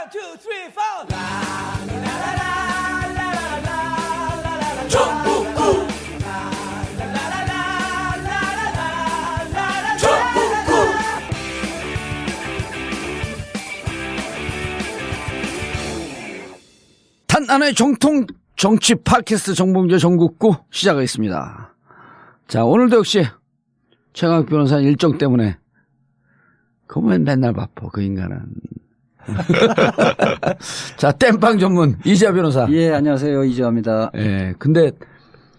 One, two, three, four. 라라라라라라라라라라. 정국구. 라라라라라라라라라. 정국구. 단 하나의 정통 정치 팟캐스트 정봉재 정국구 시작하겠습니다. 자, 오늘도 역시 최강욱 변호사 일정 때문에 그러면 맨날 바빠 그 인간은. 자, 땜빵 전문 이재하 변호사. 예, 안녕하세요. 이재하입니다. 예, 근데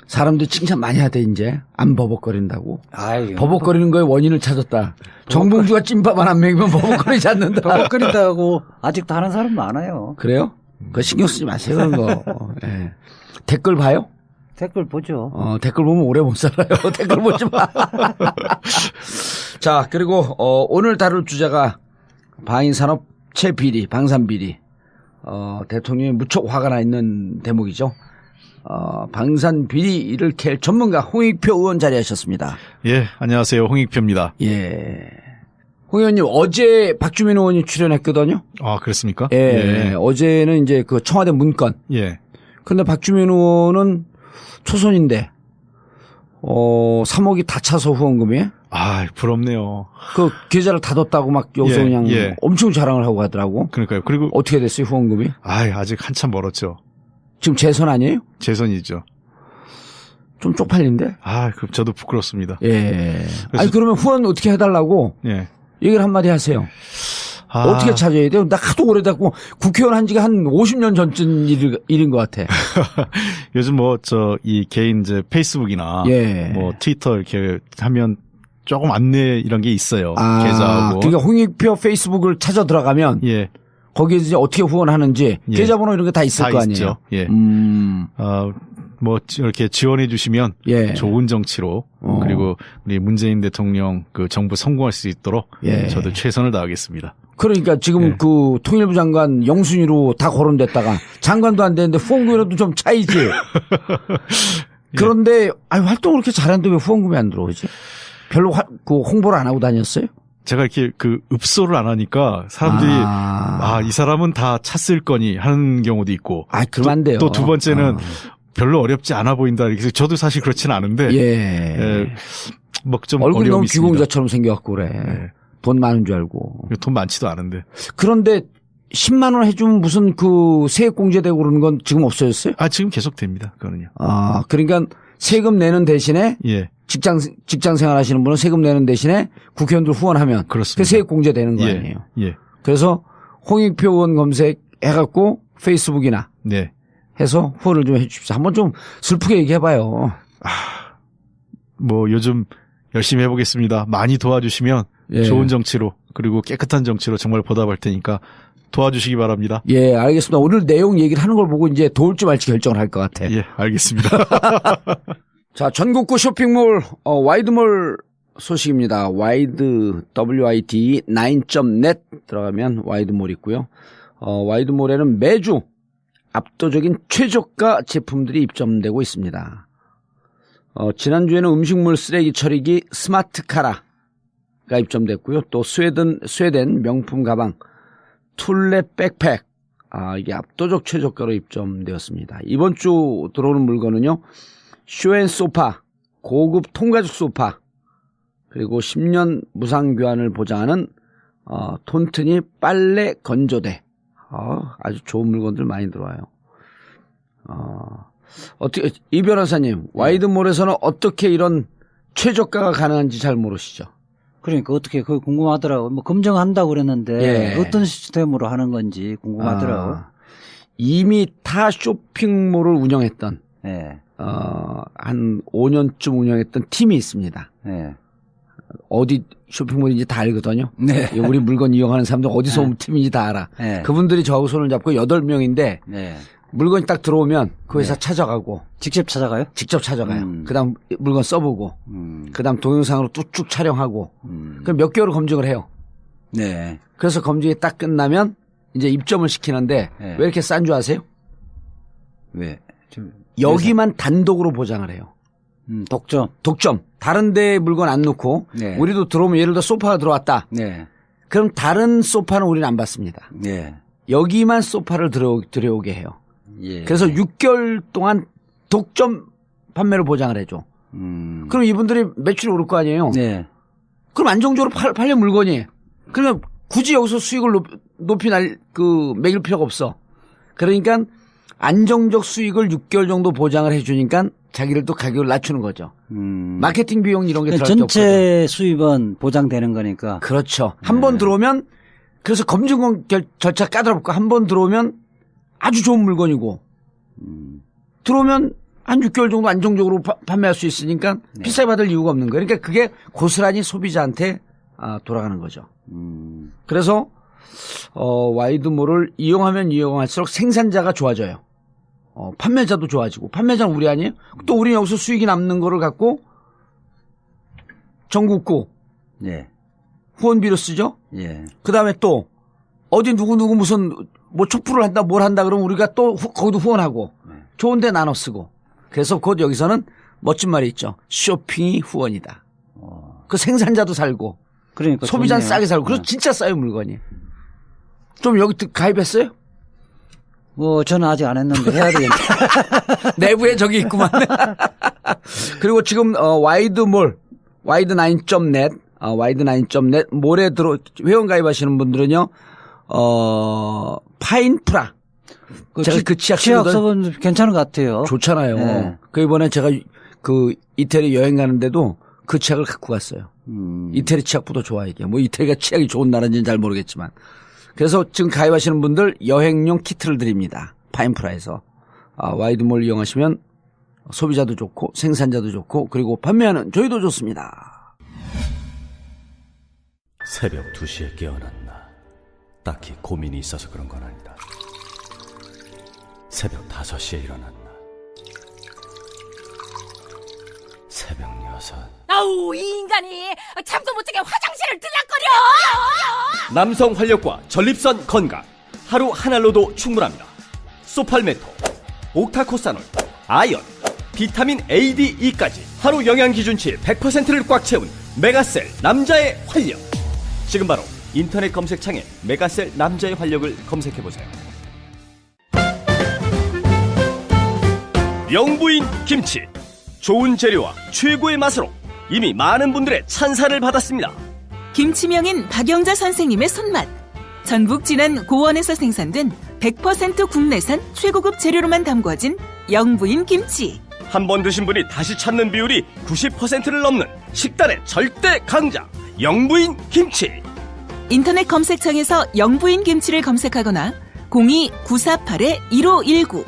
사람들이 칭찬 많이 하대 이제 안 버벅거린다고. 아유, 버벅거리는 거에 원인을 찾았다. 정봉주가 찐밥만 안 먹이면 버벅거리지 않는다. 버벅거린다고 아직도 하는 사람 많아요. 그래요? 그거 신경 쓰지 마세요 그런 거. 예. 댓글 봐요? 댓글 보죠. 댓글 보면 오래 못 살아요. 댓글 보지 마. 자, 그리고 오늘 다룰 주제가 방위산업체 비리, 방산비리. 대통령이 무척 화가 나 있는 대목이죠. 방산비리를 캘 전문가 홍익표 의원 자리하셨습니다. 예, 안녕하세요. 홍익표입니다. 예. 홍 의원님 어제 박주민 의원이 출연했거든요. 아, 그렇습니까? 예. 어제는 이제 그 청와대 문건. 예. 그런데 박주민 의원은 초선인데 3억이 다 차서 후원금이 아, 부럽네요. 그 계좌를 닫았다고 막 여기서 그냥 엄청 자랑을 하고 가더라고. 그러니까요. 그리고 어떻게 됐어요 후원금이? 아직 한참 멀었죠. 지금 재선 아니에요? 재선이죠. 좀 쪽팔린데? 그럼 저도 부끄럽습니다. 예. 아니 그러면 후원 어떻게 해달라고? 예. 얘기를 한마디 하세요. 어떻게 찾아야 돼요? 나 하도 오래됐고 국회의원 한 지가 한 50년 전쯤 일인 것 같아. 요즘 이 개인 이제 페이스북이나 트위터 이렇게 하면 조금 안내 이런 게 있어요. 계좌하고. 그러니까 홍익표 페이스북을 찾아 들어가면 거기에 이제 어떻게 후원하는지 계좌번호 이런 게 다 있을 거 아니에요. 있죠. 예. 이렇게 지원해 주시면 좋은 정치로 그리고 우리 문재인 대통령 그 정부 성공할 수 있도록 저도 최선을 다하겠습니다. 그러니까 지금 그 통일부 장관 영순위로 다 거론됐다가 장관도 안 되는데 후원금이라도 좀 차이지. 그런데 활동을 그렇게 잘하는데 왜 후원금이 안 들어오지? 별로 그 홍보를 안 하고 다녔어요? 제가 이렇게 그 읍소를 안 하니까 사람들이 이 사람은 다 찼을 거니 하는 경우도 있고. 그러면 안 돼요. 또 두 번째는 별로 어렵지 않아 보인다. 그래서 저도 사실 그렇지는 않은데. 좀 얼굴이 너무 있습니다. 귀공자처럼 생겨갖고 그래. 돈 많은 줄 알고. 돈 많지도 않은데. 그런데 10만 원 해주면 무슨 그 세액공제되고 그러는 건 지금 없어졌어요? 지금 계속 됩니다. 그거는요. 그러니까 세금 내는 대신에 직장 생활 하시는 분은 세금 내는 대신에 국회의원들 후원하면 그렇습니다. 그 세액공제 되는 거 아니에요? 예. 그래서 홍익표 의원 검색해갖고 페이스북이나 해서 후원을 좀 해 주십시오. 한번 좀 슬프게 얘기해봐요. 요즘 열심히 해보겠습니다. 많이 도와주시면 좋은 정치로 그리고 깨끗한 정치로 정말 보답할 테니까 도와주시기 바랍니다. 예, 알겠습니다. 오늘 내용 얘기를 하는 걸 보고 이제 도울지 말지 결정을 할 것 같아. 예, 알겠습니다. 자, 전국구 쇼핑몰, 와이드몰 소식입니다. 와이드, WID 9.net 들어가면 와이드몰 있고요. 와이드몰에는 매주 압도적인 최저가 제품들이 입점되고 있습니다. 지난주에는 음식물 쓰레기 처리기 스마트 카라가 입점됐고요. 또 스웨덴 명품 가방 툴레 백팩. 이게 압도적 최저가로 입점되었습니다. 이번 주 들어오는 물건은요. 쇼앤 소파, 고급 통가죽 소파, 그리고 10년 무상 교환을 보장하는 톤트니 빨래 건조대. 아주 좋은 물건들 많이 들어와요. 어떻게 이 변호사님, 와이드몰에서는 어떻게 이런 최저가가 가능한지 잘 모르시죠? 그러니까 어떻게 그거 궁금하더라고. 검증한다고 그랬는데 어떤 시스템으로 하는 건지 궁금하더라고. 이미 타 쇼핑몰을 운영했던 한 5년쯤 운영했던 팀이 있습니다. 어디 쇼핑몰인지 다 알거든요. 우리 물건 이용하는 사람들 어디서 온 팀인지 다 알아. 그분들이 저하고 손을 잡고 8명인데 물건이 딱 들어오면 그 회사 찾아가고. 직접 찾아가요? 직접 찾아가요. 그다음 물건 써보고. 그다음 동영상으로 뚝쭉 촬영하고. 그럼 몇 개월을 검증을 해요. 그래서 검증이 딱 끝나면 이제 입점을 시키는데 왜 이렇게 싼 줄 아세요? 왜? 여기만 단독으로 보장을 해요. 독점. 다른 데 물건 안 넣고 우리도 들어오면 예를 들어 소파가 들어왔다. 그럼 다른 소파는 우리는 안 받습니다. 여기만 소파를 들여오게 해요. 예. 그래서 6개월 동안 독점 판매를 보장을 해줘. 그럼 이분들이 매출이 오를 거 아니에요. 네. 그럼 안정적으로 팔려 물건이. 그러면 굳이 여기서 수익을 높이 매길 필요가 없어. 그러니까 안정적 수익을 6개월 정도 보장을 해주니까 자기를 또 가격을 낮추는 거죠. 마케팅 비용 이런 게 들어갈 게 없거든. 전체 수입은 보장되는 거니까. 그렇죠. 한 번 들어오면 그래서 검증 절차 까다롭고 한 번 들어오면 아주 좋은 물건이고 들어오면 한 6개월 정도 안정적으로 판매할 수 있으니까 네. 비싸게 받을 이유가 없는 거예요. 그러니까 그게 고스란히 소비자한테 돌아가는 거죠. 그래서 와이드몰을 이용하면 이용할수록 생산자가 좋아져요. 판매자도 좋아지고 판매자는 우리 아니에요? 또 우리 여기서 수익이 남는 거를 갖고 전국구 네. 후원비로 쓰죠. 예. 그다음에 또 어디 누구 무슨 뭐 촛불을 한다 뭘 한다 그러면 우리가 또 거기도 후원하고 네. 좋은 데 나눠 쓰고 그래서 곧 여기서는 멋진 말이 있죠. 쇼핑이 후원이다. 그 생산자도 살고 그러니까 소비자는 싸게 살고 그래서 진짜 싸요 물건이. 좀 여기 가입했어요? 저는 아직 안 했는데 해야 되겠네. 내부에 저기 있구만. 그리고 지금 와이드몰 와이드9.net 와이드9.net 몰에 회원 가입하시는 분들은요 파인프라 제가 그 치약석은 괜찮은 것 같아요. 좋잖아요. 네. 그 이번에 제가 그 이태리 여행 가는데도 그 치약을 갖고 갔어요. 이태리 치약보다 좋아 이게. 뭐 이태리가 치약이 좋은 나라인지는 잘 모르겠지만. 그래서 지금 가입하시는 분들 여행용 키트를 드립니다. 파인프라에서. 와이드몰 이용하시면 소비자도 좋고 생산자도 좋고 그리고 판매하는 저희도 좋습니다. 새벽 2시에 깨어났나. 딱히 고민이 있어서 그런 건 아니다. 새벽 5시에 일어났나. 새벽 6. 아우, 이 인간이 잠도 못 자게 화장실을 들락거려. 남성 활력과 전립선 건강 하루 한 알로도 충분합니다. 소팔메토, 옥타코사놀, 아연, 비타민 A, D, E까지 하루 영양 기준치 100%를 꽉 채운 메가셀 남자의 활력. 지금 바로 인터넷 검색창에 메가셀 남자의 활력을 검색해보세요. 영부인 김치, 좋은 재료와 최고의 맛으로 이미 많은 분들의 찬사를 받았습니다. 김치명인 박영자 선생님의 손맛. 전북 진안 고원에서 생산된 100% 국내산 최고급 재료로만 담궈진 영부인 김치. 한 번 드신 분이 다시 찾는 비율이 90%를 넘는 식단의 절대 강자 영부인 김치. 인터넷 검색창에서 영부인 김치를 검색하거나 02-948-1519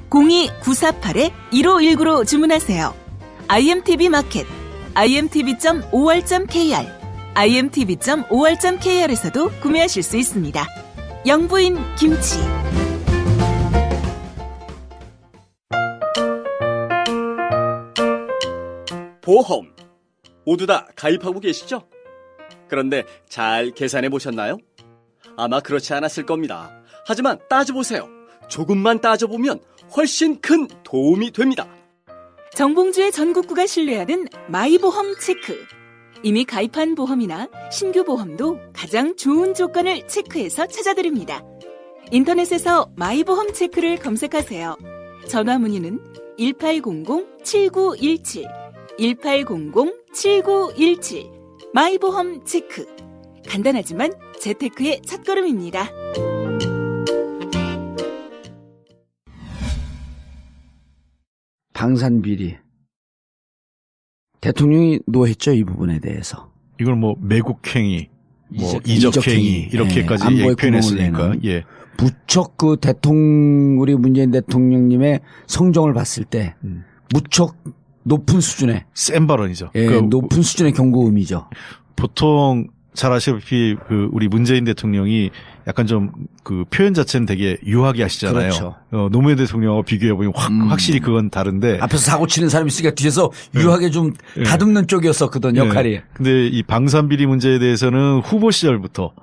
02-948-1519로 주문하세요. IMTV 마켓, imtv.or.kr, imtv.or.kr에서도 구매하실 수 있습니다. 영부인 김치. 보험 모두 다 가입하고 계시죠? 그런데 잘 계산해 보셨나요? 아마 그렇지 않았을 겁니다. 하지만 따져보세요. 조금만 따져보면 훨씬 큰 도움이 됩니다. 정봉주의 전국구가 신뢰하는 마이보험 체크. 이미 가입한 보험이나 신규 보험도 가장 좋은 조건을 체크해서 찾아드립니다. 인터넷에서 마이보험 체크를 검색하세요. 전화 문의는 1800-7917 1800-7917 마이보험 체크. 간단하지만 재테크의 첫걸음입니다. 방산비리. 대통령이 노했죠, 이 부분에 대해서. 이걸 뭐 매국행위, 뭐 이적행위 이렇게까지 예, 표현했으니까. 예. 무척 그 우리 문재인 대통령님의 성정을 봤을 때 무척 높은 수준의 센 발언이죠. 예, 높은 수준의 경고음이죠. 보통 잘 아시다시피 그 우리 문재인 대통령이 약간 좀 그 표현 자체는 되게 유하게 하시잖아요. 그렇죠. 노무현 대통령하고 비교해 보면 확실히 그건 다른데 앞에서 사고 치는 사람이 있으니까 뒤에서 유하게 좀 다듬는 쪽이었었거든 역할이. 근데 이 방산비리 문제에 대해서는 후보 시절부터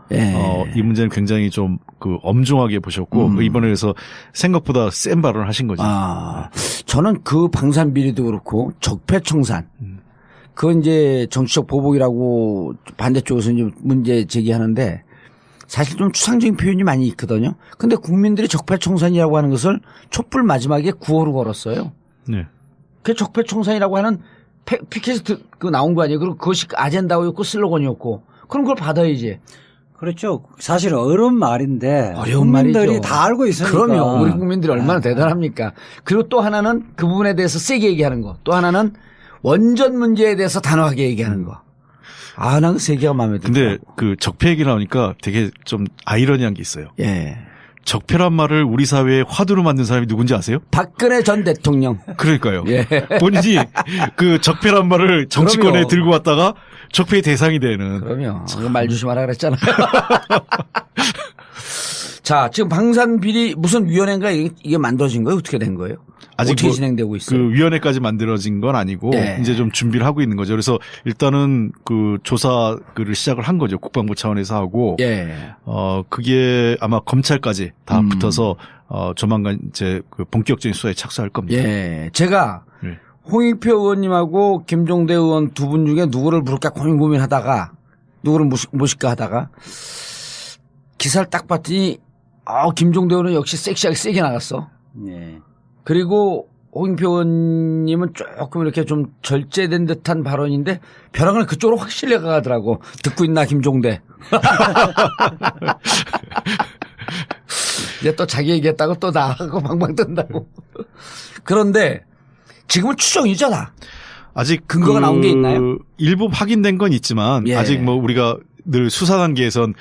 이 문제는 굉장히 좀 그 엄중하게 보셨고 이번에 그래서 생각보다 센 발언을 하신 거죠. 저는 그 방산비리도 그렇고 적폐청산. 그건 이제 정치적 보복이라고 반대쪽에서 이제 문제 제기하는데 사실 좀 추상적인 표현이 많이 있거든요. 근데 국민들이 적폐청산이라고 하는 것을 촛불 마지막에 구호로 걸었어요. 네. 그 적폐청산이라고 하는 피켓이 나온 거 아니에요. 그리고 그것이 아젠다였고 슬로건이었고. 그럼 그걸 받아야지. 그렇죠. 사실 어려운 말인데 어려운 국민들이 말이죠. 다 알고 있으니까. 그럼요. 우리 국민들이 얼마나 대단합니까. 그리고 또 하나는 그 부분에 대해서 세게 얘기하는 거. 또 하나는 원전 문제에 대해서 단호하게 얘기하는 거. 난 그 세 개가 마음에 들어요. 근데 그 적폐 얘기 나오니까 되게 좀 아이러니한 게 있어요. 예. 적폐란 말을 우리 사회에 화두로 만든 사람이 누군지 아세요? 박근혜 전 대통령. 그러니까요. 예. 본인이 그 적폐란 말을 정치권에 그럼요. 들고 왔다가 적폐의 대상이 되는. 그럼요. 말 조심하라 그랬잖아요. 자, 지금 방산비리 무슨 위원회인가 이게 만들어진 거예요? 어떻게 된 거예요? 아직 어떻게 진행되고 있어요? 그 위원회까지 만들어진 건 아니고 예. 이제 좀 준비를 하고 있는 거죠. 그래서 일단은 그 조사를 시작을 한 거죠. 국방부 차원에서 하고 예. 그게 아마 검찰까지 다 붙어서 조만간 이제 그 본격적인 수사에 착수할 겁니다. 예. 제가 예. 홍익표 의원님하고 김종대 의원 두 분 중에 누구를 부를까 고민하다가 누구를 모실까 하다가 기사를 딱 봤더니 김종대 의원은 역시 섹시하게 세게 나갔어. 네. 그리고 홍익표 의원님은 조금 이렇게 좀 절제된 듯한 발언인데 벼랑은 그쪽으로 확 실려가더라고. 듣고 있나 김종대. 이제 또 자기 얘기했다고 또 나하고 방방 뜬다고. 그런데 지금은 추정이죠 다. 아직 근거가 나온 게 있나요? 일부 확인된 건 있지만 예. 아직 뭐 우리가 늘 수사 단계에선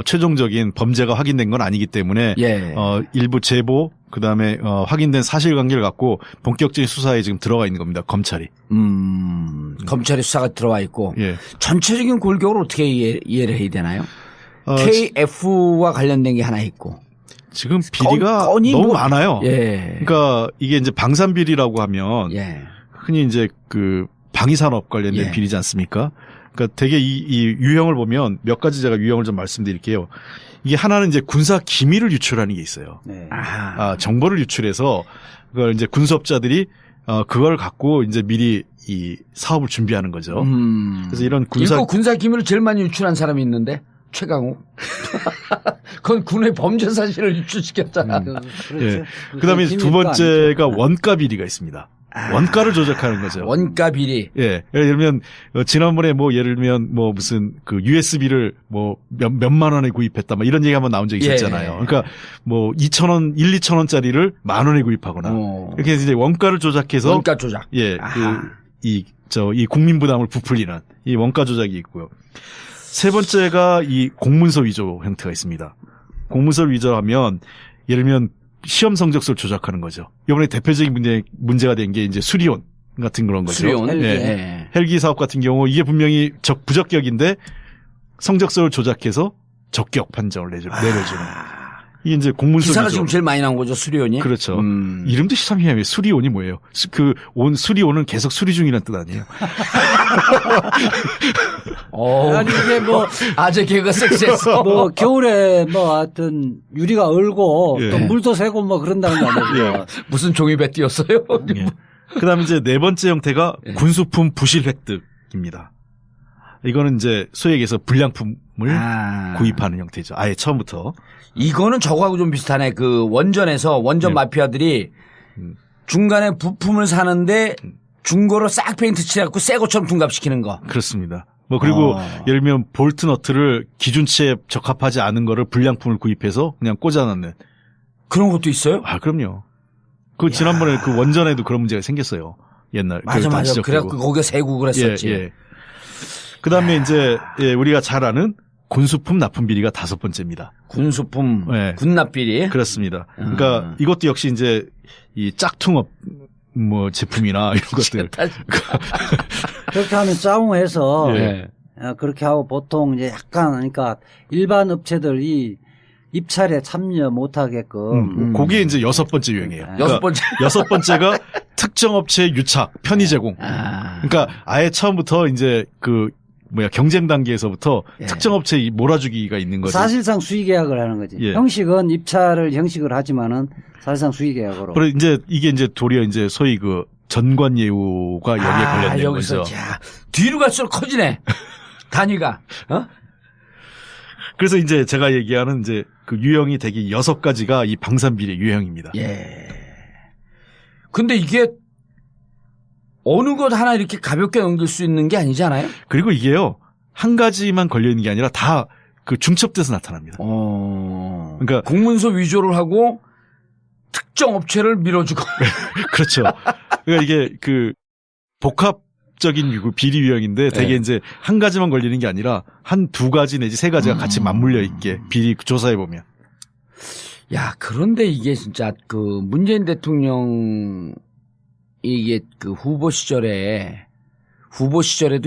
최종적인 범죄가 확인된 건 아니기 때문에 예. 일부 제보 그다음에 확인된 사실관계를 갖고 본격적인 수사에 지금 들어가 있는 겁니다. 검찰이. 검찰의 수사가 들어와 있고 예. 전체적인 골격을 어떻게 이해를 해야 되나요? KF와 관련된 게 하나 있고 지금 비리가 너무 많아요. 예. 그러니까 이게 이제 방산 비리라고 하면 예. 흔히 이제 그 방위산업 관련된 예. 비리지 않습니까? 그러니까 되게 이 유형을 보면 몇 가지 제가 유형을 좀 말씀드릴게요. 이게 하나는 이제 군사 기밀을 유출하는 게 있어요. 네. 정보를 유출해서 그걸 이제 군수업자들이 그걸 갖고 이제 미리 이 사업을 준비하는 거죠. 그래서 이런 군사 기밀을 제일 많이 유출한 사람이 있는데 최강욱. 그건 군의 범죄 사실을 유출시켰잖아. 그렇죠. 예. 그다음에 두 번째가 원가 비리가 있습니다. 원가를 조작하는 거죠. 원가 비리. 예. 예를 들면 지난번에 뭐 예를 들면 뭐 무슨 그 USB를 뭐 몇만 원에 구입했다 막 이런 얘기 한번 나온 적이 있었잖아요. 예. 그러니까 뭐 2,000원, 1-2,000원짜리를 만 원에 구입하거나 이렇게 해서 이제 원가를 조작해서 원가 조작. 예. 이 국민 부담을 부풀리는 이 원가 조작이 있고요. 세 번째가 이 공문서 위조 형태가 있습니다. 공문서 위조하면 예를 들면 시험 성적서를 조작하는 거죠. 이번에 대표적인 문제가 된 게 이제 수리온 같은 그런 거죠. 수리온. 헬기. 예. 헬기 사업 같은 경우 이게 분명히 부적격인데 성적서를 조작해서 적격 판정을 내려주는. 이게 이제 공문서 기사가 위조. 지금 제일 많이 나온 거죠. 수리온이. 그렇죠. 이름도 참 희한해요. 수리온이 뭐예요? 수리온은 계속 수리 중이라는 뜻 아니에요? 아니 이게 뭐 아재 개그가 섹시했어. 뭐 겨울에 뭐 하여튼 유리가 얼고 예. 또 물도 새고 뭐 그런다는 거 아니에요. 무슨 종이배 띄었어요? 예. 그다음에 이제 네 번째 형태가 군수품 부실 획득입니다. 이거는 이제 소위 얘기해서 불량품을 구입하는 형태죠. 아예 처음부터. 이거는 저거하고 좀 비슷하네. 그 원전에서 원전 마피아들이 중간에 부품을 사는데 중고로 싹 페인트 칠해갖고 새 것처럼 둔갑시키는 거. 그렇습니다. 뭐 그리고 예를 들면 볼트 너트를 기준치에 적합하지 않은 거를 불량품을 구입해서 그냥 꽂아놨는. 그런 것도 있어요? 그럼요. 그 지난번에 그 원전에도 그런 문제가 생겼어요. 옛날. 맞아. 그래갖고 거기가 새고 그랬었지. 예. 그다음에 이제 우리가 잘 아는 군수품 납품 비리가 다섯 번째입니다. 군수품, 군납 비리. 그렇습니다. 그러니까 이것도 역시 이제 이 짝퉁업 뭐 제품이나 이런 것들. 그렇게 하면 짜웅해서 그렇게 하고 보통 이제 약간 그러니까 일반 업체들이 입찰에 참여 못하게끔. 그게 이제 여섯 번째 유형이에요. 여섯 번째가 특정 업체의 유착, 편의 제공. 그러니까 아예 처음부터 이제 경쟁 단계에서부터 특정 업체에 몰아주기가 있는 거죠. 사실상 수의계약을 하는 거지. 형식은 입찰을 형식을 하지만은 사실상 수의계약으로. 그래 이제 이게 이제 도리어 이제 소위 그 전관예우가 여기에 관련된 거죠. 뒤로 갈수록 커지네. 단위가. 그래서 이제 제가 얘기하는 이제 그 유형이 되게 6가지가 이 방산비리 유형입니다. 예. 근데 이게 어느 것 하나 이렇게 가볍게 넘길 수 있는 게 아니잖아요? 그리고 이게요, 한 가지만 걸려있는 게 아니라 다 그 중첩돼서 나타납니다. 그러니까 공문서 위조를 하고 특정 업체를 밀어주고. 그렇죠. 그러니까 이게 그 복합적인 비리 유형인데 되게 이제 한 가지만 걸리는 게 아니라 한 2가지 내지 3가지가 같이 맞물려 있게 비리 조사해 보면. 야, 그런데 이게 진짜 그 문재인 대통령 이게 그 후보 시절에도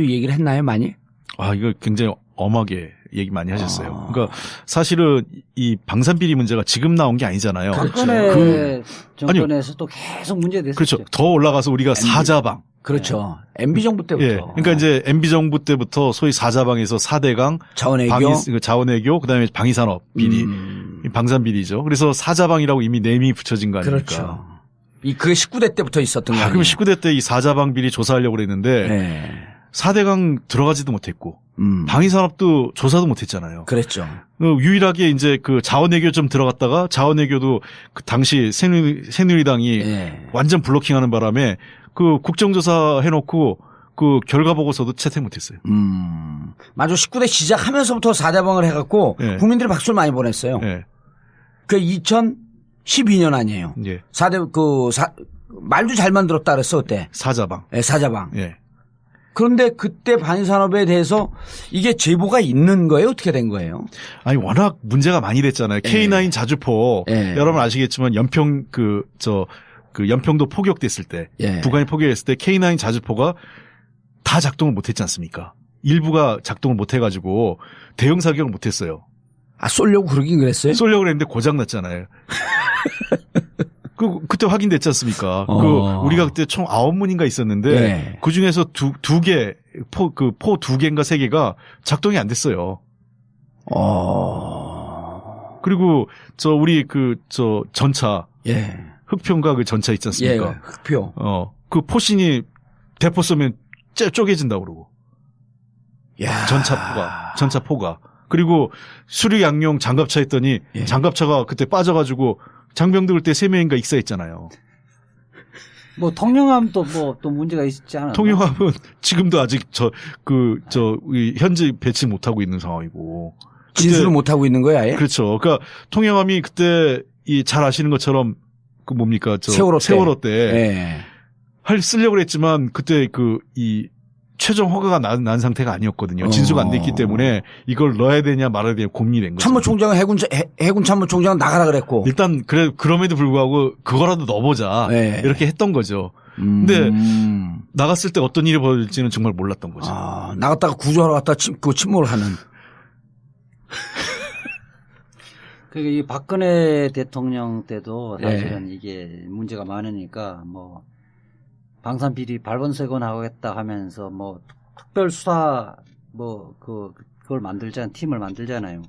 이 얘기를 했나요, 많이? 아, 이거 굉장히 엄하게 얘기 많이 하셨어요. 그러니까 사실은 이 방산비리 문제가 지금 나온 게 아니잖아요. 박근혜 정권에서도 계속 문제됐었죠. 그렇죠. 더 올라가서 우리가 사자방. 그렇죠. MB 정부 때부터. 예. 그러니까 이제 MB 정부 때부터 소위 사자방에서 4대강, 자원외교, 그다음에 방위산업 비리, 방산비리죠. 그래서 사자방이라고 이미 네임이 붙여진 거 아닙니까? 그렇죠. 그게 19대 때부터 있었던 거예요. 그럼 19대 때 이 사자방 비리 조사하려고 그랬는데 4대강 들어가지도 못했고 방위산업도 조사도 못했잖아요. 그랬죠. 유일하게 이제 그 자원외교 좀 들어갔다가 자원외교도 그 당시 새누리당이 완전 블로킹하는 바람에 그 국정조사 해놓고 그 결과 보고서도 채택 못했어요. 맞아. 19대 시작하면서부터 4대방을 해갖고 국민들이 박수를 많이 보냈어요. 그 2012년 아니에요. 4대 말도 잘 만들었다 그랬어 그때. 사자방. 사자방. 그런데 그때 방위산업에 대해서 이게 제보가 있는 거예요? 어떻게 된 거예요? 아니, 워낙 문제가 많이 됐잖아요. K9 자주포. 여러분 아시겠지만 연평도 포격됐을 때, 북한이 포격했을 때 K9 자주포가 다 작동을 못했지 않습니까? 일부가 작동을 못해가지고 대형 사격을 못했어요. 아, 쏘려고 그러긴 그랬어요? 쏘려고 그랬는데 고장 났잖아요. 그때 확인됐지 않습니까? 우리가 그때 총 9문인가 있었는데 그 중에서 포 2개인가 3개가 작동이 안 됐어요. 그리고 우리 전차. 흑표인가 그 전차 있지 않습니까? 흑표. 그 포신이 대포 쏘면 쪼개진다고 그러고. 전차포가. 그리고 수륙양용 장갑차 했더니 장갑차가 그때 빠져가지고 장병들 그때 3명인가 익사했잖아요. 뭐 통영함도 또 문제가 있지 않았나? 통영함은 지금도 아직 현재 배치 못하고 있는 상황이고. 진술을 못하고 있는 거야, 아예? 그렇죠. 그러니까 통영함이 그때 잘 아시는 것처럼 그 뭡니까 세월호 때 쓰려고 했지만 그때 최종 허가가 난 상태가 아니었거든요. 진수가 안 됐기 때문에 이걸 넣어야 되냐 말아야 되냐 고민이 된 거죠. 참모총장은 해군 참모총장은 나가라 그랬고. 일단 그럼에도 불구하고 그거라도 넣어보자 이렇게 했던 거죠. 근데 나갔을 때 어떤 일이 벌어질지는 정말 몰랐던 거죠. 나갔다가 구조하러 갔다가 침몰을 하는. 그러니까 이 박근혜 대통령 때도 사실은 이게 문제가 많으니까 뭐 방산비리 발본색원 하겠다 하면서 뭐 특별수사 그걸 만들자는 팀을 만들잖아요.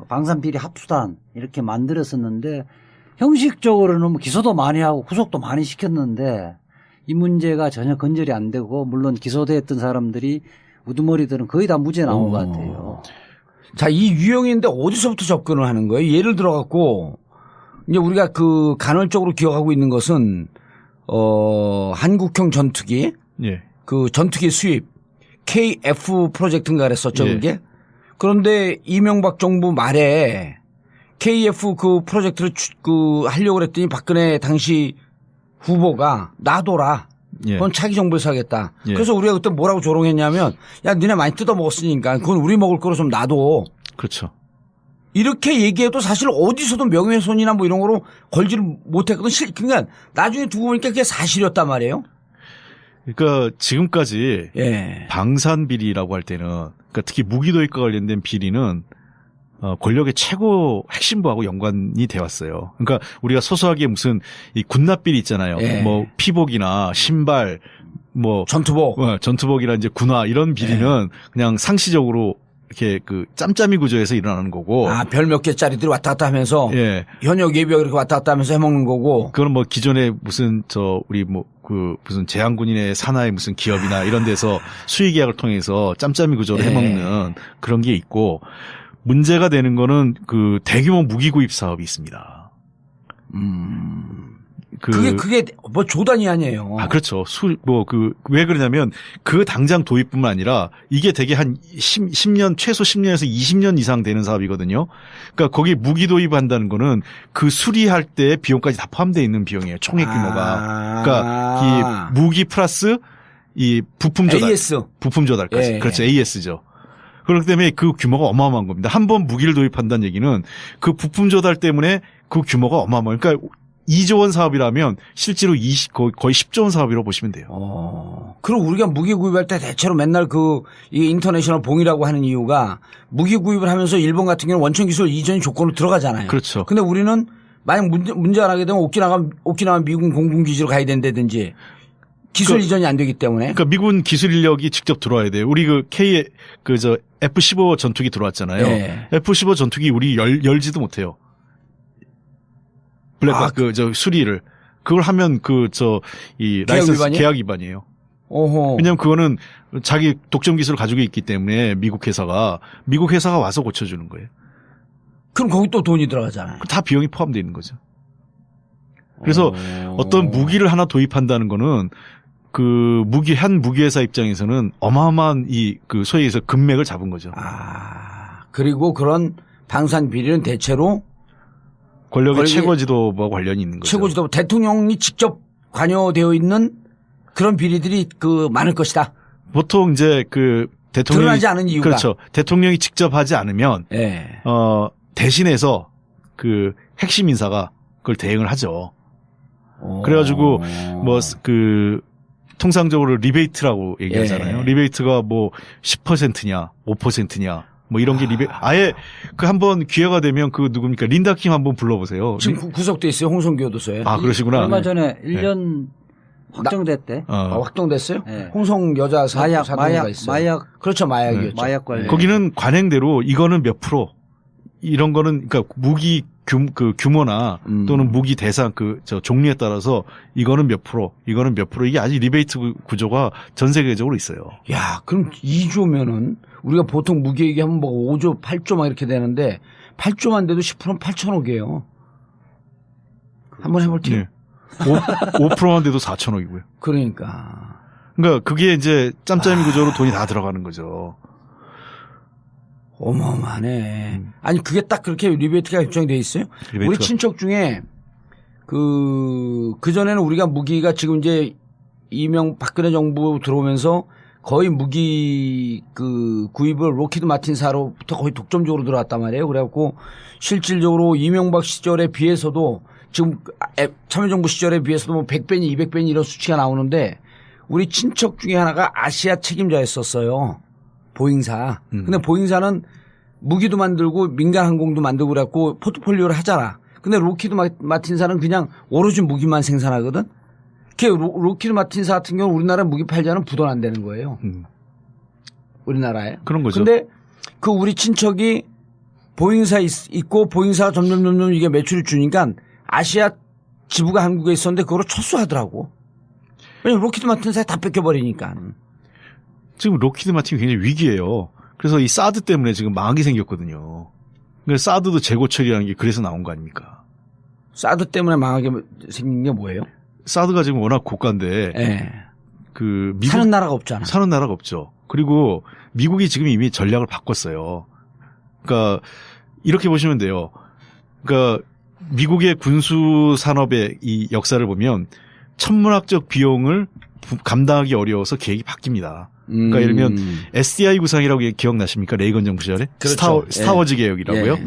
방산비리 합수단 이렇게 만들었었는데 형식적으로는 뭐 기소도 많이 하고 구속도 많이 시켰는데 이 문제가 전혀 건절이 안 되고 물론 기소됐던 사람들이 우두머리들은 거의 다 무죄 나온 것 같아요. 자, 이 유형인데 어디서부터 접근을 하는 거예요? 예를 들어 갖고 이제 우리가 간헐적으로 기억하고 있는 것은 한국형 전투기, 그 전투기 수입, KF 프로젝트인가 그랬었죠, 그게. 그런데 이명박 정부 말에 KF 그 프로젝트를 하려고 그랬더니 박근혜 당시 후보가 놔둬라. 그건 차기 정부에서 하겠다. 그래서 우리가 그때 뭐라고 조롱했냐면, 야, 니네 많이 뜯어먹었으니까 그건 우리 먹을 거로 좀 놔둬. 그렇죠. 이렇게 얘기해도 사실 어디서도 명예훼손이나 뭐 이런 거로 걸지를 못했거든. 그러니까 나중에 두고 보니까 그게 사실이었단 말이에요. 그러니까 지금까지 방산비리라고 할 때는, 그러니까 특히 무기도입과 관련된 비리는 권력의 최고 핵심부하고 연관이 되어 왔어요. 그러니까 우리가 소소하게 무슨 이 군납비리 있잖아요. 뭐 피복이나 신발, 뭐 전투복이나 이제 군화 이런 비리는 그냥 상시적으로 이렇게 짬짬이 구조에서 일어나는 거고. 별 몇 개짜리들이 왔다 갔다 하면서. 현역 예비역 이렇게 왔다 갔다 하면서 해먹는 거고. 그건 뭐 기존에 무슨 무슨 제한군인의 산하의 무슨 기업이나 이런 데서 수의 계약을 통해서 짬짬이 구조로 해먹는 그런 게 있고, 문제가 되는 거는 그 대규모 무기 구입 사업이 있습니다. 그게 뭐 조단이 아니에요. 아, 그렇죠. 왜 그러냐면 그 당장 도입뿐만 아니라 이게 되게 한 10년, 최소 10년에서 20년 이상 되는 사업이거든요. 그러니까 거기 무기 도입한다는 거는 그 수리할 때 비용까지 다 포함되어 있는 비용이에요. 총액 규모가. 그러니까 이 무기 플러스 이 부품 조달. AS. 부품 조달까지. 예. 그렇죠. AS죠. 그렇기 때문에 그 규모가 어마어마한 겁니다. 한 번 무기를 도입한다는 얘기는 그 부품 조달 때문에 그 규모가 어마어마해요. 그러니까 2조 원 사업이라면 실제로 거의 10조 원 사업이라고 보시면 돼요. 그럼 우리가 무기 구입할 때 대체로 맨날 이 인터내셔널 봉이라고 하는 이유가 무기 구입을 하면서 일본 같은 경우는 원천 기술 이전이 조건으로 들어가잖아요. 그렇죠. 근데 우리는 만약 문제 안 하게 되면 오키나와 미군 공군기지로 가야 된다든지 기술 이전이 안 되기 때문에. 그러니까 미군 기술 인력이 직접 들어와야 돼요. 우리 F-15 전투기 들어왔잖아요. 네. F-15 전투기 우리 열지도 못해요. 수리를. 그걸 하면 라이선스 계약 위반이에요. 왜냐면 그거는 자기 독점 기술을 가지고 있기 때문에 미국 회사가 와서 고쳐주는 거예요. 그럼 거기 또 돈이 들어가잖아요. 다 비용이 포함되어 있는 거죠. 그래서 어떤 무기를 하나 도입한다는 거는 한 무기 회사 입장에서는 어마어마한 소위 해서 금맥을 잡은 거죠. 그리고 그런 방산 비리는 대체로 권력의 최고 지도부와 관련이 있는 거죠. 최고 지도부 대통령이 직접 관여되어 있는 그런 비리들이 많을 것이다. 보통 이제 대통령이 드러나지 않은 이유가 그렇죠. 대통령이 직접 하지 않으면 대신해서 핵심 인사가 그걸 대행을 하죠. 그래가지고 통상적으로 리베이트라고 얘기하잖아요. 리베이트가 10%냐 5%냐 이런 게 아예 한번 기회가 되면 누굽니까? 린다킴 한번 불러보세요. 지금 구속돼 있어요. 홍성규 교도소에. 그러시구나. 얼마 전에 1년 확정됐대. 확정됐어요? 네. 홍성 여자 사건가 있어요. 마약. 그렇죠. 마약이었죠. 마약 관련. 거기는 관행대로 이거는 몇 프로 이런 거는 그러니까 무기 규모나 또는 무기 대상 종류에 따라서 이거는 몇 프로 이게 아직 리베이트 구조가 전 세계적으로 있어요. 야, 그럼 2조면은 우리가 보통 무기 얘기하면 5조, 8조 막 이렇게 되는데 8조만 돼도 10%는 8천억이에요. 한번 해볼게요. 네. 5%만 돼도 4천억이고요. 그러니까 그게 이제 짬짬이 구조로 돈이 다 들어가는 거죠. 어마어마하네. 아니 그게 딱 그렇게 리베이트가 결정이 돼 있어요? 우리 친척 중에 그전에는 우리가 무기가 지금 이제 박근혜 정부 들어오면서 거의 무기 구입을 로키드 마틴사로부터 거의 독점적으로 들어왔단 말이에요. 그래갖고 실질적으로 이명박 시절에 비해서도 지금 참여정부 시절에 비해서도 100배니 200배니 이런 수치가 나오는데 우리 친척 중에 하나가 아시아 책임자였었어요. 보잉사. 근데 보잉사는 무기도 만들고 민간 항공도 만들고 그래갖고 포트폴리오를 하잖아. 근데 로키드 마틴사는 그냥 오로지 무기만 생산하거든. 로키드 마틴사 같은 경우는 우리나라 무기 팔자는 부돈 안 되는 거예요. 우리나라에. 그런 거죠. 근데 우리 친척이 보잉사 있고 보잉사가 점점 이게 매출이 주니까 아시아 지부가 한국에 있었는데 그거로 철수하더라고. 왜냐면 로키드 마틴사에 다 뺏겨버리니까. 지금 로키드 마틴이 굉장히 위기예요. 그래서 이 사드 때문에 지금 망하게 생겼거든요. 그러니까 사드도 재고 처리라는 게 그래서 나온 거 아닙니까? 사드 때문에 망하게 생긴 게 뭐예요? 사드가 지금 워낙 고가인데 미국 사는 나라가 없잖아. 사는 나라가 없죠. 그리고 미국이 지금 이미 전략을 바꿨어요. 그러니까 이렇게 보시면 돼요. 그러니까 미국의 군수 산업의 이 역사를 보면 천문학적 비용을 감당하기 어려워서 계획이 바뀝니다. 그러니까 예를 들면 SDI 구상이라고 기억나십니까? 레이건 정부 시절에 그렇죠. 스타워즈 계획이라고요.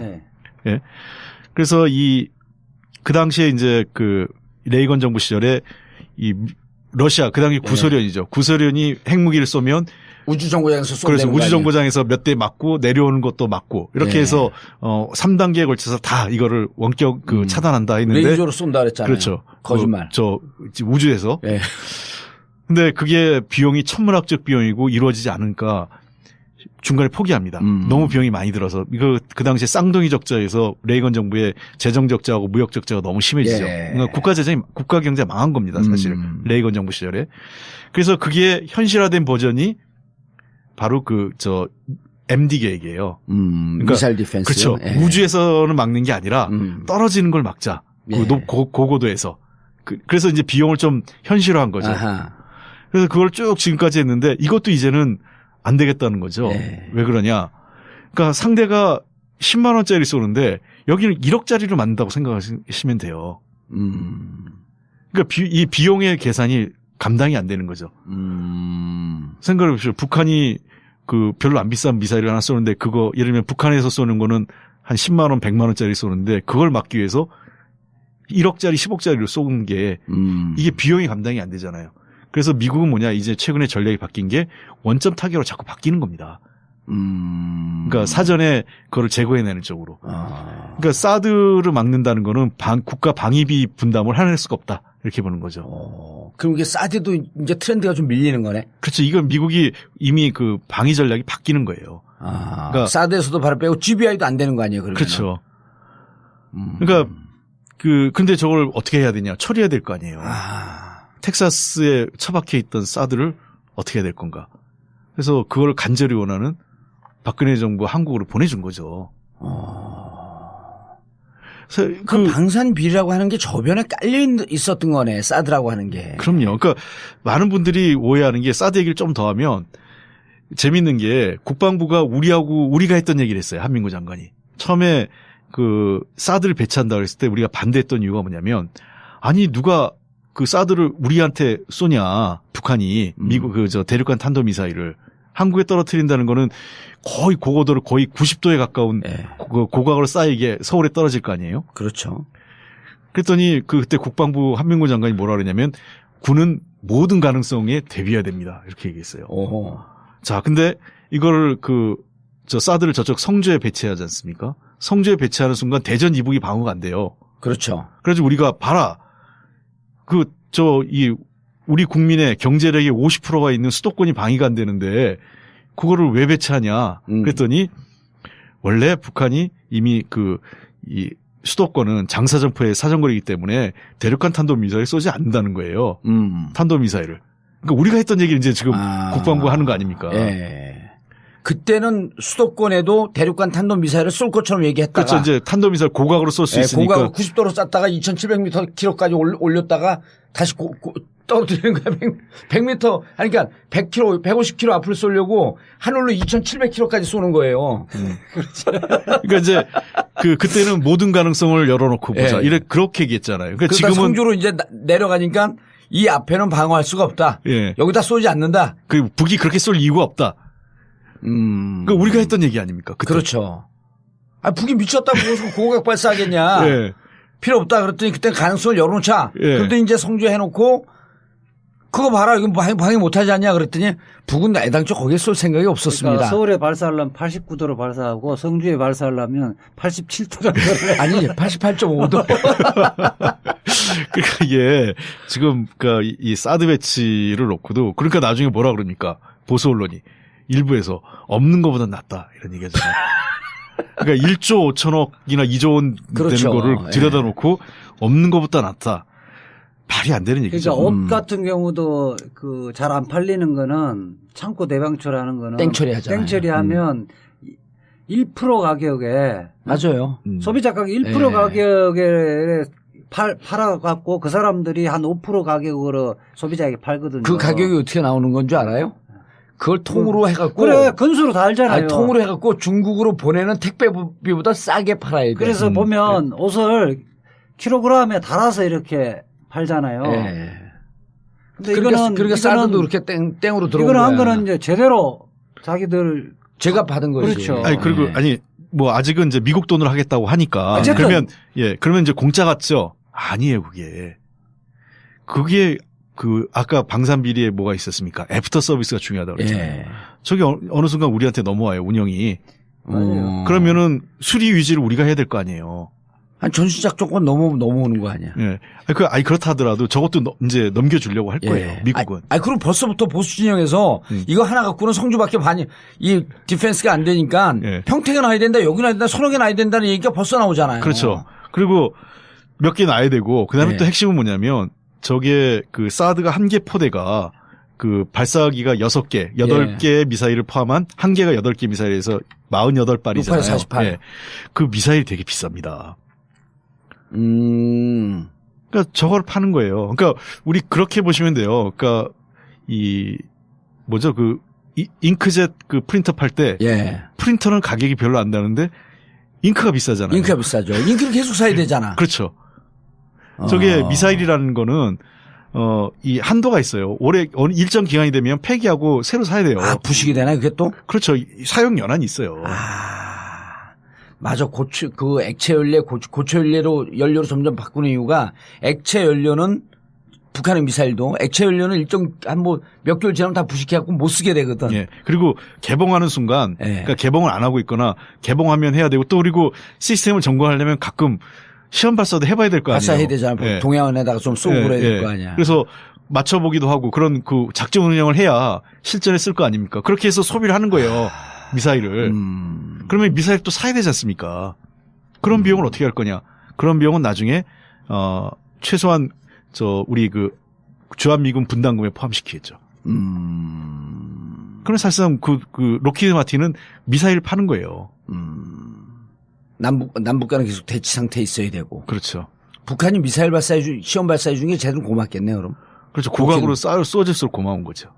예. 그래서 그 당시에 이제 레이건 정부 시절에 러시아 그 당시 구소련이죠. 구소련이 핵무기를 쏘면 우주정거장에서 쏜다는 그래서 우주정거장에서 몇 대 맞고 내려오는 것도 맞고 이렇게 해서 3단계에 걸쳐서 다 이거를 원격 차단한다 했는데 레이저로 쏜다 그랬잖아요. 그렇죠. 거짓말. 우주에서. 근데 그게 비용이 천문학적 비용이고 이루어지지 않으니까 중간에 포기합니다. 너무 비용이 많이 들어서 이거 당시에 쌍둥이 적자에서 레이건 정부의 재정 적자하고 무역 적자가 너무 심해지죠. 그러니까 국가 경제가 망한 겁니다, 사실. 레이건 정부 시절에. 그래서 그게 현실화된 버전이 바로 MD 계획이에요. 그러니까 미사일 디펜스. 그렇죠. 예. 우주에서는 막는 게 아니라 떨어지는 걸 막자. 예. 고고도에서. 그래서 이제 비용을 좀 현실화한 거죠. 아하. 그래서 그걸 쭉 지금까지 했는데 이것도 이제는 안 되겠다는 거죠. 예. 왜 그러냐. 그러니까 상대가 10만 원짜리 쏘는데 여기는 1억짜리로 만든다고 생각하시면 돼요. 그러니까 이 비용의 계산이 감당이 안 되는 거죠. 생각해 보십시오. 북한이 그 별로 안 비싼 미사일을 하나 쏘는데 그거 예를 들면 북한에서 쏘는 거는 한 10만 원, 100만 원짜리 쏘는데 그걸 막기 위해서 1억짜리, 10억짜리로 쏘는 게 이게 비용이 감당이 안 되잖아요. 그래서 미국은 뭐냐 이제 최근에 전략이 바뀐 게 원점 타격으로 자꾸 바뀌는 겁니다. 그러니까 사전에 그거를 제거해내는 쪽으로. 그러니까 사드를 막는다는 거는 국가 방위비 분담을 해낼 수가 없다. 이렇게 보는 거죠. 그럼 이게 사드도 이제 트렌드가 좀 밀리는 거네? 그렇죠. 이건 미국이 이미 그 방위 전략이 바뀌는 거예요. 그러니까 사드에서도 바로 빼고 GBI도 안 되는 거 아니에요, 그러면? 그렇죠. 그러니까 근데 저걸 어떻게 해야 되냐. 처리해야 될 거 아니에요. 텍사스에 처박혀 있던 사드를 어떻게 해야 될 건가. 그래서 그걸 간절히 원하는 박근혜 정부 한국으로 보내준 거죠. 그래서 그 방산 비리라고 하는 게 저변에 깔려 있었던 거네. 사드라고 하는 게. 그럼요. 그러니까 많은 분들이 오해하는 게 사드 얘기를 좀 더 하면 재밌는 게 국방부가 우리가 했던 얘기를 했어요. 한민구 장관이. 처음에 그 사드를 배치한다고 했을 때 우리가 반대했던 이유가 뭐냐면 아니 누가 그 사드를 우리한테 쏘냐. 북한이 미국 대륙간 탄도미사일을 한국에 떨어뜨린다는 거는 거의 고고도를 거의 90도에 가까운 고각으로 쌓이게 서울에 떨어질 거 아니에요? 그렇죠. 그랬더니 그때 국방부 한민구 장관이 뭐라 그랬냐면 군은 모든 가능성에 대비해야 됩니다. 이렇게 얘기했어요. 자, 근데 이거를 사드를 저쪽 성주에 배치하지 않습니까? 성주에 배치하는 순간 대전 이북이 방어가 안 돼요. 그렇죠. 그래서 우리가 봐라. 우리 국민의 경제력의 50%가 있는 수도권이 방위가 안 되는데 그거를 왜 배치하냐. 그랬더니 원래 북한이 이미 이 수도권은 장사정포의 사정거리이기 때문에 대륙간 탄도미사일 쏘지 않는다는 거예요. 탄도미사일을. 그러니까 우리가 했던 얘기를 이제 지금 국방부가 하는 거 아닙니까? 예. 그때는 수도권에도 대륙간 탄도미사일을 쏠 것처럼 얘기했다가. 그렇죠. 이제 탄도미사일 고각으로 쏠 수 있으니까. 고각으로 90도로 쐈다가 2700km까지 올렸다가 다시 떨어뜨리는 거야. 100m. 그러니까 100km, 150km 앞을 쏘려고 하늘로 2700km까지 쏘는 거예요. 그러니까 이제 그때는 모든 가능성을 열어놓고 보자. 그렇게 얘기했잖아요. 그러니까 지금은 성주로 이제 내려가니까 이 앞에는 방어할 수가 없다. 여기다 쏘지 않는다. 북이 그렇게 쏠 이유가 없다. 그러니까 우리가 했던 얘기 아닙니까? 그때. 그렇죠. 북이 미쳤다고 고각 발사하겠냐. 필요 없다 그랬더니 그때 가능성을 열어놓자. 그런데 이제 성주에 해놓고 그거 봐라 이거 방해 못하지 않냐 그랬더니 북은 애당초 거기에 쏠 생각이 없었습니다. 그러니까 서울에 발사하려면 89도로 발사하고 성주에 발사하려면 87도로 아니 88.5도. 그러니까 이게 지금 이 사드 배치를 놓고도 그러니까 나중에 뭐라 그럽니까 보수 언론이 일부에서 없는 것보다 낫다 이런 얘기하잖아요. 그러니까 1조 5천억이나 2조 원 그렇죠. 되는 거를 들여다놓고 없는 것보다 낫다. 말이 안 되는 얘기죠. 그러니까 옷 같은 경우도 잘 안 팔리는 거는 창고 대방출하는 거는 땡처리 하잖아요. 땡처리하면 1% 가격에 맞아요. 소비자 가격 1% 가격에 팔아갖고 그 사람들이 한 5% 가격으로 소비자에게 팔거든요. 그 가격이 어떻게 나오는 건 줄 알아요? 그걸 통으로 해갖고. 그래, 건수로 다 알잖아요. 통으로 해갖고 중국으로 보내는 택배비보다 싸게 팔아야 돼. 그래서 보면 옷을 킬로그램에 달아서 이렇게 팔잖아요. 근데 그러니까 사드도 그렇게 땡으로 들어온 이거는 거야. 한 거는 이제 제대로 자기들 제가 받은 거지. 그렇죠. 뭐 아직은 이제 미국 돈으로 하겠다고 하니까. 그러면 이제 공짜 같죠? 아니에요, 그게. 아까 방산 비리에 뭐가 있었습니까? 애프터 서비스가 중요하다고 그랬잖아요. 저게 어느 순간 우리한테 넘어와요, 운영이. 맞아요. 그러면은 수리 위지를 우리가 해야 될 거 아니에요. 한 전시작전권 넘어오는 거 아니야. 그렇다 하더라도 저것도 이제 넘겨주려고 할 거예요, 미국은. 그럼 벌써부터 보수 진영에서 이거 하나 갖고는 성주밖에 이 디펜스가 안 되니까 평택에 놔야 된다, 여기 놔야 된다, 선역에 놔야 된다는 얘기가 벌써 나오잖아요. 그렇죠. 그리고 몇 개 놔야 되고, 그 다음에 또 핵심은 뭐냐면, 저게 사드가 한 개 포대가 그 발사기가 6개, 8개의 미사일을 포함한 1개가 8개 미사일에서 48발이잖아요. 68, 48. 예. 그 미사일이 되게 비쌉니다. 그러니까 저걸 파는 거예요. 그러니까 우리 그렇게 보시면 돼요. 그러니까 잉크젯 그 프린터 팔 때 프린터는 가격이 별로 안 나는데 잉크가 비싸잖아요. 잉크가 비싸죠. 잉크를 계속 사야 되잖아. 그렇죠. 저게 미사일이라는 거는 이 한도가 있어요. 올해 일정 기간이 되면 폐기하고 새로 사야 돼요. 아, 부식이 되나 그게 또? 그렇죠. 사용 연한이 있어요. 맞아. 그 액체 연료, 고체 연료로 점점 바꾸는 이유가 액체 연료는 북한의 미사일도 액체 연료는 일정 몇 개월 지나면 다 부식해갖고 못 쓰게 되거든. 예. 그리고 개봉하는 순간, 그러니까 개봉을 안 하고 있거나 개봉하면 해야 되고 또 그리고 시스템을 점검하려면 가끔 시험 발사도 해봐야 될 거 아니에요. 발사해야 되잖아. 동양원에다가 좀 쏘고 그래야 될 거 아니야. 그래서 맞춰보기도 하고 그런 그 작전 운영을 해야 실전에 쓸 거 아닙니까? 그렇게 해서 소비를 하는 거예요. 미사일을. 그러면 미사일 또 사야 되지 않습니까? 그런 비용을 어떻게 할 거냐? 그런 비용은 나중에 최소한 우리 그 주한미군 분담금에 포함시키겠죠. 그럼 사실상 그 록히드 마틴은 미사일을 파는 거예요. 남북 간은 계속 대치 상태에 있어야 되고. 그렇죠. 북한이 미사일 시험 발사해 준 게 제대로 고맙겠네요, 그럼. 그렇죠. 고각으로 쏘질수록 고마운 거죠.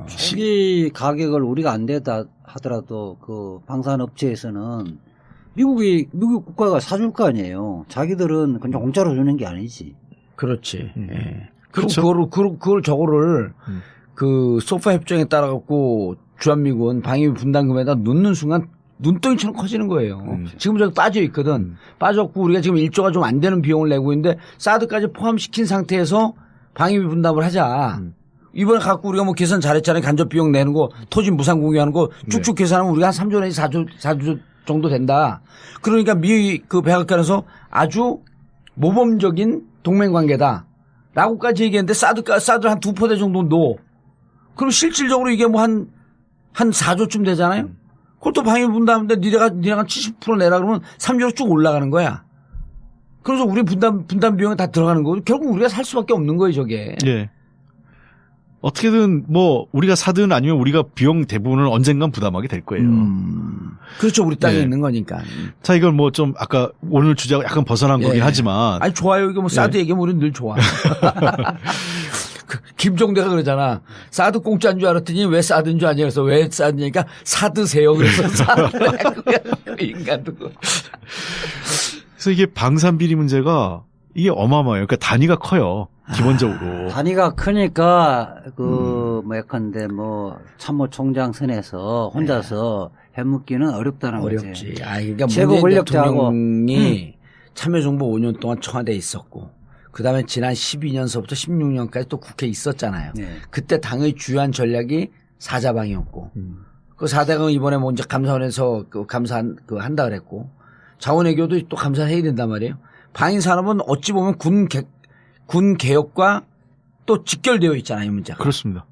초기 가격을 우리가 안 되다 하더라도 그 방산업체에서는 미국 국가가 사줄 거 아니에요. 자기들은 그냥 공짜로 주는 게 아니지. 그렇지. 예. 그렇죠. 그걸 저거를 그 소파 협정에 따라 갖고 주한미군 방위비 분담금에다 넣는 순간 눈덩이처럼 커지는 거예요. 지금 저기 빠져 있거든. 빠졌고 우리가 지금 1조가 좀 안 되는 비용을 내고 있는데 사드까지 포함시킨 상태에서 방위비 분담을 하자. 이번에 갖고 우리가 뭐 계산 잘했잖아요. 간접 비용 내는 거, 토지 무상 공유하는 거 쭉쭉 계산하면 우리가 한 3조 내지 4조 정도 된다. 그러니까 그 백악관에서 아주 모범적인 동맹 관계다. 라고까지 얘기했는데 사드를 한 2포대 정도 넣어. 그럼 실질적으로 이게 뭐 한 4조쯤 되잖아요. 그걸 또 방위비 분담인데 니네가 70% 내라 그러면 3조로 쭉 올라가는 거야. 그래서 우리 분담 비용이 다 들어가는 거고 결국 우리가 살 수밖에 없는 거예요, 저게. 예. 어떻게든 뭐 우리가 사든 아니면 우리가 비용 대부분을 언젠간 부담하게 될 거예요. 그렇죠. 우리 땅에 있는 거니까. 자, 이걸 뭐 좀 아까 오늘 주제가 약간 벗어난 거긴 하지만. 아니, 좋아요. 이게 뭐 사드 얘기하면 우리는 늘 좋아. 김종대가 그러잖아. 사드 공짜인 줄 알았더니 왜 사드인 줄 아냐. 그래서 왜 사드냐니까 사드세요. 그래서 사드. 인간도. 그래서 이게 방산비리 문제가 이게 어마어마해요. 그러니까 단위가 커요. 기본적으로. 단위가 크니까 예컨대 참모총장 선에서 혼자서 해먹기는 어렵다는 거지. 어렵지. 그러니까 최고 권력자하고 대통령이 참여정부 5년 동안 청와대에 있었고 그다음에 지난 12년서부터 16년까지 또 국회에 있었잖아요. 네. 그때 당의 주요한 전략이 사자방이었고 그 4대강 이번에 뭐 이제 감사원에서 한다 그랬고 자원외교도 또 감사를 해야 된단 말이에요. 방위산업은 어찌 보면 군 개혁과 또 직결되어 있잖아요, 이 문제가. 그렇습니다.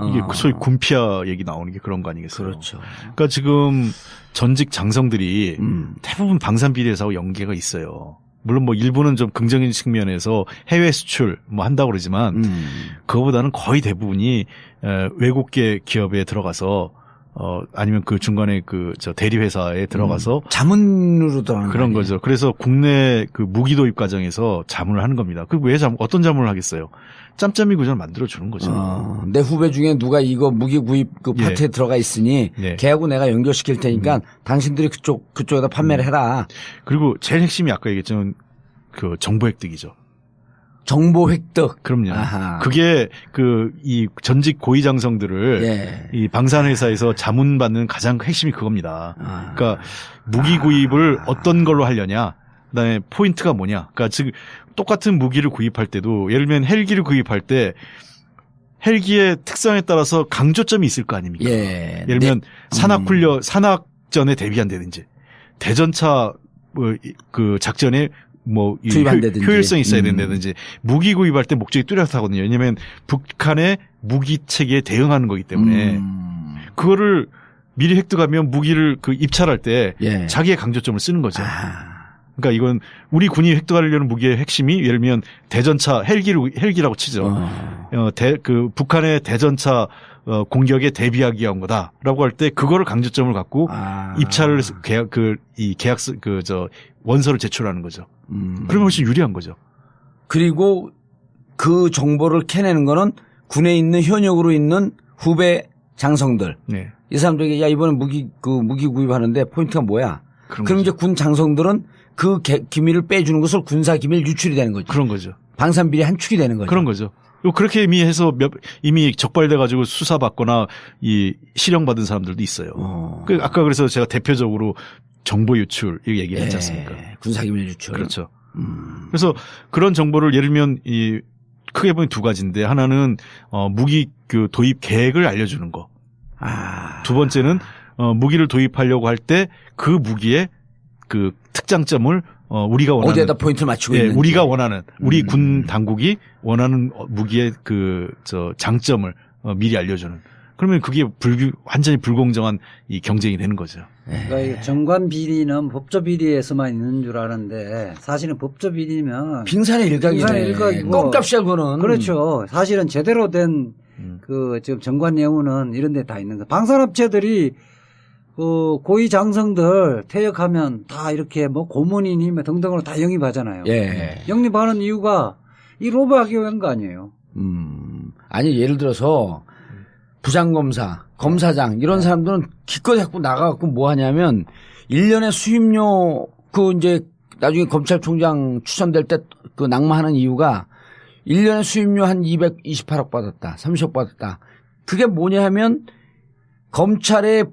이게 소위 군피아 얘기 나오는 게 그런 거 아니겠어요? 그렇죠. 그러니까 지금 전직 장성들이 대부분 방산비리에서 연계가 있어요. 물론 뭐 일부는 좀 긍정적인 측면에서 해외 수출 뭐 한다고 그러지만 그거보다는 거의 대부분이 외국계 기업에 들어가서 아니면 그 중간에 대리 회사에 들어가서 자문으로 들어가는 그런 거죠. 그래서 국내 그 무기 도입 과정에서 자문을 하는 겁니다. 그 왜 어떤 자문을 하겠어요? 짬짬이 구조를 만들어 주는 거죠. 내 후배 중에 누가 이거 무기 구입 그 파트에 들어가 있으니 걔하고 내가 연결시킬 테니까 당신들이 그쪽에다 판매를 해라. 그리고 제일 핵심이 아까 얘기했지만 그 정보 획득이죠. 정보 획득. 그럼요. 아하. 그게 이 전직 고위장성들을 이 방산회사에서 자문받는 가장 핵심이 그겁니다. 그러니까 무기 구입을 어떤 걸로 하려냐. 그다음에 포인트가 뭐냐. 그러니까 즉 똑같은 무기를 구입할 때도 예를 들면 헬기를 구입할 때 헬기의 특성에 따라서 강조점이 있을 거 아닙니까? 예를 들면 산악전에 대비한다든지 대전차 그 작전에 효율성이 있어야 된다든지 무기 구입할 때 목적이 뚜렷하거든요. 왜냐하면 북한의 무기 체계에 대응하는 거기 때문에 그거를 미리 획득하면 무기를 입찰할 때 자기의 강조점을 쓰는 거죠. 그러니까 이건 우리 군이 획득하려는 무기의 핵심이 예를 들면 대전차 헬기라고 치죠. 북한의 대전차 공격에 대비하기 위한 거다라고 할 때 그거를 강조점을 갖고 입찰을 계약서 원서를 제출하는 거죠. 그러면 훨씬 유리한 거죠. 그리고 그 정보를 캐내는 거는 군에 있는 현역으로 있는 후배 장성들. 네. 이 사람들에게 야 이번에 무기 구입하는데 포인트가 뭐야? 그럼 이제 군 장성들은 그 기밀을 빼주는 것을 군사 기밀 유출이 되는 거죠. 그런 거죠. 방산비리 한 축이 되는 거죠. 그런 거죠. 그렇게 이미 해서 이미 적발돼 가지고 수사받거나 이 실형받은 사람들도 있어요. 아까 그래서 제가 대표적으로 정보 유출 이 얘기를 했지 않습니까? 군사 기밀 유출. 그렇죠. 그래서 그런 정보를 예를 들면 크게 보면 두 가지인데 하나는 무기 도입 계획을 알려주는 거. 두 번째는 무기를 도입하려고 할 때 그 무기의 그 특장점을 우리가 원하는 어디에다 포인트를 맞추고 있는지 우리가 원하는 우리 군 당국이 원하는 무기의 장점을 미리 알려주는. 그러면 그게 완전히 불공정한 이 경쟁이 되는 거죠. 그러니까 정관 비리는 법조 비리에서만 있는 줄 아는데 사실은 법조 비리면 빙산의 일각이네. 껌값이야 그거는. 그렇죠. 사실은 제대로 된 지금 정관 예우는 이런 데 다 있는 거. 방산업체들이 고위 장성들 퇴역하면 다 이렇게 뭐 고문이니 뭐 등등으로 다 영입하잖아요. 예. 영입하는 이유가 이 로브하기 위한 거 아니에요. 아니 예를 들어서 부장검사, 검사장 이런 사람들은 기껏 자꾸 나가갖고 뭐 하냐면 1년에 수임료 이제 나중에 검찰총장 추천될 때 낙마하는 이유가 1년에 수임료 한 228억 받았다, 30억 받았다. 그게 뭐냐 하면 검찰의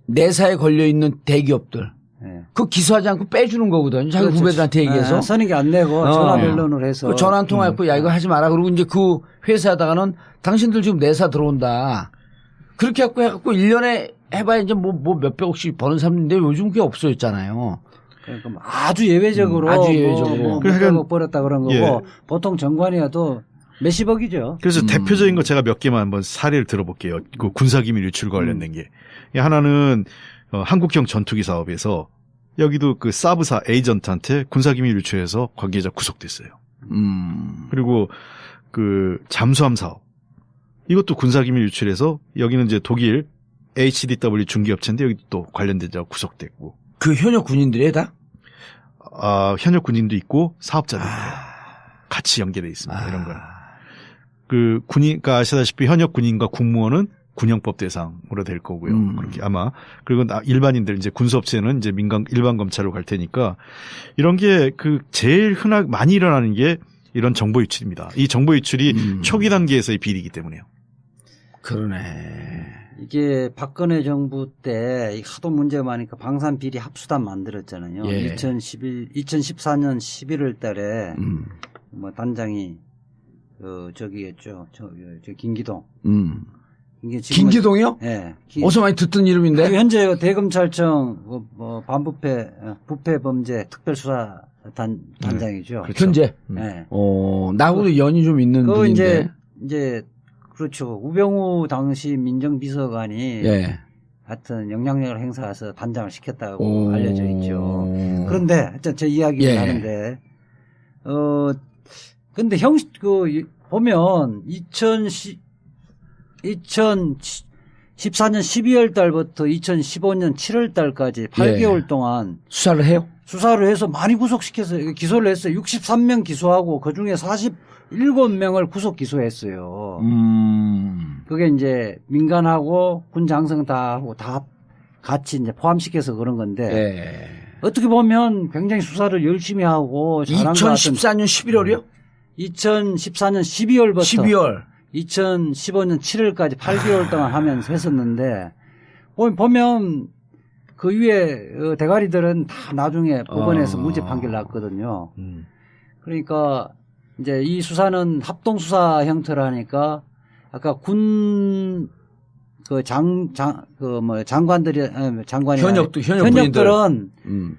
내사에 걸려있는 대기업들. 그 기소하지 않고 빼주는 거거든요. 자기 그렇죠. 후배들한테 얘기해서. 선익이 안 내고 전화 변론을 해서. 전화 한 통화했고 야 이거 하지 마라. 그리고 이제 그 회사에다가는 당신들 지금 내사 들어온다. 그렇게 해갖고 1년에 해봐야 이제 뭐 몇백억씩 버는 사람인데 요즘 그게 없어졌잖아요. 그러니까 아주 예외적으로. 아주 예외적으로. 몇백억 벌었다 그런 거고. 예. 보통 정관이어도 몇십억이죠. 그래서 대표적인 거 제가 몇 개만 한번 사례를 들어볼게요. 그 군사기밀 유출과 관련된 게. 하나는 한국형 전투기 사업에서 여기도 그 사브사 에이전트한테 군사기밀 유출해서 관계자 구속됐어요. 그리고 그 잠수함 사업 이것도 군사기밀 유출해서 여기는 이제 독일 HDW 중개업체인데 여기 또 관련된 자가 구속됐고. 그 현역 군인들이 다? 현역 군인도 있고 사업자도 있고 같이 연계돼 있습니다. 이런 거는. 그러니까 아시다시피 현역 군인과 국무원은 군형법 대상으로 될 거고요. 그렇게 아마. 그리고 일반인들 이제 군수업체는 이제 일반 검찰로 갈 테니까 이런 게 제일 많이 일어나는 게 이런 정보 유출입니다. 이 정보 유출이 초기 단계에서의 비리이기 때문에요. 그러네. 이게 박근혜 정부 때 하도 문제가 많으니까 방산 비리 합수단 만들었잖아요. 예. 2014년 11월 달에 뭐 단장이 저기였죠. 저 김기동. 김기동이요? 예. 어서 많이 듣던 이름인데. 현재 대검찰청 부패 범죄 특별수사 단장이죠. 그렇죠. 현재. 네. 나하고도 연이 좀 있는 분인데. 이제 그렇죠. 우병우 당시 민정비서관이 예. 하여튼 영향력을 행사해서 단장을 시켰다고 알려져 있죠. 그런데 하여튼 제 이야기를 하는데 근데 보면 2014년 12월 달부터 2015년 7월 달까지 8개월 동안 수사를 해요? 수사를 해서 많이 구속시켜서 기소를 했어요. 63명 기소하고 그중에 47명을 구속 기소했어요. 그게 이제 민간하고 군 장성 다 하고 다 같이 이제 포함시켜서 그런 건데 어떻게 보면 굉장히 수사를 열심히 하고 잘한 2014년 11월이요? 2014년 12월부터 12월 2015년 7월까지 8개월 동안 하면서 했었는데 보면 그 위에 대가리들은 다 나중에 법원에서 무죄 판결 났거든요. 그러니까 이제 이 수사는 합동 수사 형태로 하니까 아까 장관이 현역들은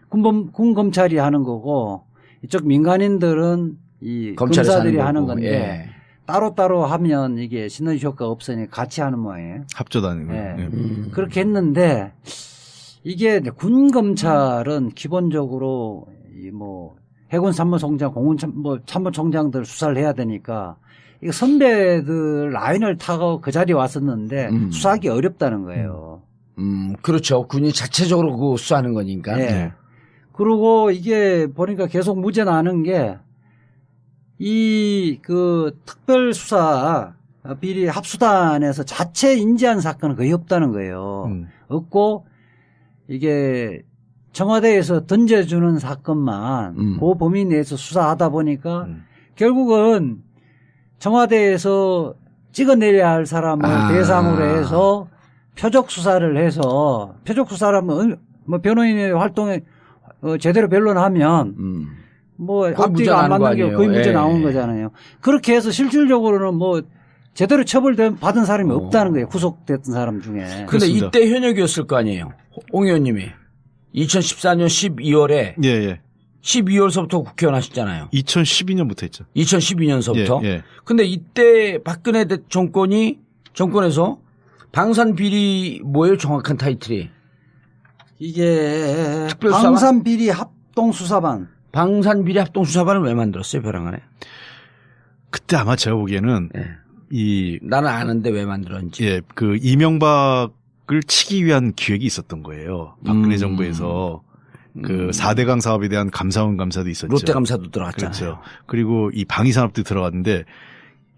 군 검찰이 하는 거고 이쪽 민간인들은 이 검사들이 하는 건데 따로따로 하면 이게 시너지 효과가 없으니 같이 하는 모양이에요. 합조다는 거예요. 그렇게 했는데 이게 군 검찰은 기본적으로 이 해군 참모총장, 공군 참모총장들 수사를 해야 되니까 이거 선배들 라인을 타고 그 자리에 왔었는데 수사하기 어렵다는 거예요. 그렇죠. 군이 자체적으로 그 수사하는 거니까. 네. 그리고 이게 보니까 계속 무죄 나는 게 이 그 특별수사 비리 합수단에서 자체 인지한 사건은 거의 없다는 거예요. 없고 이게 청와대에서 던져주는 사건만 그 범위 내에서 수사하다 보니까 결국은 청와대에서 찍어내려야 할 사람을 대상으로 해서 표적 수사를 해서 표적 수사라면 뭐 변호인의 활동에 제대로 변론하면 뭐 앞뒤가 안 맞는 게 거의 무죄 나오는 거잖아요. 그렇게 해서 실질적으로는 뭐 제대로 처벌받은 사람이 없다는 거예요. 구속됐던 사람 중에. 근데 이때 현역이었을 거 아니에요. 옹 의원님이 2014년 12월에 예, 예. 12월서부터 국회의원 하셨잖아요. 2012년부터 했죠. 2012년서부터. 예, 예. 근데 이때 박근혜 정권에서 방산 비리 뭐예요? 정확한 타이틀이. 이게 특별수사반? 방산 비리 합동수사반. 방산 비리 합동수사반을 왜 만들었어요, 벼랑간에? 그때 아마 제가 보기에는 나는 아는데 왜 만들었는지. 예, 그 이명박을 치기 위한 기획이 있었던 거예요. 박근혜 정부에서 그 4대강 사업에 대한 감사원 감사도 있었죠. 롯데감사도 들어갔잖아요. 그렇죠. 그리고 이 방위산업도 들어갔는데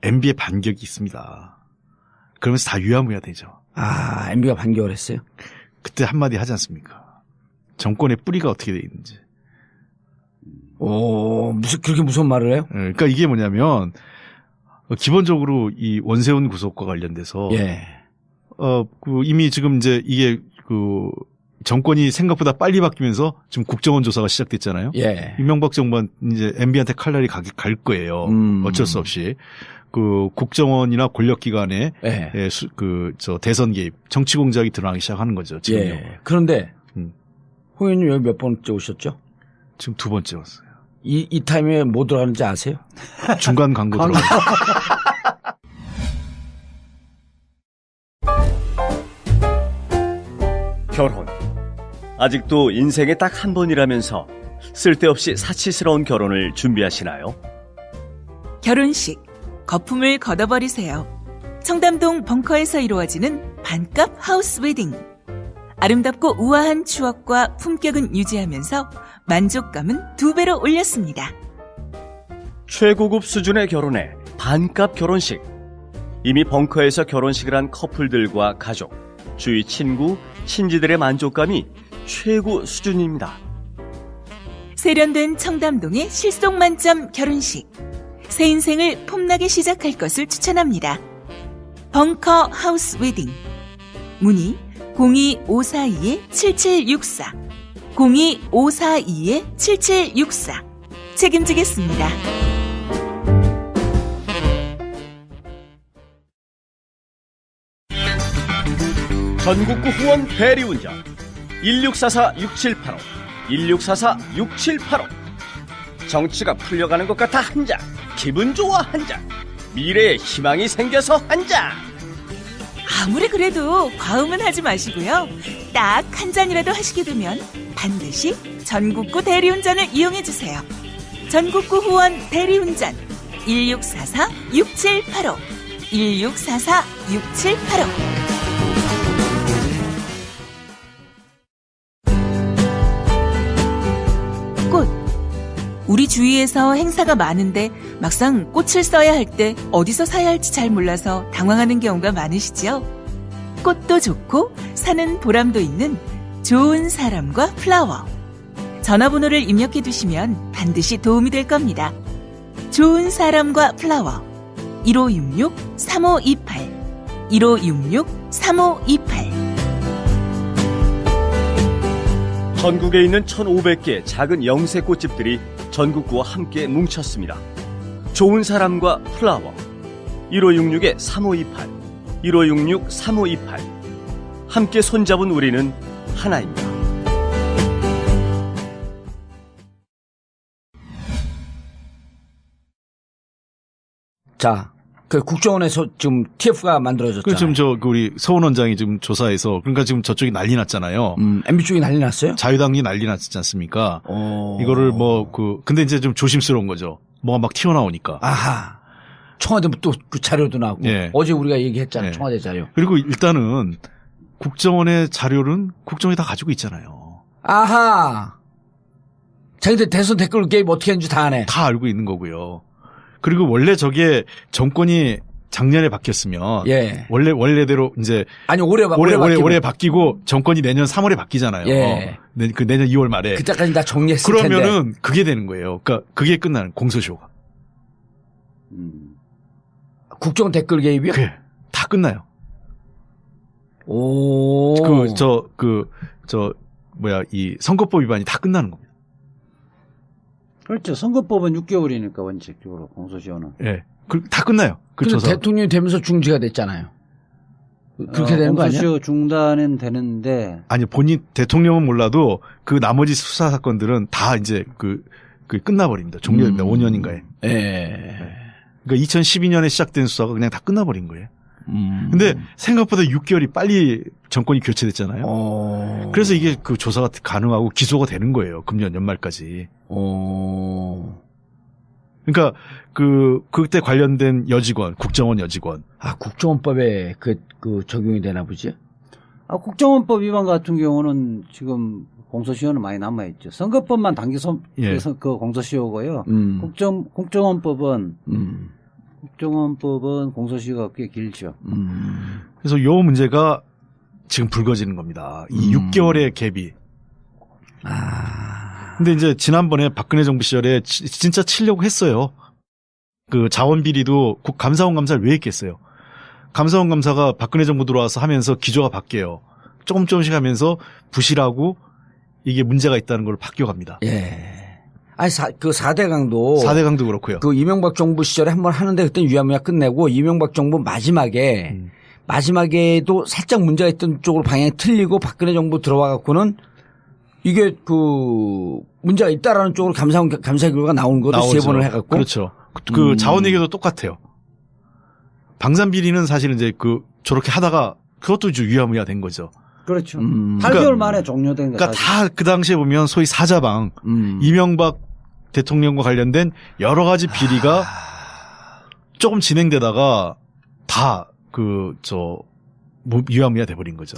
MB의 반격이 있습니다. 그러면서 다 유야무야 되죠. MB가 반격을 했어요? 그때 한마디 하지 않습니까? 정권의 뿌리가 어떻게 돼 있는지. 그렇게 무서운 말을 해요? 그러니까 이게 뭐냐면 기본적으로 이 원세훈 구속과 관련돼서 이미 지금 이제 이게 그 정권이 생각보다 빨리 바뀌면서 지금 국정원 조사가 시작됐잖아요. 예. 이명박 정부는 이제 MB한테 칼날이 갈 거예요. 어쩔 수 없이. 그 국정원이나 권력기관에 대선 개입, 정치 공작이 드러나기 시작하는 거죠. 지금요. 예. 그런데 홍 의원님 여기 몇 번째 오셨죠? 지금 2번째 왔어요. 이 타임에 뭐 들어가는지 아세요? 중간 광고 들어가요. 결혼. 아직도 인생에 딱 한 번이라면서 쓸데없이 사치스러운 결혼을 준비하시나요? 결혼식, 거품을 걷어버리세요. 청담동 벙커에서 이루어지는 반값 하우스 웨딩. 아름답고 우아한 추억과 품격은 유지하면서 만족감은 2배로 올렸습니다. 최고급 수준의 결혼에 반값 결혼식. 이미 벙커에서 결혼식을 한 커플들과 가족, 주위 친구, 친지들의 만족감이 최고 수준입니다. 세련된 청담동의 실속만점 결혼식. 새 인생을 폼나게 시작할 것을 추천합니다. 벙커 하우스 웨딩. 문의 02542-7764 02542-7764 책임지겠습니다. 전국구 후원 대리운전 1644-6785 1644-6785 정치가 풀려가는 것 같아 한잔, 기분 좋아 한잔, 미래에 희망이 생겨서 한잔. 아무리 그래도 과음은 하지 마시고요. 딱 한 잔이라도 하시게 되면 반드시 전국구 대리운전을 이용해주세요. 전국구 후원 대리운전 1644-6785 1644-6785 우리 주위에서 행사가 많은데 막상 꽃을 써야 할 때 어디서 사야 할지 잘 몰라서 당황하는 경우가 많으시죠? 꽃도 좋고 사는 보람도 있는 좋은 사람과 플라워. 전화번호를 입력해 두시면 반드시 도움이 될 겁니다. 좋은 사람과 플라워 1566-3528 1566-3528 전국에 있는 1,500개 작은 영세 꽃집들이 전국구와 함께 뭉쳤습니다. 좋은 사람과 플라워 1566-3528 1566-3528 함께 손잡은 우리는 하나입니다. 자, 그 국정원에서 지금 TF가 만들어졌잖아요. 지금 우리 서훈 원장이 지금 조사해서 그러니까 지금 저쪽이 난리 났잖아요. MB 쪽이 난리 났어요? 자유당이 난리 났지 않습니까? 이거를 근데 이제 좀 조심스러운 거죠. 뭐가 막 튀어나오니까. 아하. 청와대 또 그 자료도 나오고. 예. 어제 우리가 얘기했잖아요. 예. 청와대 자료. 그리고 일단은 국정원의 자료는 국정원이 다 가지고 있잖아요. 아하. 자기들 대선 댓글 게임 어떻게 하는지 다 아네. 다 알고 있는 거고요. 그리고 원래 저게 정권이 작년에 바뀌었으면 예. 원래대로 이제 아니 올해 바뀌고 정권이 내년 3월에 바뀌잖아요. 예. 그 내년 2월 말에. 그때까지 다 정리했을 그러면은 텐데. 그게 되는 거예요. 그러니까 그게 끝나는 공소시효가. 국정 댓글 개입이요? 그래. 다 끝나요. 오. 이 선거법 위반이 다 끝나는 겁니다. 그렇죠. 선거법은 6개월이니까 원칙적으로 공소시효는. 예. 다 끝나요. 그 근데 조사. 대통령이 되면서 중지가 됐잖아요. 그렇게 되는 거 아니야? 공소시효 중단은 되는데. 아니, 본인 대통령은 몰라도 그 나머지 수사 사건들은 다 이제 그 끝나버립니다. 종료됩니다. 5년인가에. 예. 그러니까 2012년에 시작된 수사가 그냥 다 끝나버린 거예요. 근데 생각보다 6개월이 빨리 정권이 교체됐잖아요. 그래서 이게 그 조사가 가능하고 기소가 되는 거예요. 금년 연말까지. 그러니까 그때 관련된 여직원, 국정원 여직원. 아, 국정원법에 그 적용이 되나 보지? 아, 국정원법 위반 같은 경우는 지금 공소시효는 많이 남아있죠. 선거법만 단기선, 예. 그 공소시효고요. 국정원법은 공소시효가 꽤 길죠. 그래서 요 문제가 지금 불거지는 겁니다. 이 6개월의 갭이. 근데 이제 지난번에 박근혜 정부 시절에 진짜 치려고 했어요. 그 자원 비리도 감사원 감사를 왜 했겠어요? 감사원 감사가 박근혜 정부 들어와서 하면서 기조가 바뀌어요. 조금씩 하면서 부실하고 이게 문제가 있다는 걸 바뀌어갑니다. 예. 아니, 그 4대강도. 4대강도 그렇고요. 그 이명박 정부 시절에 한번 하는데 그때 유야무야 끝내고 이명박 정부 마지막에도 살짝 문제가 있던 쪽으로 방향이 틀리고 박근혜 정부 들어와 갖고는 이게 그 문제가 있다라는 쪽으로 감사 결과가 나온 것도 3번을 해갖고. 그렇죠. 그 자원 얘기도 똑같아요. 방산 비리는 사실은 이제 저렇게 하다가 그것도 이제 유야무야 된 거죠. 그렇죠. 8개월 만에 종료된 거. 그러니까 다 그 당시에 보면 소위 사자방, 이명박 대통령과 관련된 여러 가지 비리가 조금 진행되다가 다 유야무야 돼버린 거죠.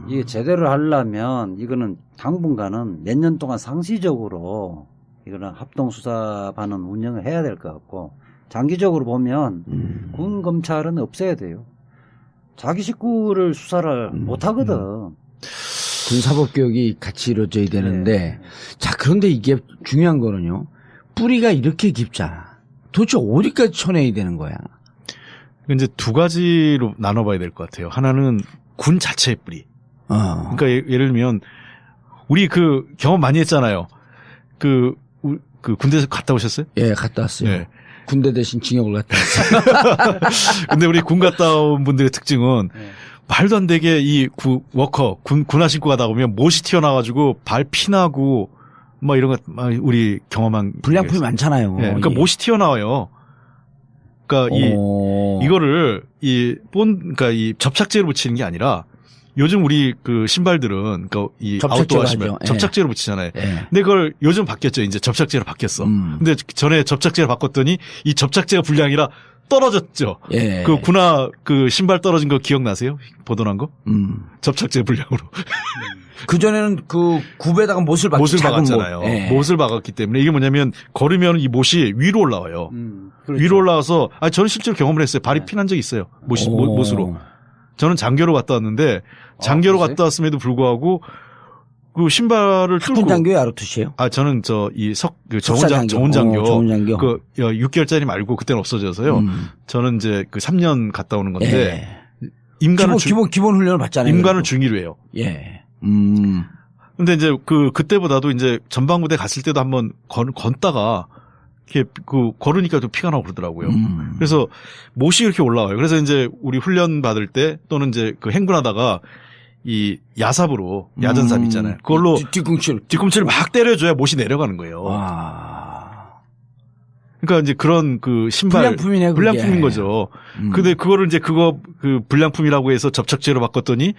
이게 제대로 하려면 이거는 당분간은 몇 년 동안 상시적으로 이거는 합동수사반은 운영을 해야 될 것 같고 장기적으로 보면 군 검찰은 없애야 돼요. 자기 식구를 수사를 못 하거든. 군사법개혁이 같이 이루어져야 되는데 네. 자 그런데 이게 중요한 거는요. 뿌리가 이렇게 깊잖아. 도대체 어디까지 쳐내야 되는 거야? 이제 두 가지로 나눠봐야 될 것 같아요. 하나는 군 자체의 뿌리. 그러니까 예를 들면 우리 경험 많이 했잖아요. 군대에서 갔다 오셨어요? 예, 갔다 왔어요. 예. 군대 대신 징역을 갔다 왔어요. 근데 우리 군 갔다 온 분들의 특징은 말도 안 되게 군화 신고 가다 보면 못이 튀어나와가지고 발 피나고 막 이런 거 우리 경험한 불량품이 많잖아요. 예, 그러니까 못이 튀어나와요. 그러니까 이거를 그러니까 이 접착제로 붙이는 게 아니라 요즘 우리 신발들은 이 아웃도어 신발 접착제로 붙이잖아요. 근데 그걸 요즘 바뀌었죠. 이제 접착제로 바뀌었어. 근데 전에 접착제로 바꿨더니 이 접착제가 불량이라 떨어졌죠. 예. 군화 신발 떨어진 거 기억나세요? 보도난 거? 접착제 불량으로. 그전에는 굽에다가 못을 박았잖아요. 예. 못을 박았기 때문에 이게 뭐냐면 걸으면 이 못이 위로 올라와요. 그렇죠. 위로 올라와서 저는 실제로 경험을 했어요. 발이 피난 적이 있어요. 못으로. 저는 장교로 갔다 왔는데 장교로 갔다 왔음에도 불구하고 그 신발을 뚫고 학군 장교에 아르투시예요? 저는 정훈 장교. 6개월짜리 말고 그때는 없어져서요. 저는 이제 3년 갔다 오는 건데 임관을 기본 훈련을 받잖아요. 임관을 중위로 해요. 예. 근데 이제 그때보다도 이제 전방부대 갔을 때도 한번 걷다가 이렇게 걸으니까 좀 피가 나고 그러더라고요. 그래서 못이 이렇게 올라와요. 그래서 이제 우리 훈련 받을 때 또는 이제 행군하다가 이 야삽으로 야전삽 있잖아요. 그걸로 뒤꿈치를 막 때려줘야 못이 내려가는 거예요. 그러니까 이제 그런 신발 불량품인 거죠. 근데 그거를 이제 불량품이라고 해서 접착제로 바꿨더니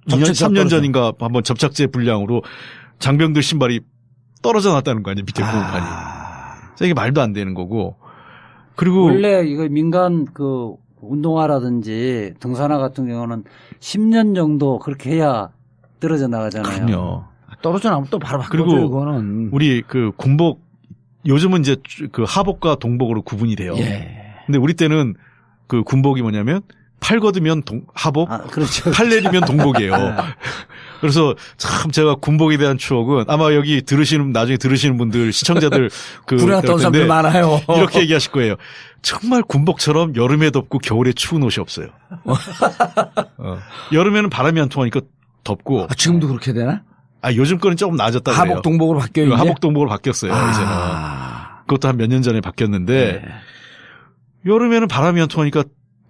3년 전인가 한번 접착제 불량으로 장병들 신발이 떨어져 놨다는 거 아니에요. 밑에 구멍판이. 이게 말도 안 되는 거고. 그리고 원래 이거 민간 그 운동화라든지 등산화 같은 경우는 10년 정도 그렇게 해야 떨어져 나가잖아요. 그럼요. 떨어져 나오면 또 바로 바꿔줘요. 그리고 그거는. 우리 그 군복 요즘은 이제 그 하복과 동복으로 구분이 돼요. 근데 우리 때는 그 군복이 뭐냐면 팔 걷으면 하복, 그렇죠. 팔 내리면 동복이에요. 그래서 참 제가 군복에 대한 추억은 아마 여기 나중에 들으시는 분들, 시청자들 불안했던 사람들 많아요. 이렇게 얘기하실 거예요. 정말 군복처럼 여름에 덥고 겨울에 추운 옷이 없어요. 여름에는 바람이 안 통하니까 덥고. 지금도 그렇게 되나? 요즘 거는 조금 나아졌다 그래요. 하복 동복으로 바뀌어요. 하복 동복으로 바뀌었어요. 이제는. 그것도 한 몇 년 전에 바뀌었는데 여름에는 바람이 안 통하니까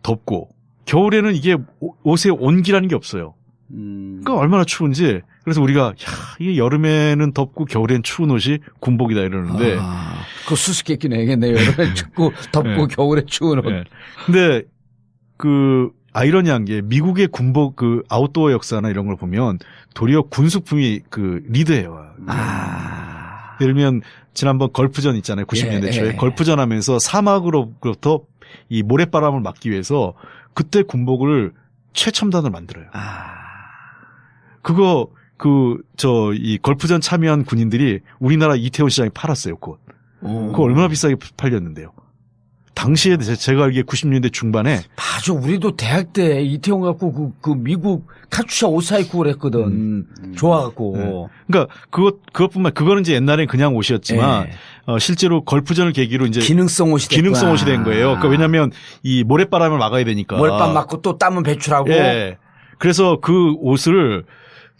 덥고 겨울에는 이게 옷에 온기라는 게 없어요. 그러니까 얼마나 추운지. 그래서 우리가 이게 여름에는 덥고 겨울엔 추운 옷이 군복이다 이러는데 그거 수수께끼 내겠네요. 여름에 춥고 덥고 겨울에 추운 옷. 근데 그 아이러니한 게 미국의 군복 그 아웃도어 역사나 이런 걸 보면 도리어 군수품이 그 리드해요. 예를 들면 지난번 걸프전 있잖아요. 90년대 초에 걸프전 하면서 사막으로부터 이 모래바람을 막기 위해서 그때 군복을 최첨단을 만들어요. 그거 이 걸프전 참여한 군인들이 우리나라 이태원 시장에 팔았어요. 그거 얼마나 비싸게 팔렸는데요. 당시에 제가 알기에 90년대 중반에 맞아. 우리도 대학 때 이태원 갖고 그 미국 카츄샤 옷 사입고 그랬거든. 좋아갖고. 그러니까 그것뿐만 그거는 이제 옛날엔 그냥 옷이었지만 실제로 걸프전을 계기로 이제 기능성 옷이 된 거예요. 그러니까 왜냐하면 이 모래바람을 막아야 되니까. 모래바람 막고 또 땀은 배출하고. 그래서 그 옷을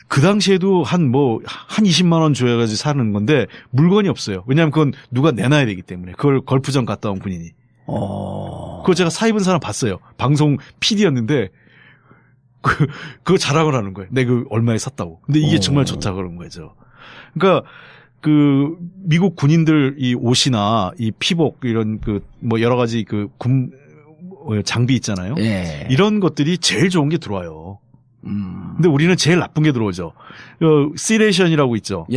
그 당시에도 한 20만 원 줘야지 사는 건데 물건이 없어요. 왜냐하면 그건 누가 내놔야 되기 때문에. 그걸 걸프전 갔다 온 군인이. 그거 제가 사 입은 사람 봤어요. 방송 PD였는데 그거 자랑을 하는 거예요. 내가 그 얼마에 샀다고. 근데 이게 정말 좋다 그런 거죠. 그러니까 그 미국 군인들 이 옷이나 이 피복 이런 여러 가지 장비 있잖아요. 이런 것들이 제일 좋은 게 들어와요. 근데 우리는 제일 나쁜 게 들어오죠. 시레이션이라고 있죠.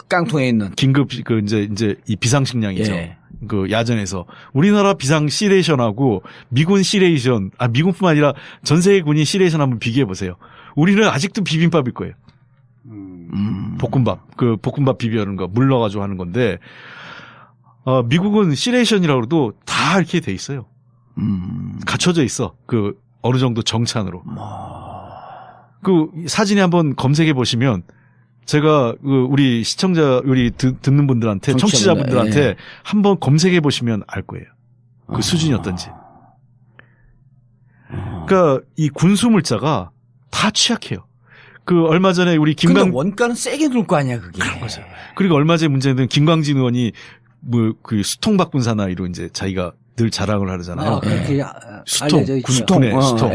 깡통에 있는 긴급 이제 이 비상식량이죠. 그 야전에서 우리나라 비상 시레이션하고 미군 시레이션, 미군뿐만 아니라 전 세계 군인 시레이션 한번 비교해 보세요. 우리는 아직도 비빔밥일 거예요. 볶음밥 비벼는 거 물 넣어가지고 하는 건데 미국은 시레이션이라고 해도 다 이렇게 돼 있어요. 갖춰져 있어. 어느 정도 정찬으로. 사진에 한번 검색해 보시면 제가 우리 시청자, 우리 듣는 분들한테, 청취자분들한테 한번 검색해 보시면 알 거예요. 그 수준이 어떤지. 그러니까 이 군수 물자가 다 취약해요. 얼마 전에 우리 근데 원가는 세게 들 거 아니야, 그게. 그런 거죠. 그리고 얼마 전에 문제는 김광진 의원이 수통박군사나 이로 이제 자기가 늘 자랑을 하잖아요. 그렇게 수통, 군군의 수통.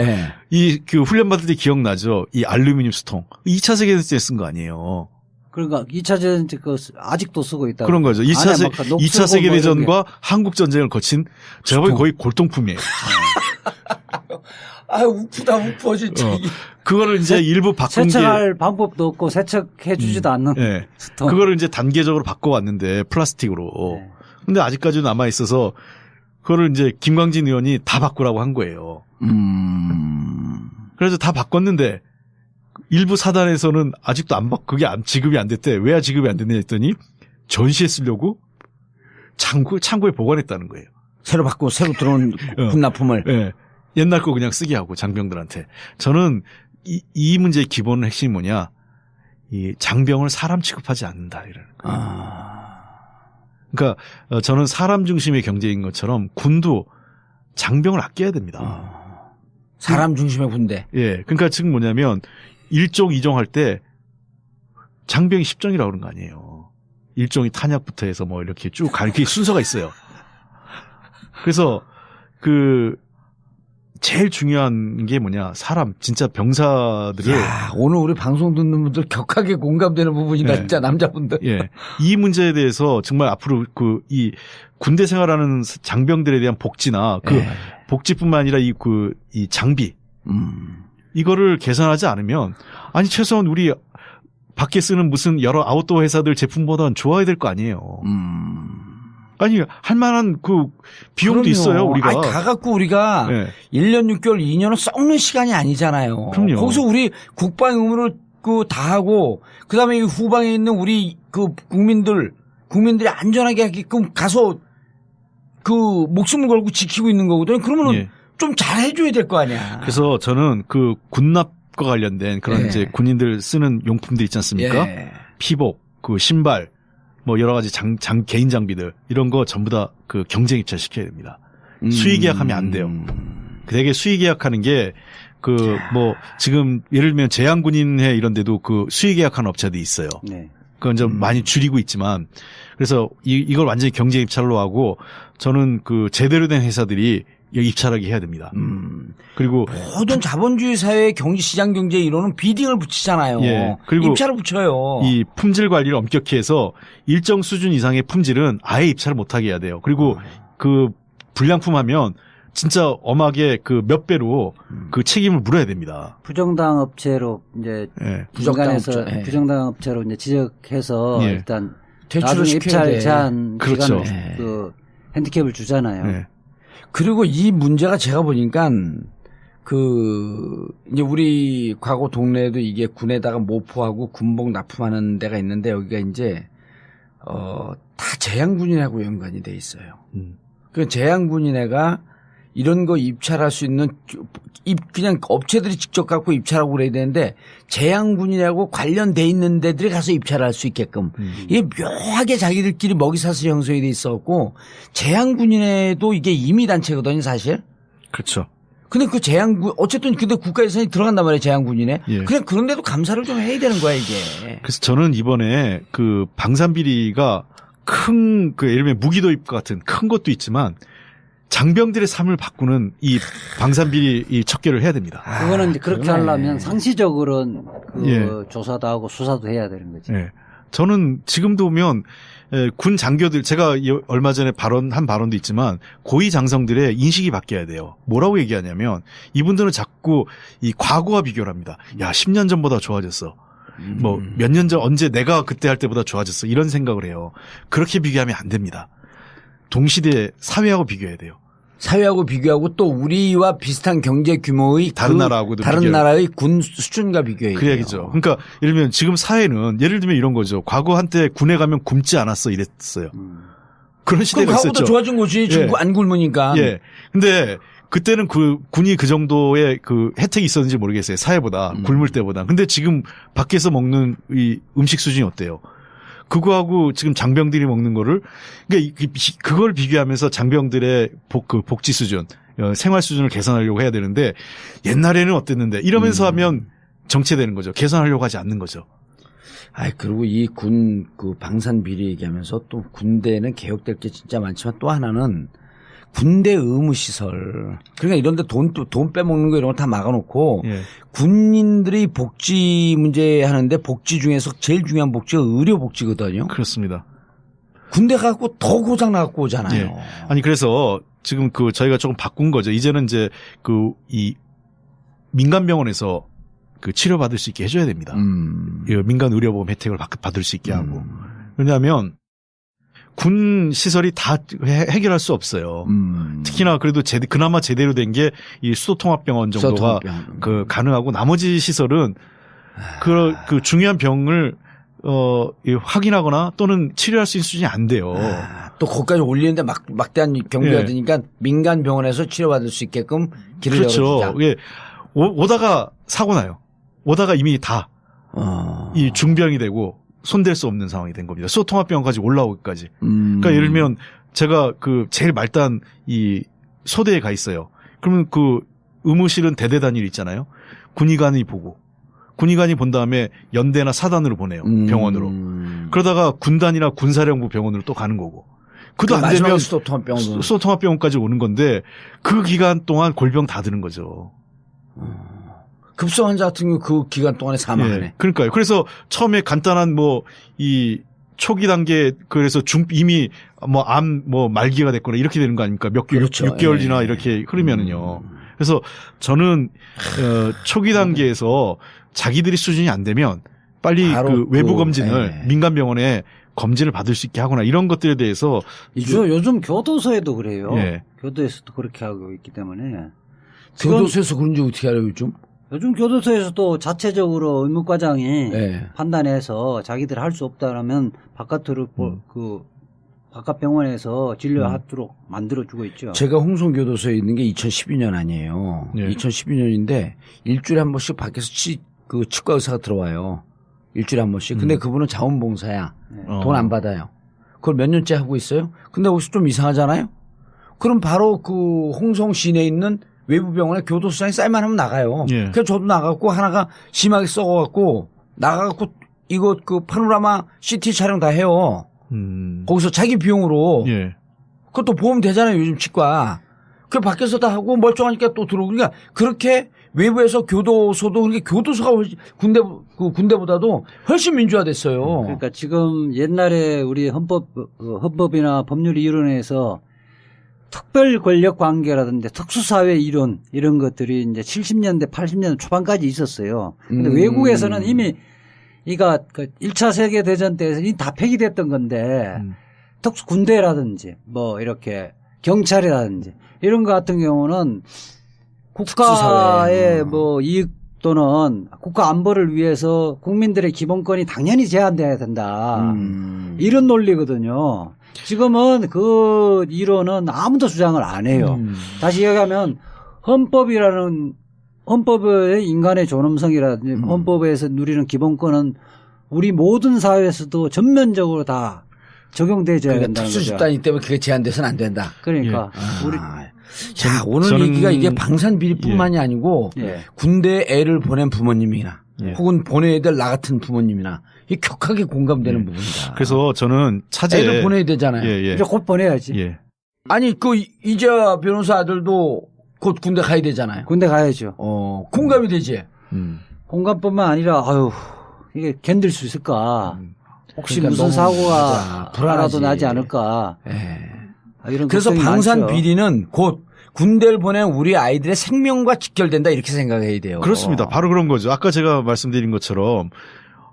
훈련 받을 때 기억나죠? 이 알루미늄 수통. 2차 세계대전에 쓴 거 아니에요. 그러니까 2차 세계대전 아직도 쓰고 있다. 그런 거죠. 2차 세계대전과 한국 전쟁을 거친 제가 보기엔 거의 골동품이에요. 우프다 진짜. 그거를 이제 일부 바꾼 세척할 방법도 없고 세척해주지도 않는 수통. 그거를 이제 단계적으로 바꿔왔는데 플라스틱으로. 근데 아직까지도 남아 있어서. 그거를 이제 김광진 의원이 다 바꾸라고 한 거예요. 그래서 다 바꿨는데 일부 사단에서는 아직도 그게 지급이 안 됐대. 왜 지급이 안 됐냐 했더니 전시에 쓰려고 창고에 보관했다는 거예요. 새로 바꾸고 새로 들어온 군납품을. 옛날 거 그냥 쓰게 하고 장병들한테. 저는 이 문제의 기본 핵심이 뭐냐. 이 장병을 사람 취급하지 않는다 이러는 거예요. 그러니까 저는 사람 중심의 경제인 것처럼 군도 장병을 아껴야 됩니다. 사람 중심의 군대. 그러니까 지금 뭐냐면 1종 2종 할 때 장병이 10종이라고 그런 거 아니에요. 1종이 탄약부터 해서 이렇게 쭉 가는 게 순서가 있어요. 그래서 제일 중요한 게 뭐냐. 사람, 진짜 병사들을. 오늘 우리 방송 듣는 분들 격하게 공감되는 부분이다, 진짜 남자분들. 이 문제에 대해서 정말 앞으로 이 군대 생활하는 장병들에 대한 복지나 복지뿐만 아니라 이 장비. 이거를 개선하지 않으면, 최소한 우리 밖에 쓰는 무슨 여러 아웃도어 회사들 제품보다는 좋아야 될 거 아니에요. 아니 할 만한 그 비용도 그럼요. 있어요 우리가. 아니, 가갖고 우리가 1년 6개월 2년은 썩는 시간이 아니잖아요. 그럼요. 거기서 우리 국방 의무를 그 다 하고 그다음에 이 후방에 있는 우리 그 국민들이 안전하게 하게끔 가서 그 목숨을 걸고 지키고 있는 거거든요. 그러면은 좀 잘 해줘야 될 거 아니야. 그래서 저는 그 군납과 관련된 그런 이제 군인들 쓰는 용품들 있지 않습니까? 피복, 그 신발, 뭐 여러 가지 개인 장비들 이런 거 전부 다 그 경쟁 입찰 시켜야 됩니다. 수의 계약하면 안 돼요. 되게 수의 계약하는 게 그 뭐 지금 예를 들면 제한군인회 이런 데도 그 수의 계약하는 업체들이 있어요. 그건 좀 많이 줄이고 있지만 그래서 이걸 완전히 경쟁 입찰로 하고 저는 그 제대로 된 회사들이 입찰하게 해야 됩니다. 그리고 모든 자본주의 사회의 시장 경제 이론은 비딩을 붙이잖아요. 그리고 입찰을 붙여요. 이 품질 관리를 엄격히 해서 일정 수준 이상의 품질은 아예 입찰을 못하게 해야 돼요. 그리고 그 불량품 하면 진짜 엄하게 그 몇 배로 그 책임을 물어야 됩니다. 부정당 업체로 이제 민간에서 부정당 업체로 이제 지적해서 일단 대출을 입찰 제한 그렇죠. 기간 그 핸디캡을 주잖아요. 그리고 이 문제가 제가 보니까 그 이제 우리 과거 동네에도 이게 군에다가 모포하고 군복 납품하는 데가 있는데 여기가 이제 다 제향군인하고 연관이 돼 있어요. 그 제향군인회가 이런 거 입찰할 수 있는 그냥 업체들이 직접 갖고 입찰하고 그래야 되는데 제향군인하고 관련돼 있는 데들이 가서 입찰할 수 있게끔 이게 묘하게 자기들끼리 먹이사슬 형성이 돼 있었고 제향군인회도 이게 임의단체거든요 사실. 그렇죠. 근데 그 어쨌든 근데 국가 예산이 들어간단 말이에요 제향군인회. 그냥 그런데도 감사를 좀 해야 되는 거야 이게. 그래서 저는 이번에 그 방산비리가 큰 그 예를 들면 무기도입 같은 큰 것도 있지만 장병들의 삶을 바꾸는 이 방산비리 이 척결을 해야 됩니다. 그거는 이제 그렇게 하려면 상시적으로는 그 조사도 하고 수사도 해야 되는 거지. 저는 지금도 보면 군 장교들 제가 얼마 전에 한 발언도 있지만 고위 장성들의 인식이 바뀌어야 돼요. 뭐라고 얘기하냐면 이분들은 자꾸 이 과거와 비교를 합니다. 야 10년 전보다 좋아졌어. 뭐 몇 년 전 언제 내가 그때 할 때보다 좋아졌어. 이런 생각을 해요. 그렇게 비교하면 안 됩니다. 동시대 사회하고 비교해야 돼요. 사회하고 비교하고 또 우리와 비슷한 경제 규모의 다른 나라하고도 다른 나라의 군 수준과 비교해야 돼요. 그 얘기죠. 그러니까 예를 들면 지금 사회는 예를 들면 이런 거죠. 과거 한때 군에 가면 굶지 않았어 이랬어요. 그런 시대가 있었죠. 과거보다 좋아진 거지. 안 굶으니까. 근데 그때는 그 군이 그 정도의 그 혜택이 있었는지 모르겠어요. 사회보다 굶을 때보다. 근데 지금 밖에서 먹는 이 음식 수준이 어때요? 그거하고 지금 장병들이 먹는 거를 그러니까 그걸 비교하면서 장병들의 복지 수준, 생활 수준을 개선하려고 해야 되는데 옛날에는 어땠는데 이러면서 하면 정체되는 거죠. 개선하려고 하지 않는 거죠. 그리고 이 군 그 방산 비리 얘기하면서 또 군대는 개혁될 게 진짜 많지만 또 하나는 군대 의무시설. 그러니까 이런 데 돈 빼먹는 거 이런 거 다 막아놓고 군인들이 복지 문제 하는데 복지 중에서 제일 중요한 복지가 의료복지거든요. 그렇습니다. 군대 가고 더 고장 나갖고 오잖아요. 아니 그래서 지금 그 저희가 조금 바꾼 거죠. 이제는 이제 그 이 민간병원에서 그 치료받을 수 있게 해줘야 됩니다. 민간 의료보험 혜택을 받을 수 있게 하고. 왜냐하면 군 시설이 다 해결할 수 없어요. 특히나 그래도 그나마 제대로 된 게 이 수도통합병원 정도가 그 가능하고 나머지 시설은 그 중요한 병을 확인하거나 또는 치료할 수 있는 수준이 안 돼요. 또 거기까지 올리는데 막대한 경비가 드니까 민간 병원에서 치료받을 수 있게끔 길을 열어주자. 그렇죠. 오다가 사고 나요. 오다가 이미 다 이 중병이 되고 손댈 수 없는 상황이 된 겁니다. 수도통합병원까지 올라오기까지. 그러니까 예를 들면 제가 그 제일 말단 이 소대에 가 있어요. 그러면 그 의무실은 대대 단위로 있잖아요. 군의관이 보고 군의관이 본 다음에 연대나 사단으로 보내요. 병원으로. 그러다가 군단이나 군사령부 병원으로 또 가는 거고. 그도 안 되면 수도통합병원까지 오는 건데 그 기간 동안 골병 다 드는 거죠. 급성 환자 같은 경우 그 기간 동안에 사망하네. 그러니까요. 그래서 처음에 간단한 이 초기 단계 그래서 이미 암 말기가 됐거나 이렇게 되는 거 아닙니까? 몇 개월, 그렇죠. 6개월이나 이렇게 흐르면은요. 그래서 저는 초기 단계에서 자기들이 수준이 안 되면 빨리 그 외부 검진을 민간 병원에 검진을 받을 수 있게 하거나 이런 것들에 대해서 요즘 교도소에도 그래요. 예. 교도에서도 그렇게 하고 있기 때문에. 교도소에서 그런지 어떻게 알아요, 요즘? 요즘 교도소에서도 자체적으로 의무과장이 네. 판단해서 자기들 할 수 없다라면 바깥으로 바깥 병원에서 진료하도록 만들어주고 있죠. 제가 홍성교도소에 있는 게 2012년 아니에요. 예. 2012년인데 일주일에 한 번씩 밖에서 치과 의사가 들어와요. 일주일에 한 번씩. 근데 그분은 자원봉사야. 돈 안 받아요. 그걸 몇 년째 하고 있어요. 근데 혹시 좀 이상하잖아요. 그럼 바로 그 홍성 시내에 있는 외부 병원에 교도소장이 쌀만 하면 나가요. 예. 그래서 저도 나가고 하나가 심하게 썩어갖고 나가갖고 이거 그 파노라마 CT 촬영 다 해요. 거기서 자기 비용으로. 예. 그것도 보험 되잖아요, 요즘 치과. 그 밖에서 다 하고 멀쩡하니까 또 들어오고. 그러니까 그렇게 외부에서 교도소도 그렇게 교도소가 훨씬 군대보다도 훨씬 민주화됐어요. 그러니까 지금 옛날에 우리 헌법이나 법률 이론에서 특별 권력 관계라든지 특수사회 이론 이런 것들이 이제 70년대, 80년대 초반까지 있었어요. 근데 외국에서는 이미 이가 그 1차 세계대전 때에서 이미 다 폐기됐던 건데 특수 군대라든지 뭐 이렇게 경찰이라든지 이런 것 같은 경우는 국가의 뭐 이익 또는 국가 안보를 위해서 국민들의 기본권이 당연히 제한돼야 된다. 이런 논리거든요. 지금은 그 이론은 아무도 주장을 안 해요. 다시 얘기하면 헌법의 인간의 존엄성이라든지 헌법에서 누리는 기본권은 우리 모든 사회에서도 전면적으로 다 적용돼줘야 그러니까 된다는 거죠. 특수집단이기 때문에 그게 제한돼서는 안 된다. 그러니까 우리 오늘 얘기가 이게 방산 비리뿐만이 아니고 군대에 애를 보낸 부모님이나 혹은 보내야 될 나 같은 부모님이나 이 격하게 공감되는 부분이다. 그래서 저는 차제 애를 보내야 되잖아요. 이제 곧 보내야지. 예. 아니 그 이재화 변호사 아들도 곧 군대 가야 되잖아요. 군대 가야죠. 공감이 되지. 공감뿐만 아니라 아유 이게 견딜 수 있을까? 혹시 그러니까 무슨 사고가 하나도 나지 않을까? 이런 그래서 방산 많죠. 비리는 곧 군대를 보낸 우리 아이들의 생명과 직결된다 이렇게 생각해야 돼요. 그렇습니다. 바로 그런 거죠. 아까 제가 말씀드린 것처럼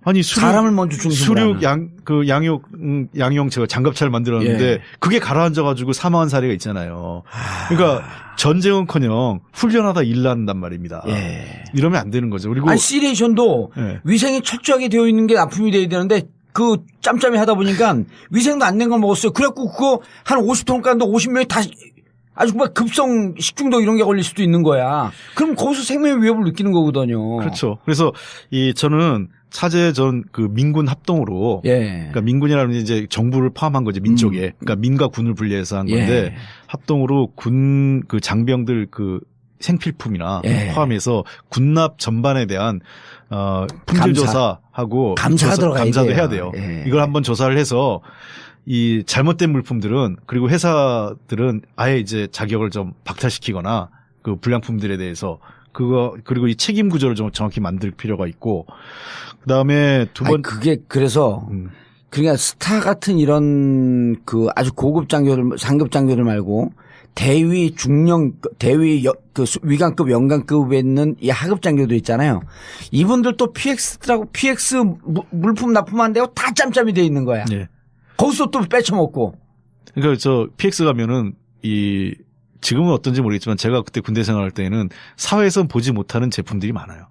아니 사람을 먼저 중심으로 양용 제가 장갑차를 만들었는데 그게 가라앉아가지고 사망한 사례가 있잖아요. 그러니까 전쟁은커녕 훈련하다 일 난단 말입니다. 이러면 안 되는 거죠. 그리고 시레이션도 위생이 철저하게 되어 있는 게 납품이 돼야 되는데 그 짬짬이 하다 보니까 위생도 안 된 걸 먹었어요. 그래갖고 그거 한 50톤 깠는데 50명이 다 아주 막 급성 식중독 이런 게 걸릴 수도 있는 거야. 그럼 거기서 생명의 위협을 느끼는 거거든요. 그렇죠. 그래서 저는 차제 그 민군 합동으로 그러니까 민군이라는 이제 정부를 포함한 거죠. 민족에. 그러니까 민과 군을 분리해서 한 건데 합동으로 군 그 장병들 그 생필품이나 포함해서 군납 전반에 대한 품질 조사하고 감사도 해야 돼요. 이걸 한번 조사를 해서 이 잘못된 물품들은 그리고 회사들은 아예 이제 자격을 좀 박탈시키거나 그 불량품들에 대해서 그리고 이 책임 구조를 좀 정확히 만들 필요가 있고 그다음에 두 번 그게 그래서 그러니까 스타 같은 이런 그 아주 고급 상급 장교들 말고 대위 중령 대위 그 위관급 연관급에 있는 이 하급 장교들 있잖아요. 이분들 또 PX라고 PX 물품 납품한 데고 다 짬짬이 돼 있는 거야. 거기서 또 빼쳐먹고. 그러니까 저 PX 가면은 지금은 어떤지 모르겠지만 제가 그때 군대 생활할 때는 사회에선 보지 못하는 제품들이 많아요.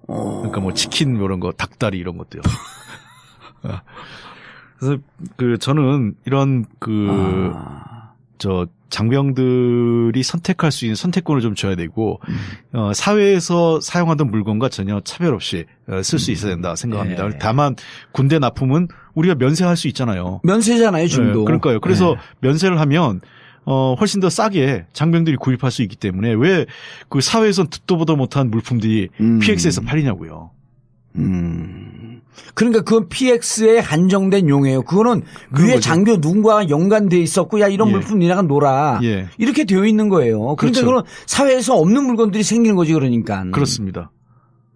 그러니까 뭐 치킨 이런 거, 닭다리 이런 것도요. 그래서 저는 이런 장병들이 선택할 수 있는 선택권을 좀 줘야 되고 사회에서 사용하던 물건과 전혀 차별 없이 쓸 수 있어야 된다 생각합니다. 다만 군대 납품은 우리가 면세할 수 있잖아요. 면세잖아요, 지금도. 그러니까요. 그래서 면세를 하면 훨씬 더 싸게 장병들이 구입할 수 있기 때문에 왜 그 사회에선 듣도 보도 못한 물품들이 PX에서 팔리냐고요. 그러니까 그건 PX에 한정된 용이에요. 그거는 위에 거죠. 장교 누군가 연관돼 있었고 야 이런 물품 니네가 놀아. 이렇게 되어 있는 거예요. 그러니까 그건 사회에서 없는 물건들이 생기는 거지 그러니까. 그렇습니다.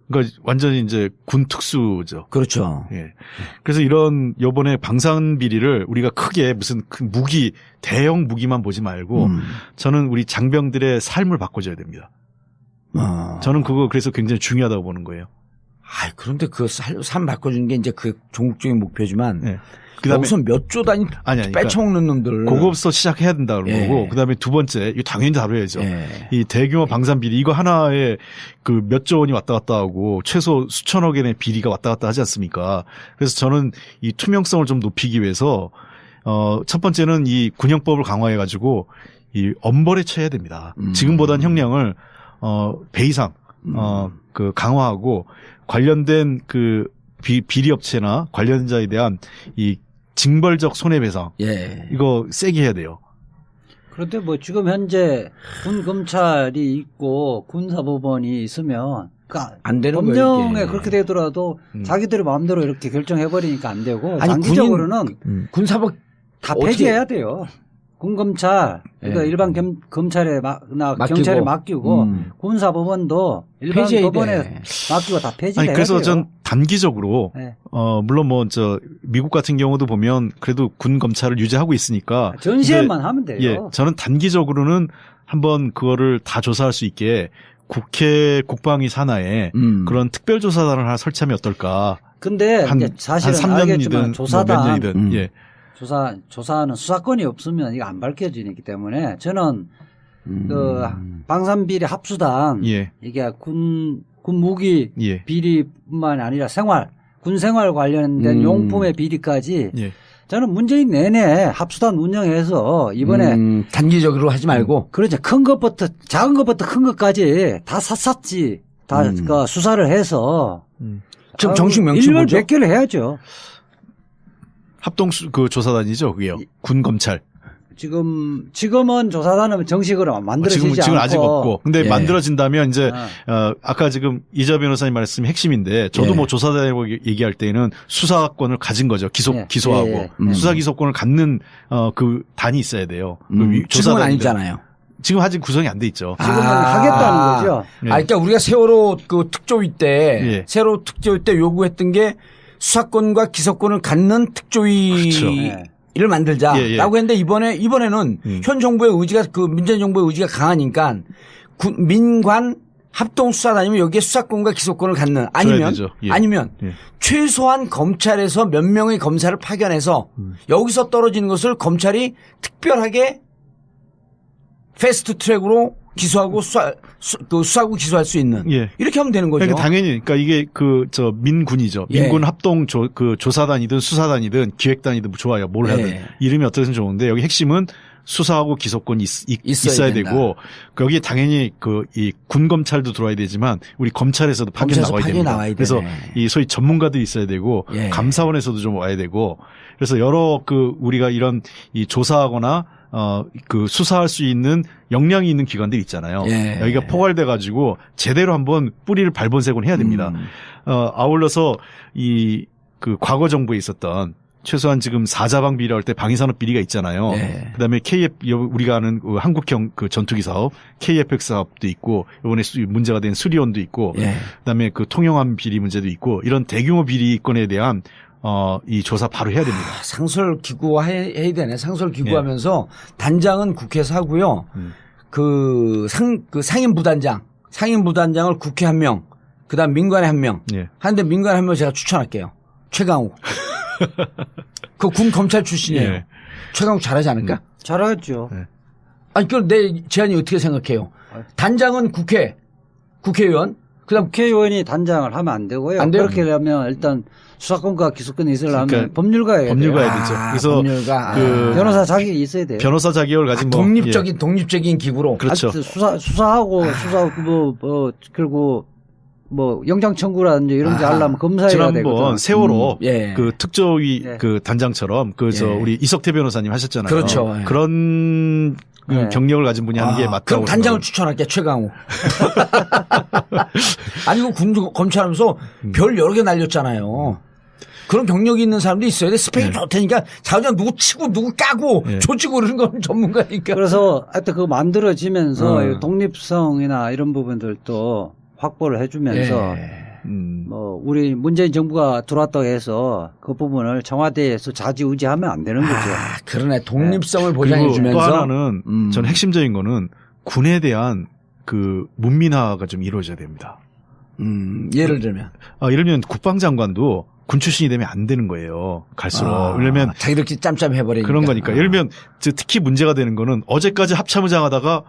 그러니까 완전히 이제 군 특수죠. 그렇죠. 그래서 요번에 방산 비리를 우리가 크게 무슨 큰 대형 무기만 보지 말고 저는 우리 장병들의 삶을 바꿔줘야 됩니다. 저는 그거 그래서 굉장히 중요하다고 보는 거예요. 그런데 그 삶 바꿔주는 게 이제 그 종국적인 목표지만. 네. 그다음에 무슨 몇 조 단위 빼쳐먹는 놈들. 그거부터 시작해야 된다 그런 거고. 그다음에 두 번째 이거 당연히 다뤄야죠. 이 대규모 방산 비리 이거 하나에 그 몇 조 원이 왔다 갔다 하고 최소 수천억 원의 비리가 왔다 갔다 하지 않습니까? 그래서 저는 이 투명성을 좀 높이기 위해서 첫 번째는 이 군형법을 강화해 가지고 이 엄벌에 처해야 됩니다. 지금보다는 형량을 배 이상 그 강화하고 관련된 그 비리 업체나 관련자에 대한 이 징벌적 손해배상 이거 세게 해야 돼요. 그런데 뭐 지금 현재 군 검찰이 있고 군사법원이 있으면 안 되는 법령에 거예요. 그렇게 되더라도 자기들이 마음대로 이렇게 결정해버리니까 안 되고 장기적으로는 군사법 다 폐지해야 돼요. 군검찰, 그러니까 일반 검찰에 경찰에 맡기고 군사법원도 일반 법원에 맡기고 다 폐지해야 돼요. 그래서 전 단기적으로 물론 뭐 미국 같은 경우도 보면 그래도 군 검찰을 유지하고 있으니까 전시회만 하면 돼요. 저는 단기적으로는 한번 그거를 다 조사할 수 있게 국회 국방위 산하에 그런 특별조사단을 하나 설치하면 어떨까? 근데 사실은 한 3년이든 조사단 몇 년이든 조사하는 수사권이 없으면 이거 안 밝혀지기 때문에 저는 그 방산비리 합수단 이게 군 무기 비리뿐만 아니라 군 생활 관련된 용품의 비리까지 저는 문재인 내내 합수단 운영해서 이번에 단기적으로 하지 말고 그렇죠. 큰 것부터 작은 것부터 큰 것까지 다 샅샅이 다 그 수사를 해서 지금 정식 명칭 뭐죠? 1년 100개를 해야죠. 합동 그 조사단이죠, 그게요. 군 검찰. 지금은 조사단은 정식으로 만들어지지 않고. 지금 아직 없고. 근데 만들어진다면 이제 아까 지금 이자 변호사님 말씀이 핵심인데 저도 뭐 조사단이라고 얘기할 때는 수사권을 가진 거죠. 기소하고 수사 기소권을 갖는 그 단이 있어야 돼요. 지금은 아니잖아요. 지금 아직 구성이 안 돼 있죠. 지금은 하겠다는 거죠. 그러니까 우리가 세월호 그 특조위 때 요구했던 게 수사권과 기소권을 갖는 특조위를 만들자라고 했는데 이번에는 현 정부의 의지가 문재인 정부의 의지가 강하니까 민관 합동수사단이면 여기에 수사권과 기소권을 갖는 아니면 최소한 검찰에서 몇 명의 검사를 파견해서 여기서 떨어지는 것을 검찰이 특별하게 패스트 트랙으로 기소하고 수사하고 기소할 수 있는 이렇게 하면 되는 거죠. 그러니까 당연히 그러니까 이게 민군이죠. 민군 합동 조사단이든 수사단이든 기획단이든 좋아요. 뭘 하든 이름이 어떻든 좋은데 여기 핵심은 수사하고 기소권이 있어야 되고 여기에 당연히 이 군 검찰도 들어와야 되지만 우리 검찰에서도 파견 나와야 됩니다. 그래서 이 소위 전문가들이 있어야 되고 감사원에서도 좀 와야 되고 그래서 여러 우리가 이런 이 조사하거나 그 수사할 수 있는 역량이 있는 기관들이 있잖아요. 여기가 포괄돼 가지고 제대로 한번 뿌리를 발본색을 해야 됩니다. 아울러서 그 과거 정부에 있었던 최소한 지금 사자방 비리할 때 방위산업 비리가 있잖아요. 그다음에 우리가 아는 한국형 그 전투기 사업, KFX 사업도 있고 이번에 문제가 된 수리온도 있고 그다음에 그 통영함 비리 문제도 있고 이런 대규모 비리건에 대한 이 조사 바로 해야 됩니다. 상설 기구화 해야 되네. 상설 기구하면서 단장은 국회에서 하고요. 상임 부단장을 국회 1명, 그다음 민관에 1명. 하는데 민관에 1명 제가 추천할게요. 최강욱. 그 군 검찰 출신이에요. 최강욱 잘하지 않을까? 잘하죠. 아니, 그럼 내 제안이 어떻게 생각해요? 단장은 국회의원. 그다음 국회의원이 단장을 하면 안 되고요. 안 돼요? 그렇게 하면 일단 수사권과 기소권이 있으려면 법률가야 되죠. 그래서 변호사 자격이 있어야 돼요. 변호사 자격을 가진 독립적인 기구로. 그렇죠. 수사하고 그리고 영장 청구라든지 이런 게 하려면 검사해야 되거든요. 지난번 세월호 그 특조위 그 단장처럼 우리 이석태 변호사님 하셨잖아요. 그렇죠. 그런 경력을 가진 분이 하는 게 맞다고. 그럼 단장을 추천할게, 최강욱. 아니고 검찰하면서 별 여러 개 날렸잖아요. 그런 경력이 있는 사람도 있어야 돼. 스펙이 좋다니까 자주장 누구 치고 누구 까고 조치고 그러는 건 전문가니까. 그래서 하여튼 그거 만들어지면서 독립성이나 이런 부분들도 확보를 해주면서 우리 문재인 정부가 들어왔다고 해서 그 부분을 청와대에서 좌지우지하면 안 되는 거죠. 그러네. 독립성을 보장해주면서. 또 하나는 전 핵심적인 거는 군에 대한 그 문민화가 좀 이루어져야 됩니다. 예를 들면 국방장관도 군 출신이 되면 안 되는 거예요. 갈수록. 왜냐면 자기들끼리 짬짬해버리니까. 그런 거니까. 예를 들면 특히 문제가 되는 거는 어제까지 합참의장 하다가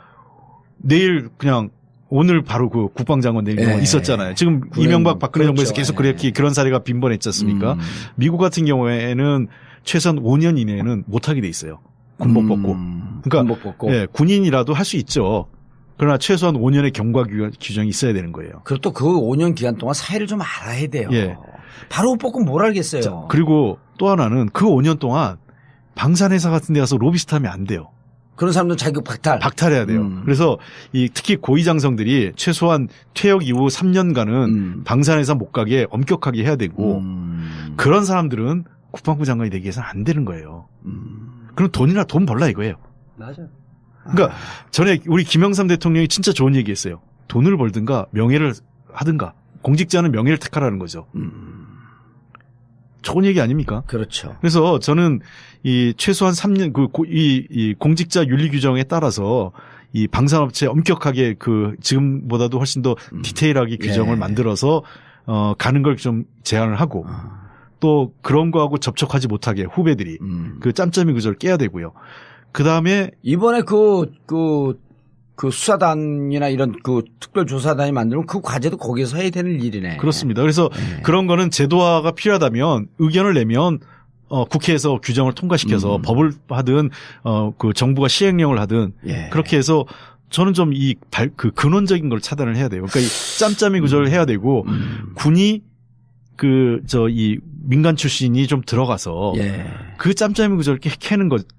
내일 그냥 오늘 바로 그 국방장관 될 경우가 있었잖아요. 지금 이명박 박근혜 정부에서 계속 그런 사례가 빈번했지 않습니까? 미국 같은 경우에는 최소한 5년 이내에는 못하게 돼 있어요. 군복 벗고. 그러니까 군복 벗고. 예, 군인이라도 할 수 있죠. 그러나 최소한 5년의 경과 규정이 있어야 되는 거예요. 그리고 또 그 5년 기간 동안 사회를 좀 알아야 돼요. 예. 바로 뽑고 뭘 알겠어요. 자, 그리고 또 하나는 그 5년 동안 방산회사 같은 데 가서 로비스트 하면 안 돼요. 그런 사람들은 자격 박탈해야 돼요. 그래서 특히 고위장성들이 최소한 퇴역 이후 3년간은 방산회사 못 가게 엄격하게 해야 되고 그런 사람들은 국방부 장관이 되기 위해서는 안 되는 거예요. 그럼 돈 벌라 이거예요. 맞아요. 그러니까 전에 우리 김영삼 대통령이 진짜 좋은 얘기했어요. 돈을 벌든가 명예를 하든가 공직자는 명예를 택하라는 거죠. 좋은 얘기 아닙니까? 그렇죠. 그래서 저는 이 최소한 3년 이 공직자 윤리 규정에 따라서 이 방산업체 엄격하게 지금보다도 훨씬 더 디테일하게 규정을 만들어서 가는 걸 좀 제한을 하고 또 그런 거하고 접촉하지 못하게 후배들이 그 짬짬이 구조를 깨야 되고요. 그 다음에 이번에 그 수사단이나 이런 특별조사단이 만들면 그 과제도 거기에서 해야 되는 일이네. 그렇습니다. 그래서 그런 거는 제도화가 필요하다면 의견을 내면 국회에서 규정을 통과시켜서 법을 하든 그 정부가 시행령을 하든 그렇게 해서 저는 좀 근원적인 걸 차단을 해야 돼요. 그러니까 이 짬짬이 구조를 해야 되고 군이 이 민간 출신이 좀 들어가서 그 짬짬이 구조를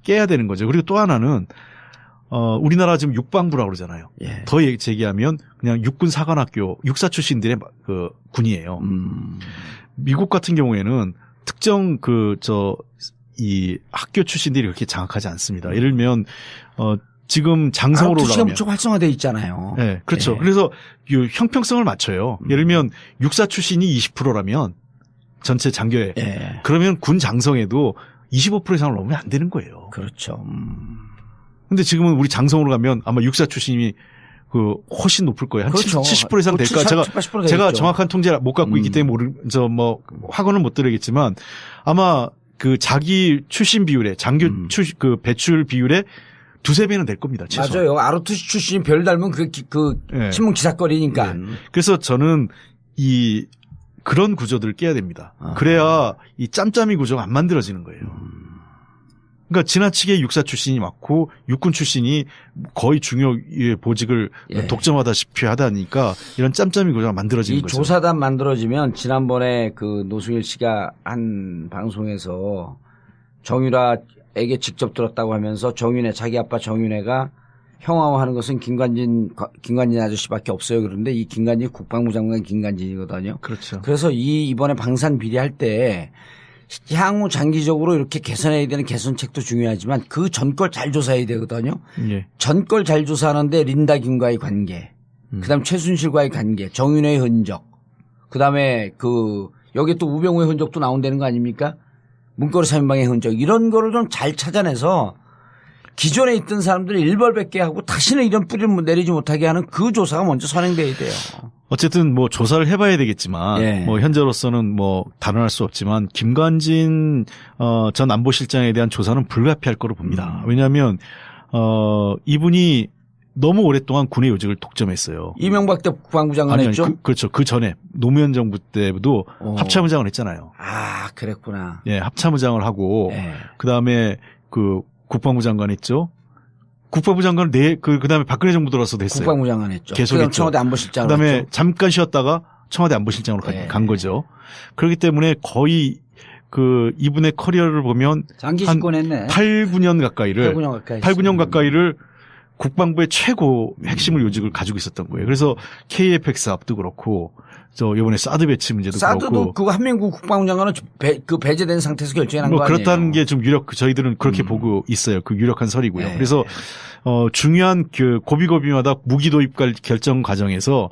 깨야 되는 거죠. 그리고 또 하나는 우리나라 지금 육방부라고 그러잖아요. 더 제기하면 그냥 육군 사관학교 육사 출신들의 군이에요. 미국 같은 경우에는 특정 이 학교 출신들이 그렇게 장악하지 않습니다. 예를 들면 지금 장성으로 올라가면 무척 활성화되어 있잖아요. 네, 그렇죠. 그래서 형평성을 맞춰요. 예를 들면 육사 출신이 20%라면 전체 장교에 그러면 군 장성에도 25% 이상을 넘으면 안 되는 거예요. 그렇죠. 근데 지금은 우리 장성으로 가면 아마 육사 출신이 훨씬 높을 거예요. 한 그렇죠. 70% 이상 될까? 80% 제가 정확한 통계를 못 갖고 있기 때문에 확언은 못 드리겠지만 아마 자기 출신 비율에 장교 배출 비율에 두세 배는 될 겁니다. 최소한. 맞아요. 아르투시 출신이 별 달면 신문 기사거리니까. 그래서 저는 그런 구조들을 깨야 됩니다. 그래야 이 짬짬이 구조가 안 만들어지는 거예요. 그러니까 지나치게 육사 출신이 많고 육군 출신이 거의 중요 보직을 독점하다시피 하다니까 이런 짬짬이 구조가 만들어지는 거죠. 이 조사단 만들어지면 지난번에 노승일 씨가 한 방송에서 정유라에게 직접 들었다고 하면서 자기 아빠 정윤회가 형하고 것은 김관진 아저씨밖에 없어요. 그런데 이 김관진 국방부 장관 김관진이거든요. 그렇죠. 그래서 이번에 방산 비리할 때 향후 장기적으로 이렇게 개선해야 되는 개선책도 중요하지만 그 전걸 잘 조사해야 되거든요. 전걸 잘 조사하는데 린다 김과의 관계, 그다음 최순실과의 관계, 정윤회의 흔적, 그다음에 여기 또 우병우의 흔적도 나온다는 거 아닙니까? 문고리 3인방의 흔적 이런 거를 좀 잘 찾아내서 기존에 있던 사람들이 일벌백계 하고 다시는 이런 뿌리를 내리지 못하게 하는 그 조사가 먼저 선행돼야 돼요. 어쨌든 조사를 해봐야 되겠지만 현재로서는 단언할 수 없지만 김관진 전 안보실장에 대한 조사는 불가피할 거로 봅니다. 왜냐하면 이분이 너무 오랫동안 군의 요직을 독점했어요. 이명박 때 국방부 장관 했죠? 그렇죠. 그 전에 노무현 정부 때도 합참의장을 했잖아요. 아, 그랬구나. 합참의장을 하고 그다음에 국방부 장관 했죠. 국방부 장관은 그다음에 박근혜 정부 들어서도 했어요. 국방부 장관 했죠. 계속했죠. 청와대 안보실장으로 그다음에 했죠. 잠깐 쉬었다가 청와대 안보실장으로 간 거죠. 그렇기 때문에 거의 이분의 커리어를 보면 장기 집권했네. 8-9년 가까이를 국방부의 최고 핵심을 요직을 가지고 있었던 거예요. 그래서 KFX 사업도 그렇고 이번에 사드 배치 문제도 사드도 그렇고. 한민국 국방부 장관은 배제된 상태에서 결정한 거 아니에요? 그렇다는 게 좀 저희들은 그렇게 보고 있어요. 유력한 설이고요. 그래서 중요한 고비고비마다 무기 도입 결정 과정에서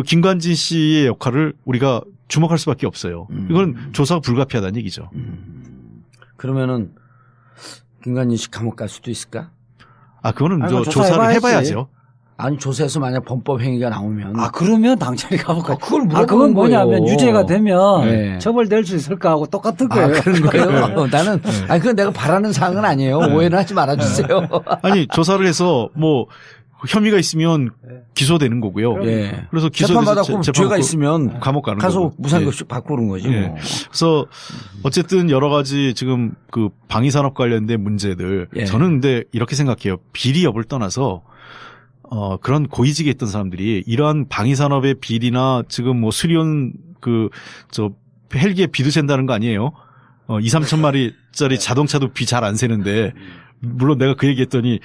김관진 씨의 역할을 우리가 주목할 수밖에 없어요. 이건 조사가 불가피하다는 얘기죠. 그러면은 김관진 씨 감옥 갈 수도 있을까? 그거는 조사를 해봐야죠. 아니 조사에서 만약 범법 행위가 나오면 그러면 당연히 감옥 그걸 물어보는 그건 뭐냐면 거예요. 유죄가 되면 네. 처벌될 수 있을까 하고 똑같은 거예요. 그런 거예요. 나는 그건 내가 바라는 사항은 아니에요. 오해는 하지 말아주세요. 아니 조사를 해서 뭐 혐의가 있으면 기소되는 거고요. 예. 그래서 재판받았고 죄가 있으면 감옥 가는 가서 거고. 무상급식 받고 그런 거지. 예. 뭐. 그래서 어쨌든 여러 가지 지금 그 방위산업 관련된 문제들 저는 근데 이렇게 생각해요. 비리 여부를 떠나서 그런 고위직에 있던 사람들이 이러한 방위산업의 비리나 지금 뭐 수리온 헬기에 비도 샌다는 거 아니에요? 2-3천 마리짜리 자동차도 비 잘 안 새는데 물론 내가 그 얘기했더니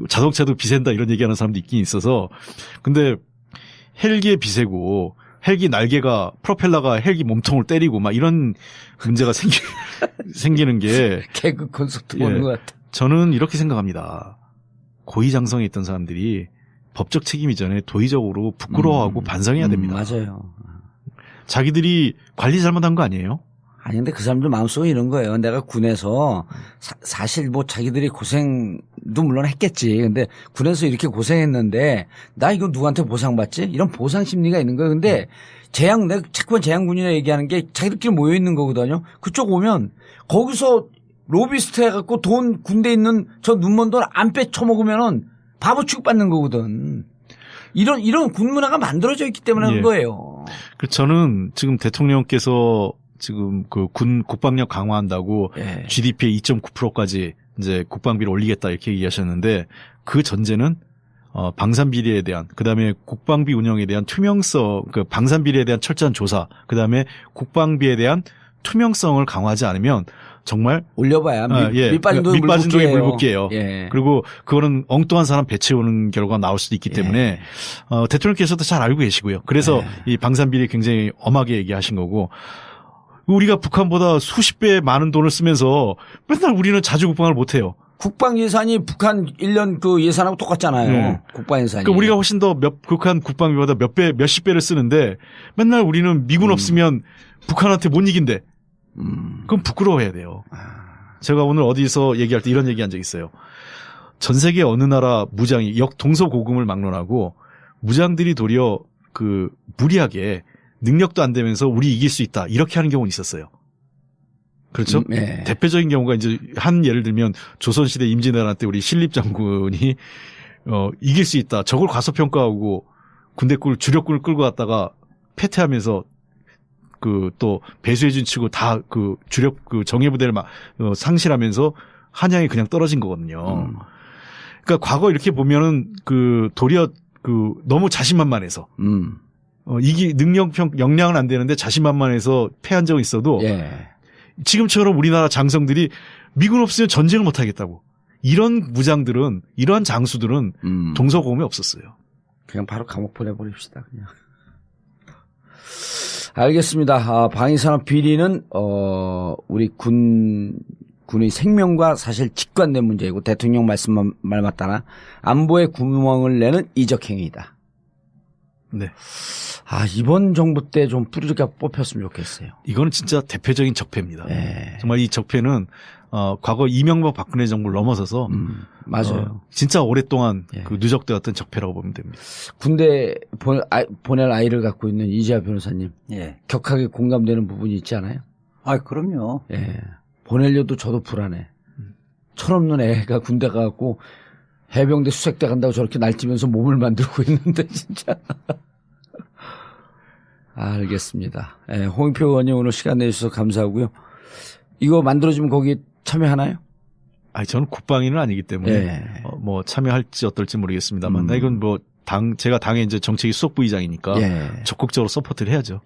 자동차도 비 샌다 이런 얘기하는 사람도 있긴 있어서 근데 헬기에 비 새고 헬기 날개가 프로펠러가 헬기 몸통을 때리고 막 이런 문제가 생기는 게 개그 콘서트 보는 것 같아. 저는 이렇게 생각합니다. 고위장성에 있던 사람들이 법적 책임 이전에 도의적으로 부끄러워하고 반성해야 됩니다. 맞아요. 자기들이 관리 잘못한 거 아니에요? 아니 근데 그 사람들 마음속에 이런 거예요. 내가 군에서 사실 뭐 자기들이 고생도 물론 했겠지. 근데 군에서 이렇게 고생했는데 나 이거 누구한테 보상받지? 이런 보상 심리가 있는 거예요. 근데 내가 자꾸만 재향군이라 얘기하는 게 자기들끼리 모여 있는 거거든요. 그쪽 오면 거기서 로비스트 해갖고 돈 군대에 있는 저 눈먼 돈 안 빼쳐먹으면은 바보 취급받는 거거든. 이런 군 문화가 만들어져 있기 때문에 그런 거예요. 저는 지금 대통령께서 지금 그 국방력 강화한다고 GDP의 2.9%까지 이제 국방비를 올리겠다 이렇게 얘기하셨는데 그 전제는 방산 비리에 대한 그다음에 국방비 운영에 대한 투명성, 그 방산 비리에 대한 철저한 조사, 그다음에 국방비에 대한 투명성을 강화하지 않으면 정말 올려봐야 밑 빠진 돈이 물붓기예요. 그리고 그거는 엉뚱한 사람 배치오는 결과가 나올 수도 있기 때문에 대통령께서도 잘 알고 계시고요. 그래서 이 방산 비리 굉장히 엄하게 얘기하신 거고. 우리가 북한보다 수십 배 많은 돈을 쓰면서 맨날 우리는 자주 국방을 못해요. 국방 예산이 북한 1년 그 예산하고 똑같잖아요. 국방 예산이. 그러니까 우리가 훨씬 더 북한 국방비보다 몇십 배를 쓰는데 맨날 우리는 미군 없으면 북한한테 못 이긴대. 그럼 부끄러워해야 돼요. 제가 오늘 어디서 얘기할 때 이런 얘기한 적 있어요. 전 세계 어느 나라 무장이 동서고금을 막론하고 무장들이 도리어 그 무리하게 능력도 안 되면서 우리 이길 수 있다. 이렇게 하는 경우는 있었어요. 그렇죠? 대표적인 경우가 이제 예를 들면 조선시대 임진왜란 때 우리 신립장군이 이길 수 있다. 저걸 과소평가하고 주력군을 끌고 갔다가 패퇴하면서 또 배수해준 치고 다 그 주력 그 정예부대를 상실하면서 한양이 그냥 떨어진 거거든요. 그러니까 과거 이렇게 보면은 도리어 너무 자신만만해서 이게 역량은 안 되는데 자신만만해서 패한 적은 있어도 지금처럼 우리나라 장성들이 미군 없으면 전쟁을 못 하겠다고. 이런 무장들은 이러한 장수들은 동서고금에 없었어요. 그냥 바로 감옥 보내버립시다. 그냥. 알겠습니다. 방위산업 비리는 우리 군의 생명과 사실 직관된 문제이고 대통령 말 맞다나 안보에 구멍을 내는 이적행위이다. 네. 이번 정부 때 좀 뿌리게 뽑혔으면 좋겠어요. 이거는 진짜 대표적인 적폐입니다. 정말 이 적폐는 과거 이명박 박근혜 정부를 넘어서서 맞아요. 진짜 오랫동안 누적되었던 적폐라고 보면 됩니다. 군대 보낼 아이를 갖고 있는 이재하 변호사님, 격하게 공감되는 부분이 있지 않아요? 그럼요. 보내려도 저도 불안해. 철없는 애가 군대 가갖고 해병대 수색대 간다고 저렇게 날뛰면서 몸을 만들고 있는데 진짜. 알겠습니다. 홍익표 의원님 오늘 시간 내주셔서 감사하고요. 이거 만들어지면 거기 참여하나요? 저는 국방위는 아니기 때문에 뭐 참여할지 어떨지 모르겠습니다만 이건 뭐 제가 당의 이제 정책위 수석부의장이니까 적극적으로 서포트를 해야죠.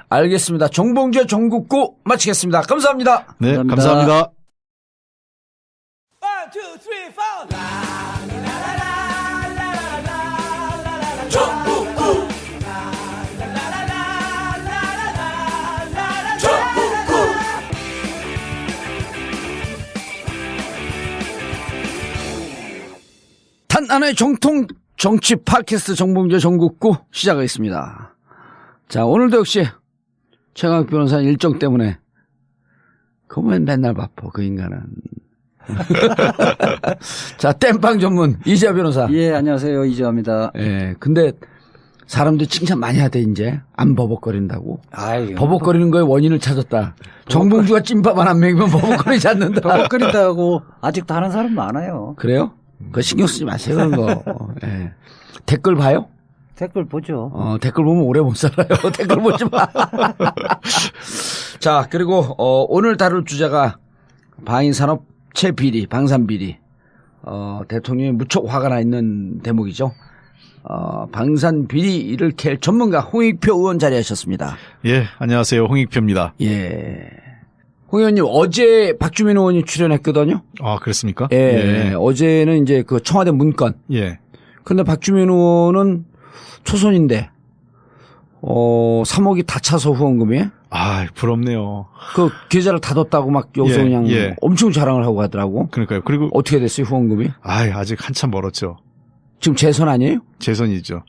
알겠습니다. 정봉재 전국구 마치겠습니다. 감사합니다. 네, 감사합니다. 1, 2, 3, 4. 단 하나의 정통 정치 팟캐스트 정봉재 전국구 시작하겠습니다. 자, 오늘도 역시 최강욱 변호사 일정 때문에 그만 맨날 바빠 그 인간은. 자, 땜빵 전문 이재화 변호사. 예, 안녕하세요. 이재화입니다. 예, 근데 사람들 칭찬 많이 하대 이제 안 버벅거린다고. 아유, 버벅거리는 거에 원인을 찾았다. 정봉주가 찐밥 안 먹이면 버벅거리지 않는다. 버벅거린다고 아직도 하는 사람 많아요. 그래요? 그거 신경 쓰지 마세요 그런 거. 예. 댓글 봐요? 댓글 보죠. 댓글 보면 오래 못 살아요. 댓글 보지 마. 자, 그리고 오늘 다룰 주제가 방위산업체 비리, 방산비리. 대통령이 무척 화가 나 있는 대목이죠. 방산비리를 캘 전문가 홍익표 의원 자리하셨습니다. 예, 안녕하세요. 홍익표입니다. 예. 홍 의원님 어제 박주민 의원이 출연했거든요. 아, 그렇습니까? 예. 어제는 이제 그 청와대 문건. 예. 근데 박주민 의원은 초선인데 3억이 다 차서 후원금이. 아, 부럽네요. 그 계좌를 닫았다고 막 여기서 그냥 엄청 자랑을 하고 하더라고. 그러니까요. 그리고 어떻게 됐어요 후원금이? 아직 한참 멀었죠. 지금 재선 아니에요? 재선이죠.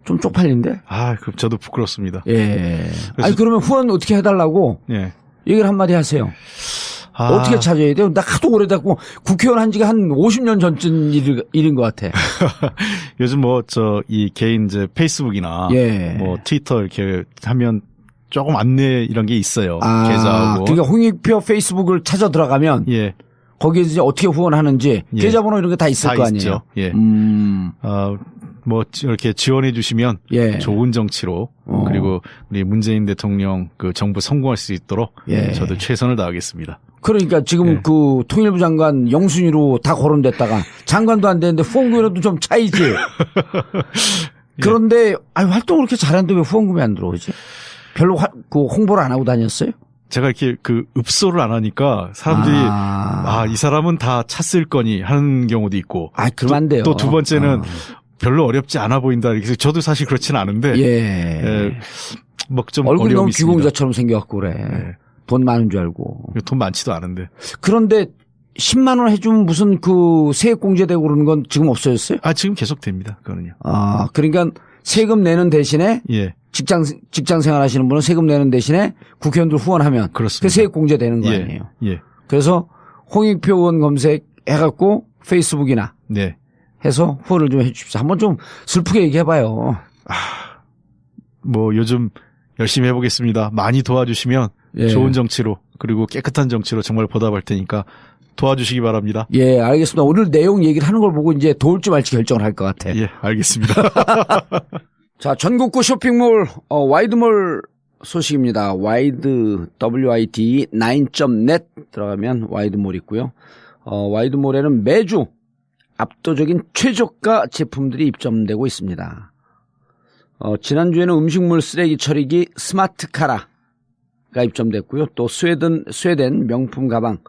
좀 쪽팔린데? 그럼 저도 부끄럽습니다. 예. 아니 그러면 후원 어떻게 해달라고? 예. 얘기를 한마디 하세요. 어떻게 찾아야 돼요? 나 하도 오래됐고 국회의원 한 지가 한 50년 전쯤 일인 것 같아. 요즘 이 개인 이제 페이스북이나 트위터 이렇게 하면 조금 안내 이런 게 있어요. 계좌하고. 그러니까 홍익표 페이스북을 찾아 들어가면 거기에 이제 어떻게 후원하는지 계좌번호 이런 게 다 있을 거 아니에요. 예. 이렇게 지원해 주시면 좋은 정치로 그리고 우리 문재인 대통령 그 정부 성공할 수 있도록 저도 최선을 다하겠습니다. 그러니까 지금 그 통일부 장관 영순위로 다 거론됐다가 장관도 안 되는데 후원금이라도 좀 차이지. 그런데 활동을 그렇게 잘하는데 왜 후원금이 안 들어오지? 별로 그 홍보를 안 하고 다녔어요? 제가 이렇게 그 읍소를 안 하니까 사람들이 이 사람은 다 찼을 거니 하는 경우도 있고. 그러면 안 돼요. 또 두 번째는 별로 어렵지 않아 보인다. 그래서 저도 사실 그렇지는 않은데. 좀 얼굴이 너무 있습니다. 귀공자처럼 생겨갖고 그래. 돈 많은 줄 알고. 돈 많지도 않은데. 그런데 10만 원 해주면 무슨 그 세액공제되고 그러는 건 지금 없어졌어요? 지금 계속 됩니다. 그거는요. 그러니까 세금 내는 대신에 직장 생활 하시는 분은 세금 내는 대신에 국회의원들 후원하면 그렇습니다. 그 세액공제 되는 거 아니에요. 그래서 홍익표 의원 검색해갖고 페이스북이나 해서 후원을 좀 해 주십시오. 한번 좀 슬프게 얘기해봐요. 요즘 열심히 해보겠습니다. 많이 도와주시면 좋은 정치로 그리고 깨끗한 정치로 정말 보답할 테니까 도와주시기 바랍니다. 예, 알겠습니다. 오늘 내용 얘기를 하는 걸 보고 이제 도울지 말지 결정을 할 것 같아. 예, 알겠습니다. 자, 전국구 쇼핑몰, 와이드몰 소식입니다. 와이드, WID 9.net 들어가면 와이드몰 있고요. 와이드몰에는 매주 압도적인 최저가 제품들이 입점되고 있습니다. 지난주에는 음식물 쓰레기 처리기 스마트카라가 입점됐고요. 또 스웨덴 명품 가방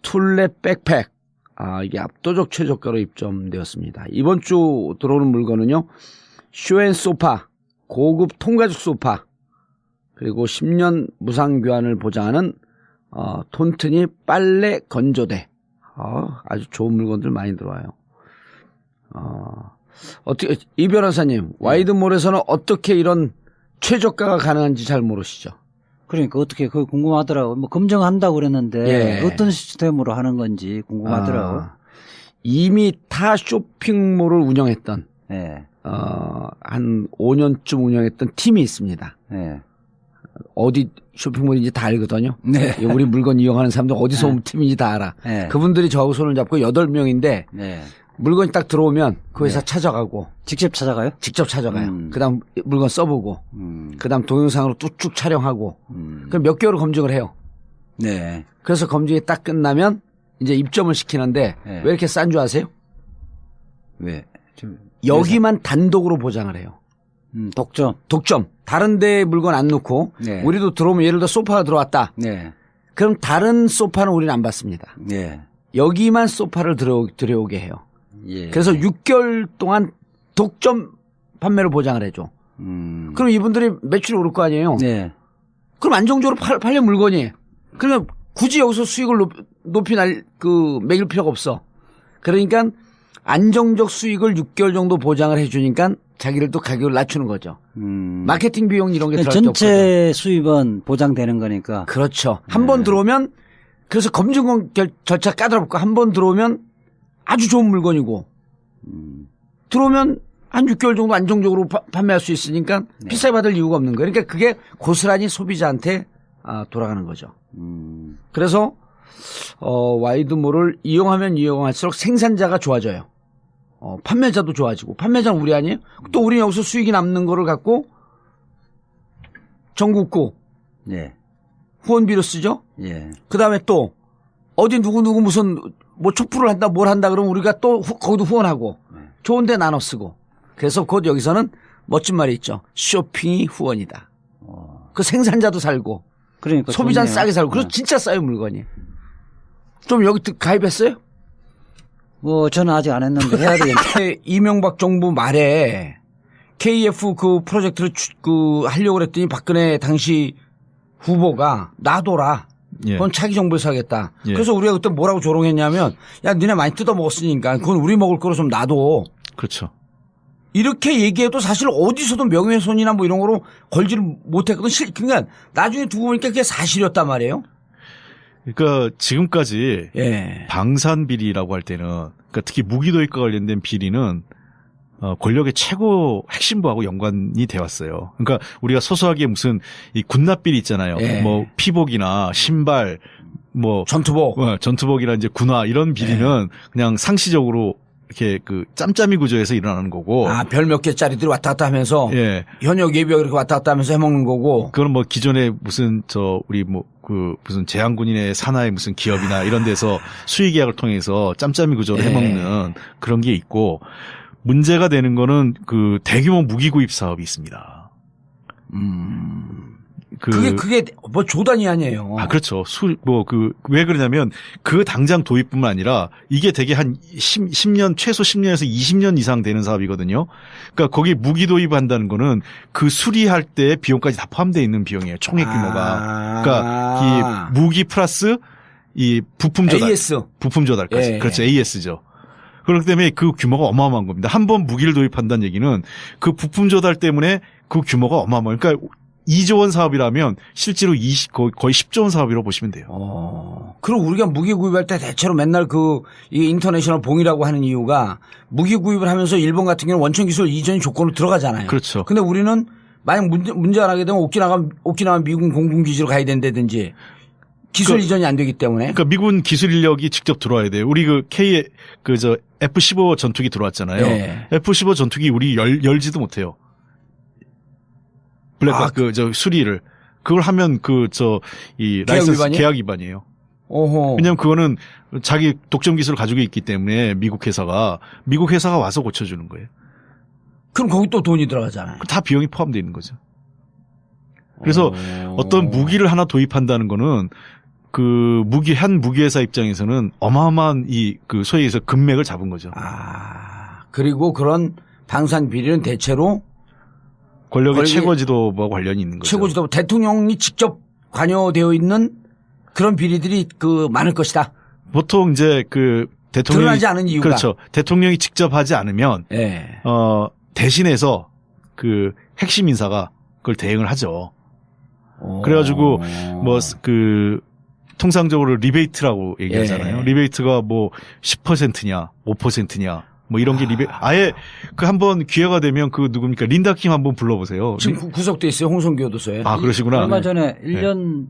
툴레 백팩. 이게 압도적 최저가로 입점되었습니다. 이번 주 들어오는 물건은요. 쇼앤소파, 고급 통가죽 소파, 그리고 10년 무상 교환을 보장하는 톤트니 빨래 건조대. 아주 좋은 물건들 많이 들어와요. 어떻게 이 변호사님, 와이드몰에서는 어떻게 이런 최저가가 가능한지 잘 모르시죠? 그러니까 어떻게 그거 궁금하더라고. 검증한다고 그랬는데 어떤 시스템으로 하는 건지 궁금하더라고. 이미 타 쇼핑몰을 운영했던 한 5년쯤 운영했던 팀이 있습니다. 어디 쇼핑몰인지 다 알거든요. 우리 물건 이용하는 사람들 어디서 온 팀인지 다 알아. 그분들이 저하고 손을 잡고 8명인데 물건이 딱 들어오면 그 회사 찾아가고. 직접 찾아가요? 직접 찾아가요. 그다음 물건 써보고 그다음 동영상으로 뚝쭉 촬영하고 그럼 몇 개월을 검증을 해요. 그래서 검증이 딱 끝나면 이제 입점을 시키는데 왜 이렇게 싼 줄 아세요? 왜? 여기만 단독으로 보장을 해요. 독점. 다른 데 물건 안 넣고 우리도 들어오면 예를 들어 소파가 들어왔다. 그럼 다른 소파는 우리는 안 받습니다. 여기만 소파를 들여오게 해요. 그래서 6개월 동안 독점 판매를 보장을 해줘. 그럼 이분들이 매출이 오를 거 아니에요. 그럼 안정적으로 팔려 물건이. 그러면 굳이 여기서 수익을 높이 매길 필요가 없어. 그러니까 안정적 수익을 6개월 정도 보장을 해주니까 자기를 또 가격을 낮추는 거죠. 마케팅 비용 이런 게 들어갈 게 없거든. 전체 수입은 보장되는 거니까. 그렇죠. 한 번 들어오면 그래서 검증 절차 까다롭고 한 번 들어오면 아주 좋은 물건이고 들어오면 한 6개월 정도 안정적으로 판매할 수 있으니까 네. 비싸게 받을 이유가 없는 거예요. 그러니까 그게 고스란히 소비자한테 돌아가는 거죠. 그래서 와이드몰을 이용하면 이용할수록 생산자가 좋아져요. 판매자도 좋아지고 판매자는 우리 아니에요? 또 우리 여기서 수익이 남는 거를 갖고 전국구 네. 후원비로 쓰죠. 예. 그다음에 또 어디 누구 무슨 뭐 촛불을 한다 뭘 한다 그러면 우리가 또 거기도 후원하고 좋은 데 나눠 쓰고 그래서 곧 여기서는 멋진 말이 있죠. 쇼핑이 후원이다. 그 생산자도 살고 그러니까 소비자는 좋네요. 싸게 살고 그래서 진짜 싸요 물건이. 좀 여기 가입했어요? 뭐 저는 아직 안 했는데 해야 되겠네. 이명박 정부 말에 KF 그 프로젝트를 하려고 그랬더니 박근혜 당시 후보가 놔둬라. 예. 그건 차기 정부에서 하겠다. 예. 그래서 우리가 그때 뭐라고 조롱했냐면 야 니네 많이 뜯어먹었으니까 그건 우리 먹을 거로 좀 놔둬. 그렇죠. 이렇게 얘기해도 사실 어디서도 명예훼손이나 뭐 이런 거로 걸지를 못했거든. 그러니까 나중에 두고 보니까 그게 사실이었단 말이에요. 그러니까 지금까지 예. 방산 비리라고 할 때는 그러니까 특히 무기 도입과 관련된 비리는 권력의 최고 핵심부하고 연관이 되어 왔어요. 그러니까 우리가 소소하게 무슨 이 군납 비리 있잖아요. 예. 뭐 피복이나 신발 뭐 전투복이나 이제 군화 이런 비리는 그냥 상시적으로 이렇게 그 짬짬이 구조에서 일어나는 거고. 별 몇 개짜리들이 왔다 갔다 하면서 예. 현역 예비역 이렇게 왔다 갔다 하면서 해먹는 거고. 그건 뭐 기존에 무슨 우리 무슨 제한군인의 산하의 무슨 기업이나 이런 데서 수의 계약을 통해서 짬짬이 구조로 해먹는 그런 게 있고 문제가 되는 거는 그 대규모 무기 구입 사업이 있습니다. 그게 뭐 조단이 아니에요. 그렇죠. 왜 그러냐면 그 당장 도입뿐만 아니라 이게 되게 한 10년, 최소 10년에서 20년 이상 되는 사업이거든요. 그러니까 거기 무기 도입한다는 거는 그 수리할 때 비용까지 다 포함되어 있는 비용이에요. 총액 규모가. 그러니까 이 무기 플러스 이 부품 조달. AS. 부품 조달까지. 예. 그렇죠. AS죠. 그렇기 때문에 그 규모가 어마어마한 겁니다. 한 번 무기를 도입한다는 얘기는 그 부품 조달 때문에 그 규모가 어마어마해요. 그러니까 2조 원 사업이라면 실제로 거의 10조 원 사업이라고 보시면 돼요. 그럼 우리가 무기 구입할 때 대체로 맨날 이게 인터내셔널 봉이라고 하는 이유가 무기 구입을 하면서 일본 같은 경우는 원천 기술 이전이 조건으로 들어가잖아요. 그렇죠. 근데 우리는 만약 문제 안 하게 되면 오키나와 미군 공군기지로 가야 된다든지 기술 이전이 안 되기 때문에. 그러니까 미군 기술 인력이 직접 들어와야 돼요. 우리 F-15 전투기 들어왔잖아요. 네. F-15 전투기 우리 열지도 못해요. 수리를. 그걸 하면 라이선스 계약 위반이에요. 왜냐면 그거는 자기 독점 기술을 가지고 있기 때문에 미국 회사가 와서 고쳐주는 거예요. 그럼 거기 또 돈이 들어가잖아요. 다 비용이 포함되어 있는 거죠. 그래서 어떤 무기를 하나 도입한다는 거는 한 무기 회사 입장에서는 어마어마한 소위 해서 금맥을 잡은 거죠. 그리고 그런 방산 비리는 대체로 권력의 최고 지도부와 관련이 있는 거죠. 최고 지도부 대통령이 직접 관여되어 있는 그런 비리들이 많을 것이다. 보통 이제 대통령이 드러나지 않은 이유가 그렇죠. 대통령이 직접 하지 않으면 대신해서 핵심 인사가 그걸 대행을 하죠. 그래가지고 통상적으로 리베이트라고 얘기하잖아요. 리베이트가 10%냐 5%냐 뭐 이런 게 아예 한번 기회가 되면 누굽니까? 린다킴 한번 불러보세요. 지금 구속돼 있어요. 홍성교 교도소에. 그러시구나. 얼마 전에 1년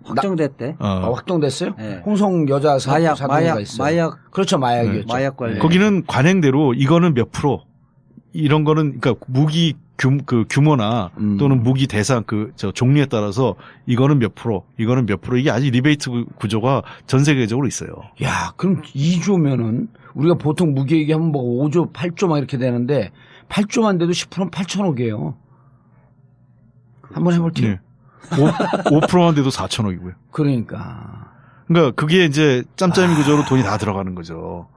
확정됐대. 확정됐어요? 네. 홍성 여자 사도가 있어요. 마약. 그렇죠. 마약이었죠. 마약 관련. 거기는 관행대로 이거는 몇 프로 이런 거는 그러니까 무기 규모나 또는 무기 대상 종류에 따라서 이거는 몇 프로 이게 아직 리베이트 구조가 전 세계적으로 있어요. 야, 그럼 2조면은 우리가 보통 무기 얘기하면 5조, 8조 막 이렇게 되는데 8조만 돼도 10%는 8천억이에요. 한번 해볼게요. 네. 5%만 돼도 4천억이고요. 그러니까 그게 이제 짬짬이 구조로 돈이 다 들어가는 거죠.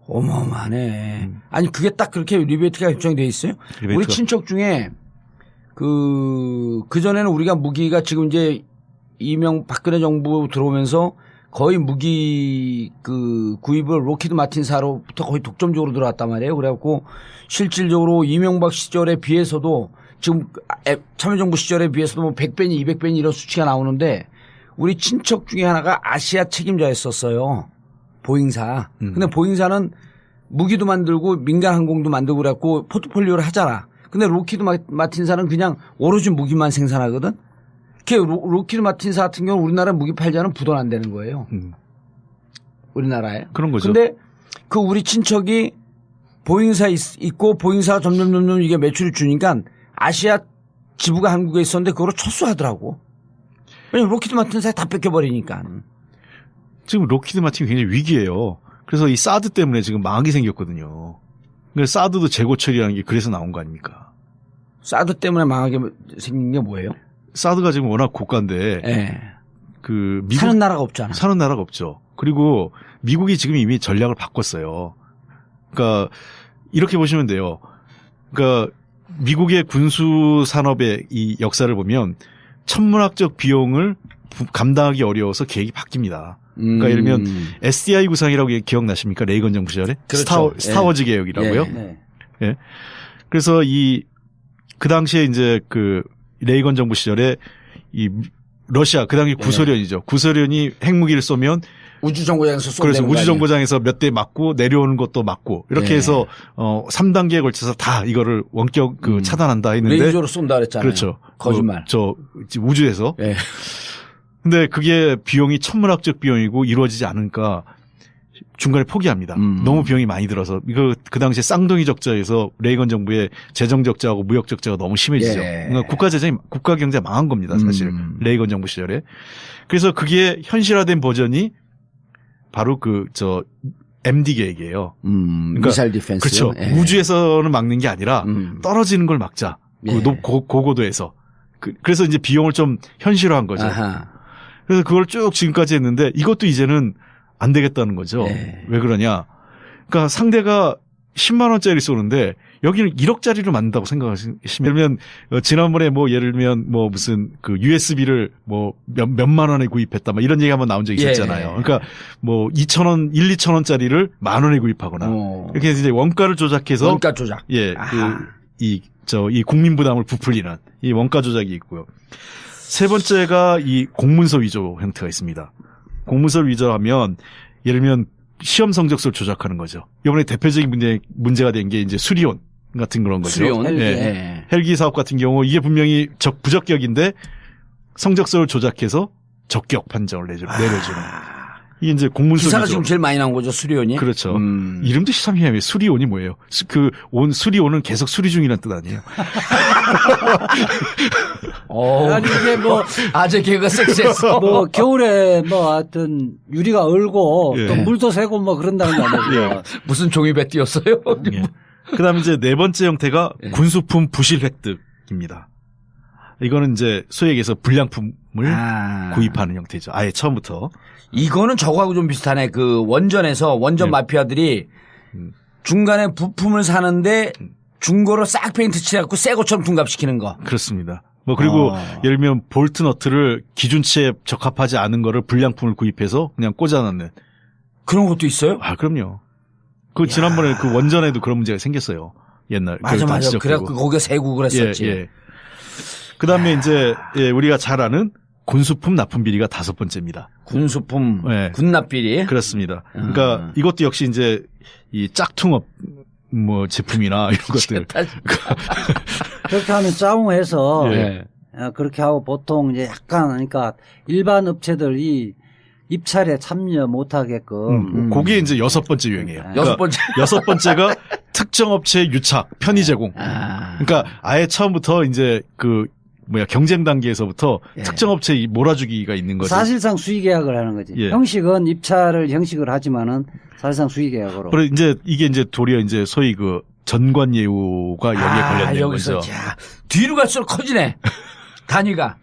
어마어마하네. 아니 그게 딱 그렇게 리베이트가 결정이 돼 있어요? 우리 친척 중에 그전에는 우리가 무기가 지금 이제 박근혜 정부 들어오면서 거의 무기 구입을 로키드 마틴사로부터 거의 독점적으로 들어왔단 말이에요. 그래갖고 실질적으로 이명박 시절에 비해서도 지금 참여정부 시절에 비해서도 100배니 200배니 이런 수치가 나오는데 우리 친척 중에 하나가 아시아 책임자였었어요. 보잉사. 근데 보잉사는 무기도 만들고 민간 항공도 만들고 그래갖고 포트폴리오를 하잖아. 근데 로키드 마틴사는 그냥 오로지 무기만 생산하거든. 로키드 마틴사 같은 경우는 우리나라 무기 팔자는 부돈 안 되는 거예요. 우리나라에. 그런 거죠. 근데 그 우리 친척이 보잉사 있고 보잉사가 점점 이게 매출을 주니까 아시아 지부가 한국에 있었는데 그거로 철수하더라고. 왜냐면 로키드 마틴사에 다 뺏겨버리니까. 지금 로키드 마틴이 굉장히 위기예요. 그래서 이 사드 때문에 지금 망하게 생겼거든요. 그래서 사드도 재고 처리하는 게 그래서 나온 거 아닙니까? 사드 때문에 망하게 생긴 게 뭐예요? 사드가 지금 워낙 고가인데, 네. 그 미국 사는 나라가 없잖아. 사는 나라가 없죠. 그리고 미국이 지금 이미 전략을 바꿨어요. 그러니까 이렇게 보시면 돼요. 그러니까 미국의 군수 산업의 이 역사를 보면 천문학적 비용을 감당하기 어려워서 계획이 바뀝니다. 그러니까 예를 들면 SDI 구상이라고 기억나십니까? 레이건 정부 시절에 그렇죠. 스타워즈 계획이라고요. 예. 그래서 그 당시에 이제 그 레이건 정부 시절에 이 러시아 그 당시 구소련이죠. 구소련이 핵무기를 쏘면 우주정거장에서 쏜다는 그래서 우주정거장에서 몇 대 맞고 내려오는 것도 맞고 이렇게 해서 3단계에 걸쳐서 다 이거를 원격 차단한다 했는데 레이저로 쏜다 그랬잖아요. 그렇죠. 거짓말. 우주에서. 예. 근데 그게 비용이 천문학적 비용이고 이루어지지 않으니까 중간에 포기합니다. 너무 비용이 많이 들어서 이거 그 당시에 쌍둥이 적자에서 레이건 정부의 재정 적자하고 무역 적자가 너무 심해지죠. 그러니까 국가 경제가 망한 겁니다, 사실. 레이건 정부 시절에. 그래서 그게 현실화된 버전이 바로 MD 계획이에요. 그러니까 미사일 디펜스. 그렇죠. 예. 우주에서는 막는 게 아니라 떨어지는 걸 막자. 고고도에서. 그래서 이제 비용을 좀 현실화한 거죠. 아하. 그래서 그걸 쭉 지금까지 했는데 이것도 이제는 안 되겠다는 거죠. 네. 왜 그러냐. 그러니까 상대가 10만 원짜리 쏘는데 여기는 1억짜리로 만든다고 생각하시면 예를 들면 지난번에 예를 들면 무슨 그 USB를 몇만 원에 구입했다 이런 얘기 한번 나온 적이 있었잖아요. 그러니까 2,000원, 2,000원짜리를 만 원에 구입하거나 이렇게 해서 이제 원가를 조작해서 원가 조작. 예. 이 국민 부담을 부풀리는 이 원가 조작이 있고요. 세 번째가 이 공문서 위조 형태가 있습니다. 공문서 위조하면 예를 들면 시험 성적서를 조작하는 거죠. 이번에 대표적인 문제가 된 게 이제 수리온 같은 그런 거죠. 수리온. 헬기 사업 같은 경우 이게 분명히 부적격인데 성적서를 조작해서 적격 판정을 내려주는. 이게 이제 공문서 기사가 위조. 지금 제일 많이 나온 거죠, 수리온이. 그렇죠. 이름도 참 희한해요. 수리온이 뭐예요? 수리온은 계속 수리 중이라는 뜻 아니에요? 아니 이게 아재 개그가 섹시했어. 겨울에 하여튼 유리가 얼고 또 물도 새고 그런다는 거 아니에요? 무슨 종이배 띄었어요? 그다음에 이제 네 번째 형태가 군수품 부실 획득입니다. 이거는 이제 소위 얘기해서 불량품을 구입하는 형태죠. 아예 처음부터. 이거는 저거하고 좀 비슷하네. 그 원전 마피아들이 중간에 부품을 사는데 중고로 싹 페인트 칠해갖고 새 것처럼 둔갑시키는 거. 그렇습니다. 그리고 예를 들면 볼트 너트를 기준치에 적합하지 않은 거를 불량품을 구입해서 그냥 꽂아놨는. 그런 것도 있어요? 그럼요. 지난번에 그 원전에도 그런 문제가 생겼어요. 옛날. 맞아. 그래갖고 거기가 세고 그랬었지. 예. 그 다음에 이제 우리가 잘 아는 군수품 납품 비리가 다섯 번째입니다. 군수품, 군납 비리. 그렇습니다. 그러니까 이것도 역시 이제 이 짝퉁업 제품이나 이런 것들. 그렇게 하면 짜웅해서 그렇게 하고 보통 이제 약간 그러니까 일반 업체들이 입찰에 참여 못하게끔. 그게 이제 여섯 번째 유형이에요. 여섯 번째가 특정 업체의 유착, 편의 제공. 그러니까 아예 처음부터 이제 경쟁 단계에서부터 특정 업체에 몰아주기가 있는 거죠. 사실상 수의계약을 하는 거지. 형식은 입찰을 형식을 하지만은 사실상 수의계약으로. 그래 이제 이게 이제 도리어 이제 소위 전관예우가 여기에 관련된 거죠. 뒤로 갈수록 커지네. 단위가.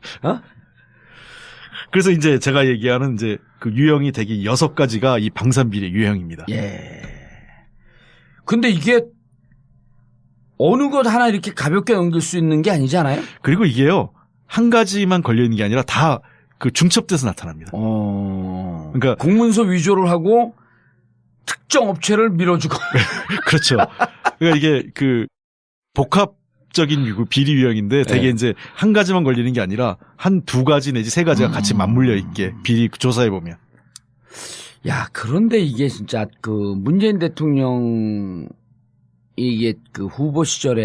그래서 이제 제가 얘기하는 이제 그 유형이 되게 6가지가 이 방산비리 유형입니다. 예. 근데 이게 어느 것 하나 이렇게 가볍게 넘길 수 있는 게 아니잖아요? 그리고 이게요, 한 가지만 걸려있는 게 아니라 다 중첩돼서 나타납니다. 그러니까. 공문서 위조를 하고 특정 업체를 밀어주고. 그렇죠. 그러니까 이게 복합 전국적인 비리 유형인데 되게 이제 한 가지만 걸리는 게 아니라 한 두 가지 내지 세 가지가 같이 맞물려 있게 비리 조사해 보면. 야, 그런데 이게 진짜 그 문재인 대통령 이게 그 후보 시절에도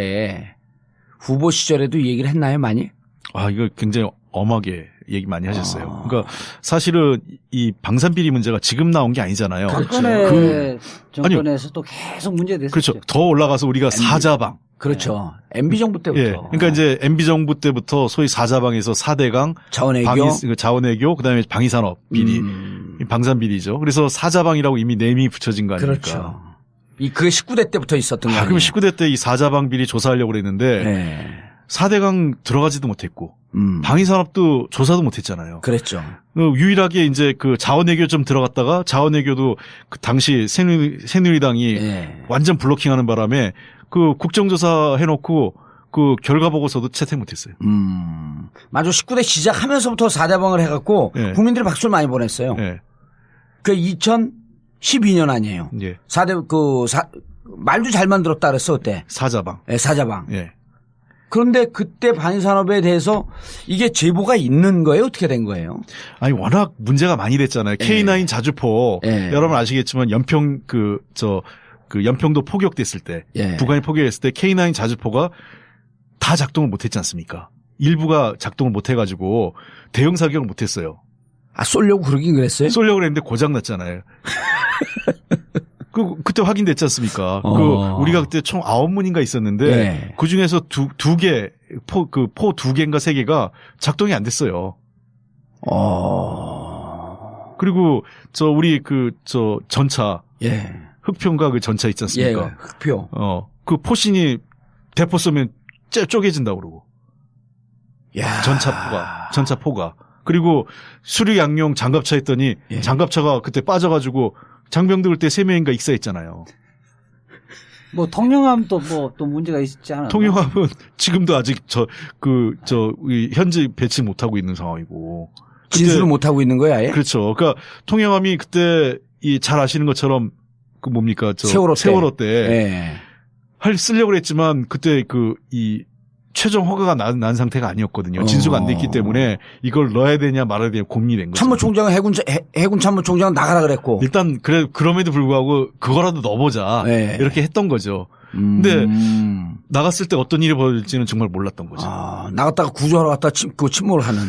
이 얘기를 했나요, 많이? 아, 이거 굉장히 엄하게 얘기 많이 하셨어요. 그러니까 사실은 이 방산비리 문제가 지금 나온 게 아니잖아요. 박근혜 정권에서도 계속 문제됐었죠. 그렇죠. 더 올라가서 우리가 사자방. 그렇죠. MB 정부 때부터. 예. 그러니까 이제 MB 정부 때부터 소위 사자방에서 4대강, 자원외교, 그다음에 방위산업 비리, 방산비리죠. 그래서 사자방이라고 이미 네임이 붙여진 거 아닙니까? 그렇죠. 그게 19대 때부터 있었던 거예요. 그럼 19대 때 이 사자방 비리 조사하려고 그랬는데 4대강 들어가지도 못했고 방위산업도 조사도 못했잖아요. 그랬죠. 유일하게 이제 그 자원외교 좀 들어갔다가 자원외교도 그 당시 새누리당이 완전 블로킹하는 바람에 그 국정조사 해놓고 그 결과 보고서도 채택 못했어요. 맞아. 19대 시작하면서부터 4대방을 해갖고 국민들이 박수를 많이 보냈어요. 그 2012년 아니에요. 4대 말도 잘 만들었다 그랬어 그때. 사자방. 사자방. 그런데 그때 방위산업에 대해서 이게 제보가 있는 거예요? 어떻게 된 거예요? 아니, 워낙 문제가 많이 됐잖아요. K9 자주포. 여러분 아시겠지만 연평도 포격됐을 때, 북한이 포격했을 때 K9 자주포가 다 작동을 못했지 않습니까? 일부가 작동을 못해가지고 대형 사격을 못했어요. 아, 쏘려고 그러긴 그랬어요? 쏘려고 그랬는데 고장 났잖아요. 그때 확인됐지 않습니까? 우리가 그때 총 9문인가 있었는데 그 중에서 포 2개인가 3개가 작동이 안 됐어요. 그리고 우리 전차 흑표인가 그 전차 있지 않습니까? 흑표. 그 포신이 대포 쏘면 쪼개진다고 그러고. 전차포가. 그리고 수륙 양용 장갑차 했더니 장갑차가 그때 빠져가지고 장병들 그때 3명인가 익사했잖아요. 뭐 통영함도 또 문제가 있지 않았나? 통영함은 지금도 아직 현재 배치 못하고 있는 상황이고. 진술을 못하고 있는 거야, 아예? 그렇죠. 그러니까 통영함이 그때 잘 아시는 것처럼 그 뭡니까? 세월호 때. 쓰려고 그랬지만 그때 최종 허가가 난 상태가 아니었거든요. 진수가 안 됐기 때문에 이걸 넣어야 되냐 말아야 되냐 고민이 된 거죠. 참모총장은 해군 참모총장은 나가라 그랬고. 일단 그럼에도 불구하고 그거라도 넣어보자. 이렇게 했던 거죠. 근데 나갔을 때 어떤 일이 벌어질지는 정말 몰랐던 거죠. 나갔다가 구조하러 갔다 침몰을 하는.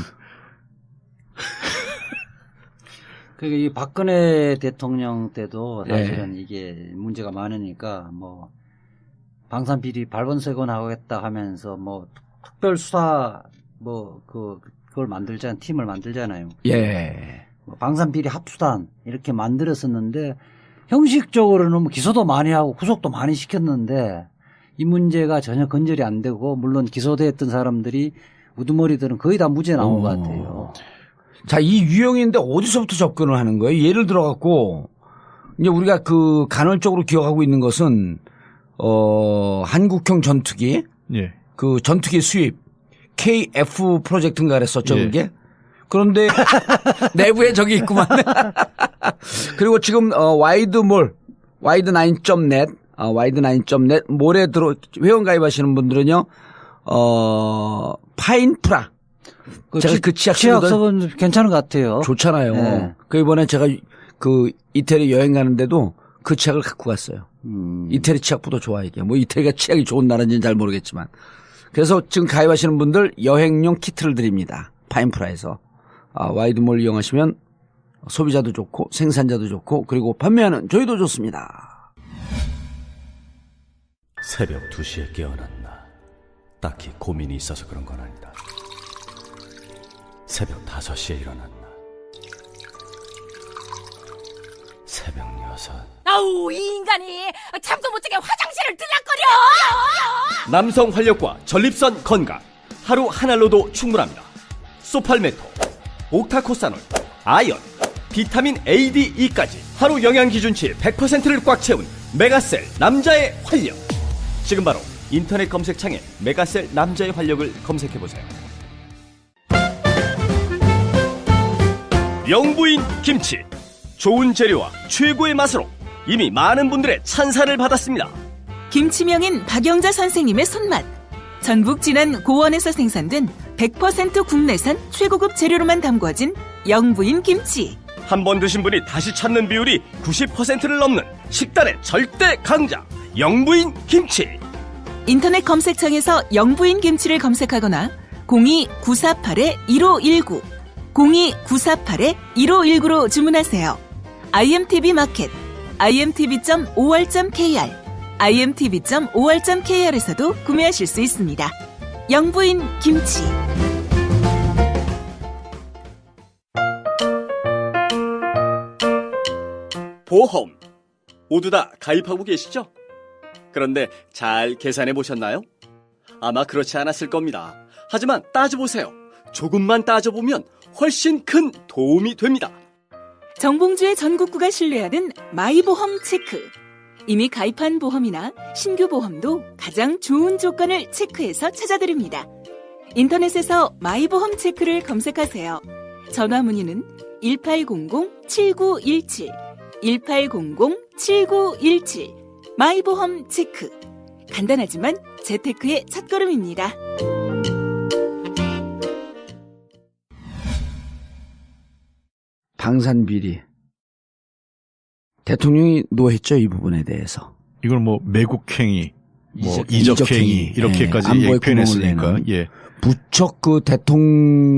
그러니까 이 박근혜 대통령 때도 사실은 이게 문제가 많으니까 방산 비리 발본색원 하겠다 하면서 특별 수사 그걸 만들잖아요. 팀을 만들잖아요. 방산 비리 합수단 이렇게 만들었었는데 형식적으로는 기소도 많이 하고 구속도 많이 시켰는데 이 문제가 전혀 건절이 안 되고 물론 기소됐던 사람들이 우두머리들은 거의 다 무죄 나온 것 같아요. 자, 이 유형인데 어디서부터 접근을 하는 거예요? 예를 들어 갖고 이제 우리가 간헐적으로 기억하고 있는 것은 한국형 전투기, 그 전투기 수입, KF 프로젝트인가 그랬었죠, 그게? 그런데 내부에 저기 있구만. 그리고 지금 와이드9.net 몰에 회원 가입하시는 분들은요, 파인프라. 제가 그 치약석은 괜찮은 것 같아요. 좋잖아요. 그 이번에 제가 이태리 여행 가는데도 그 치약을 갖고 갔어요. 이태리 치약보다 좋아, 이게. 이태리가 치약이 좋은 나라인지는 잘 모르겠지만. 그래서 지금 가입하시는 분들 여행용 키트를 드립니다. 파인프라에서. 와이드몰 이용하시면 소비자도 좋고 생산자도 좋고 그리고 판매하는 저희도 좋습니다. 새벽 2시에 깨어났나. 딱히 고민이 있어서 그런 건 아니다. 새벽 5시에 일어났나. 새벽 6. 아우, 이 인간이 잠도 못 자게 화장실을 들락거려. 남성 활력과 전립선 건강 하루 한 알로도 충분합니다. 소팔메토, 옥타코사놀, 아연, 비타민 A, D, E까지 하루 영양 기준치 100%를 꽉 채운 메가셀 남자의 활력. 지금 바로 인터넷 검색창에 메가셀 남자의 활력을 검색해보세요. 영부인 김치, 좋은 재료와 최고의 맛으로 이미 많은 분들의 찬사를 받았습니다. 김치명인 박영자 선생님의 손맛. 전북 진안 고원에서 생산된 100% 국내산 최고급 재료로만 담궈진 영부인 김치. 한 번 드신 분이 다시 찾는 비율이 90%를 넘는 식단의 절대 강자 영부인 김치. 인터넷 검색창에서 영부인 김치를 검색하거나 02-948-1519 02-948-1519로 주문하세요. IMTV 마켓, imtv.or.kr, imtv.or.kr에서도 구매하실 수 있습니다. 영부인 김치. 보험 모두 다 가입하고 계시죠? 그런데 잘 계산해 보셨나요? 아마 그렇지 않았을 겁니다. 하지만 따져보세요. 조금만 따져보면 훨씬 큰 도움이 됩니다. 정봉주의 전국구가 신뢰하는 마이보험 체크. 이미 가입한 보험이나 신규 보험도 가장 좋은 조건을 체크해서 찾아드립니다. 인터넷에서 마이보험 체크를 검색하세요. 전화 문의는 1800-7917 1800-7917 마이보험 체크. 간단하지만 재테크의 첫걸음입니다. 방산비리. 대통령이 노했죠, 이 부분에 대해서. 이걸 뭐 매국행위, 뭐 이적행위 이렇게까지 안보에 표현했으니까. 예. 무척 그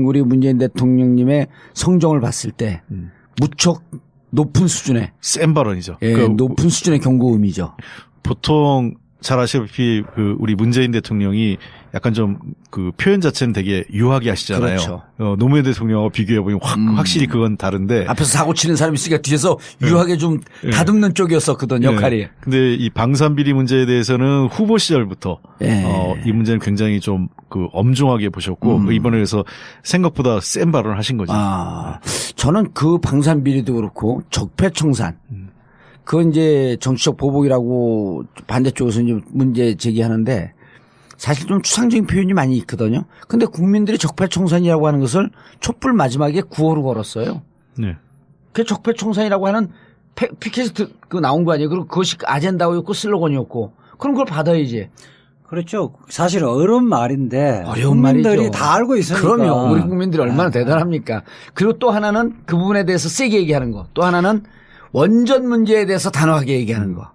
우리 문재인 대통령님의 성정을 봤을 때 무척 높은 수준의 센 발언이죠. 예, 높은 수준의 경고음이죠. 보통 잘 아시다시피 우리 문재인 대통령이 약간 좀 표현 자체는 되게 유하게 하시잖아요. 그렇죠. 노무현 대통령하고 비교해 보면 확실히 그건 다른데. 앞에서 사고 치는 사람이 있으니까 뒤에서 유하게 좀 다듬는 쪽이었었거든, 역할이. 근데 이 방산비리 문제에 대해서는 후보 시절부터 이 문제는 굉장히 좀 엄중하게 보셨고 이번에 그래서 생각보다 센 발언을 하신 거죠. 저는 그 방산비리도 그렇고 적폐청산. 그건 이제 정치적 보복이라고 반대쪽에서 이제 문제 제기하는데 사실 좀 추상적인 표현이 많이 있거든요. 근데 국민들이 적폐청산이라고 하는 것을 촛불 마지막에 구호로 걸었어요. 네. 그 적폐청산이라고 하는 피켓이 나온 거 아니에요. 그리고 그것이 아젠다였고 슬로건이었고. 그럼 그걸 받아야지. 그렇죠. 사실 어려운 말인데 어려운 국민들이 말이죠. 다 알고 있으니까. 그럼요. 우리 국민들이 얼마나 대단합니까. 그리고 또 하나는 그 부분에 대해서 세게 얘기하는 거. 또 하나는 원전 문제에 대해서 단호하게 얘기하는 거.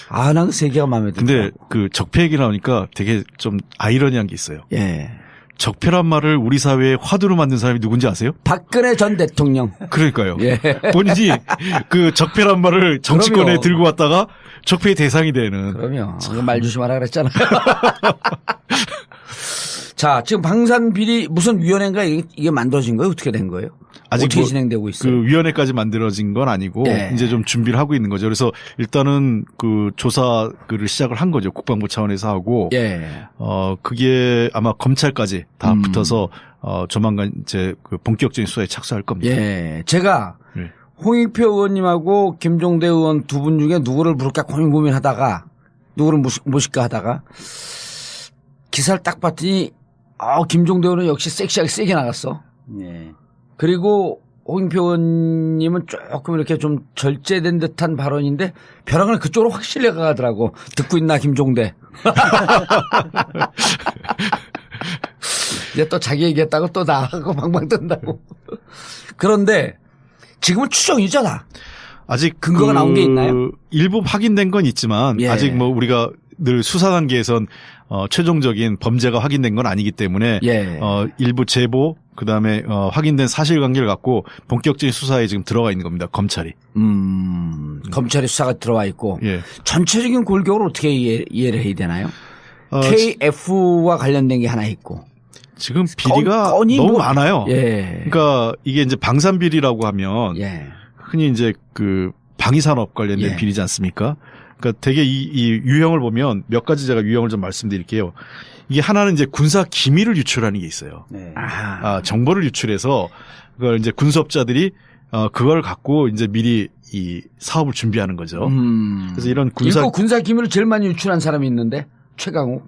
난 그 세 개가 마음에 들어요. 근데 적폐 얘기 나오니까 되게 좀 아이러니한 게 있어요. 예. 적폐란 말을 우리 사회에 화두로 만든 사람이 누군지 아세요? 박근혜 전 대통령. 그러니까요. 예. 본인이 적폐란 말을 정치권에 그럼요. 들고 왔다가 적폐의 대상이 되는. 그럼요. 말 조심하라 그랬잖아요. 자, 지금 방산비리 무슨 위원회인가 이게 만들어진 거예요? 어떻게 된 거예요? 아직 어떻게 진행되고 있어요? 그 위원회까지 만들어진 건 아니고 이제 좀 준비를 하고 있는 거죠. 그래서 일단은 조사를 시작을 한 거죠. 국방부 차원에서 하고. 그게 아마 검찰까지 다 붙어서 조만간 이제 본격적인 수사에 착수할 겁니다. 예. 제가 홍익표 의원님하고 김종대 의원 두 분 중에 누구를 부를까 고민하다가 누구를 모실까 하다가 기사를 딱 봤더니 김종대 의원은 역시 섹시하게 세게 나갔어. 네. 그리고 홍익표 의원님은 조금 이렇게 좀 절제된 듯한 발언인데 벼랑은 그쪽으로 확 실려가더라고. 듣고 있나 김종대. 이제 또 자기 얘기했다고 또 나가고 방방 뜬다고. 그런데 지금은 추정이잖아. 아직 근거가 나온 게 있나요? 일부 확인된 건 있지만 아직 뭐 우리가 늘 수사 단계에선 최종적인 범죄가 확인된 건 아니기 때문에 일부 제보 그다음에 확인된 사실관계를 갖고 본격적인 수사에 지금 들어가 있는 겁니다. 검찰이. 검찰이 수사가 들어와 있고 전체적인 골격을 어떻게 이해를 해야 되나요? KF와 관련된 게 하나 있고. 지금 비리가 너무 많아요. 그러니까 이게 이제 방산비리라고 하면 흔히 이제 방위산업 관련된 비리지 않습니까? 그러니까 되게 이 유형을 보면 몇 가지 제가 유형을 좀 말씀드릴게요. 이게 하나는 이제 군사 기밀을 유출하는 게 있어요. 정보를 유출해서 그걸 이제 군수업자들이 그걸 갖고 이제 미리 이 사업을 준비하는 거죠. 그래서 이런 군사 기밀을 제일 많이 유출한 사람이 있는데 최강욱.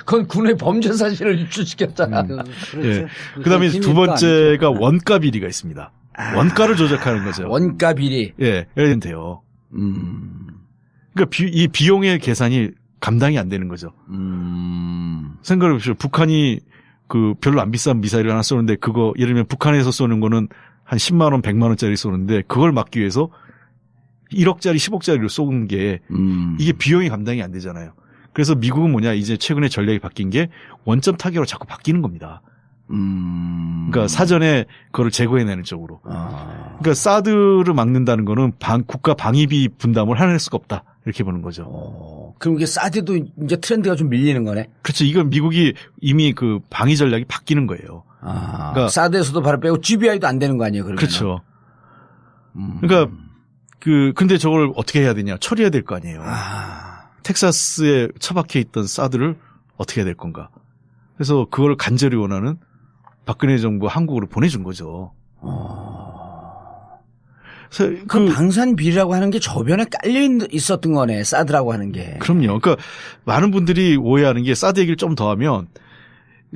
그건 군의 범죄 사실을 유출시켰잖아. 그렇죠. 그다음에 두 번째가 원가 비리가 있습니다. 원가를 조작하는 거죠. 원가 비리. 예를 들면 돼요. 그러니까 이 비용의 계산이 감당이 안 되는 거죠. 생각해 보십시오. 북한이 그 별로 안 비싼 미사일을 하나 쏘는데 그거 예를 들면 북한에서 쏘는 거는 한 10만 원, 100만 원짜리 쏘는데 그걸 막기 위해서 1억짜리, 10억짜리로 쏘는 게 이게 비용이 감당이 안 되잖아요. 그래서 미국은 뭐냐 이제 최근에 전략이 바뀐 게 원점 타격으로 자꾸 바뀌는 겁니다. 그러니까 사전에 그걸 제거해내는 쪽으로. 그러니까 사드를 막는다는 거는 국가 방위비 분담을 해낼 수가 없다. 이렇게 보는 거죠. 그럼 이게 사드도 이제 트렌드가 좀 밀리는 거네? 그렇죠. 이건 미국이 이미 그 방위 전략이 바뀌는 거예요. 그러니까 사드에서도 바로 빼고 GBI도 안 되는 거 아니에요, 그러면? 그렇죠. 그러니까 근데 저걸 어떻게 해야 되냐? 처리해야 될 거 아니에요. 텍사스에 처박혀 있던 사드를 어떻게 해야 될 건가? 그래서 그걸 간절히 원하는 박근혜 정부 한국으로 보내준 거죠. 그 방산 비리라고 하는 게 저변에 깔려 있었던 거네. 사드라고 하는 게. 그럼요. 그러니까 많은 분들이 오해하는 게 사드 얘기를 좀 더 하면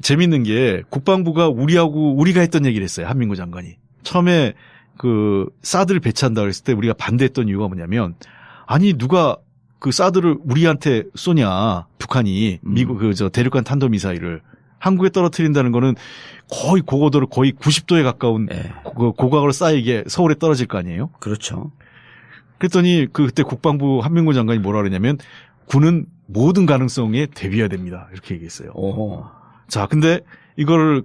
재밌는 게 국방부가 우리가 했던 얘기를 했어요. 한민구 장관이. 처음에 그 사드를 배치한다고 했을 때 우리가 반대했던 이유가 뭐냐면 아니 누가 그 사드를 우리한테 쏘냐. 북한이 미국 대륙간 탄도미사일을 한국에 떨어뜨린다는 거는 거의 고고도를 거의 90도에 가까운 고각으로 쏴야 이게 서울에 떨어질 거 아니에요? 그렇죠. 그랬더니 그때 국방부 한민구 장관이 뭐라 그러냐면 군은 모든 가능성에 대비해야 됩니다. 이렇게 얘기했어요. 자, 근데 이거를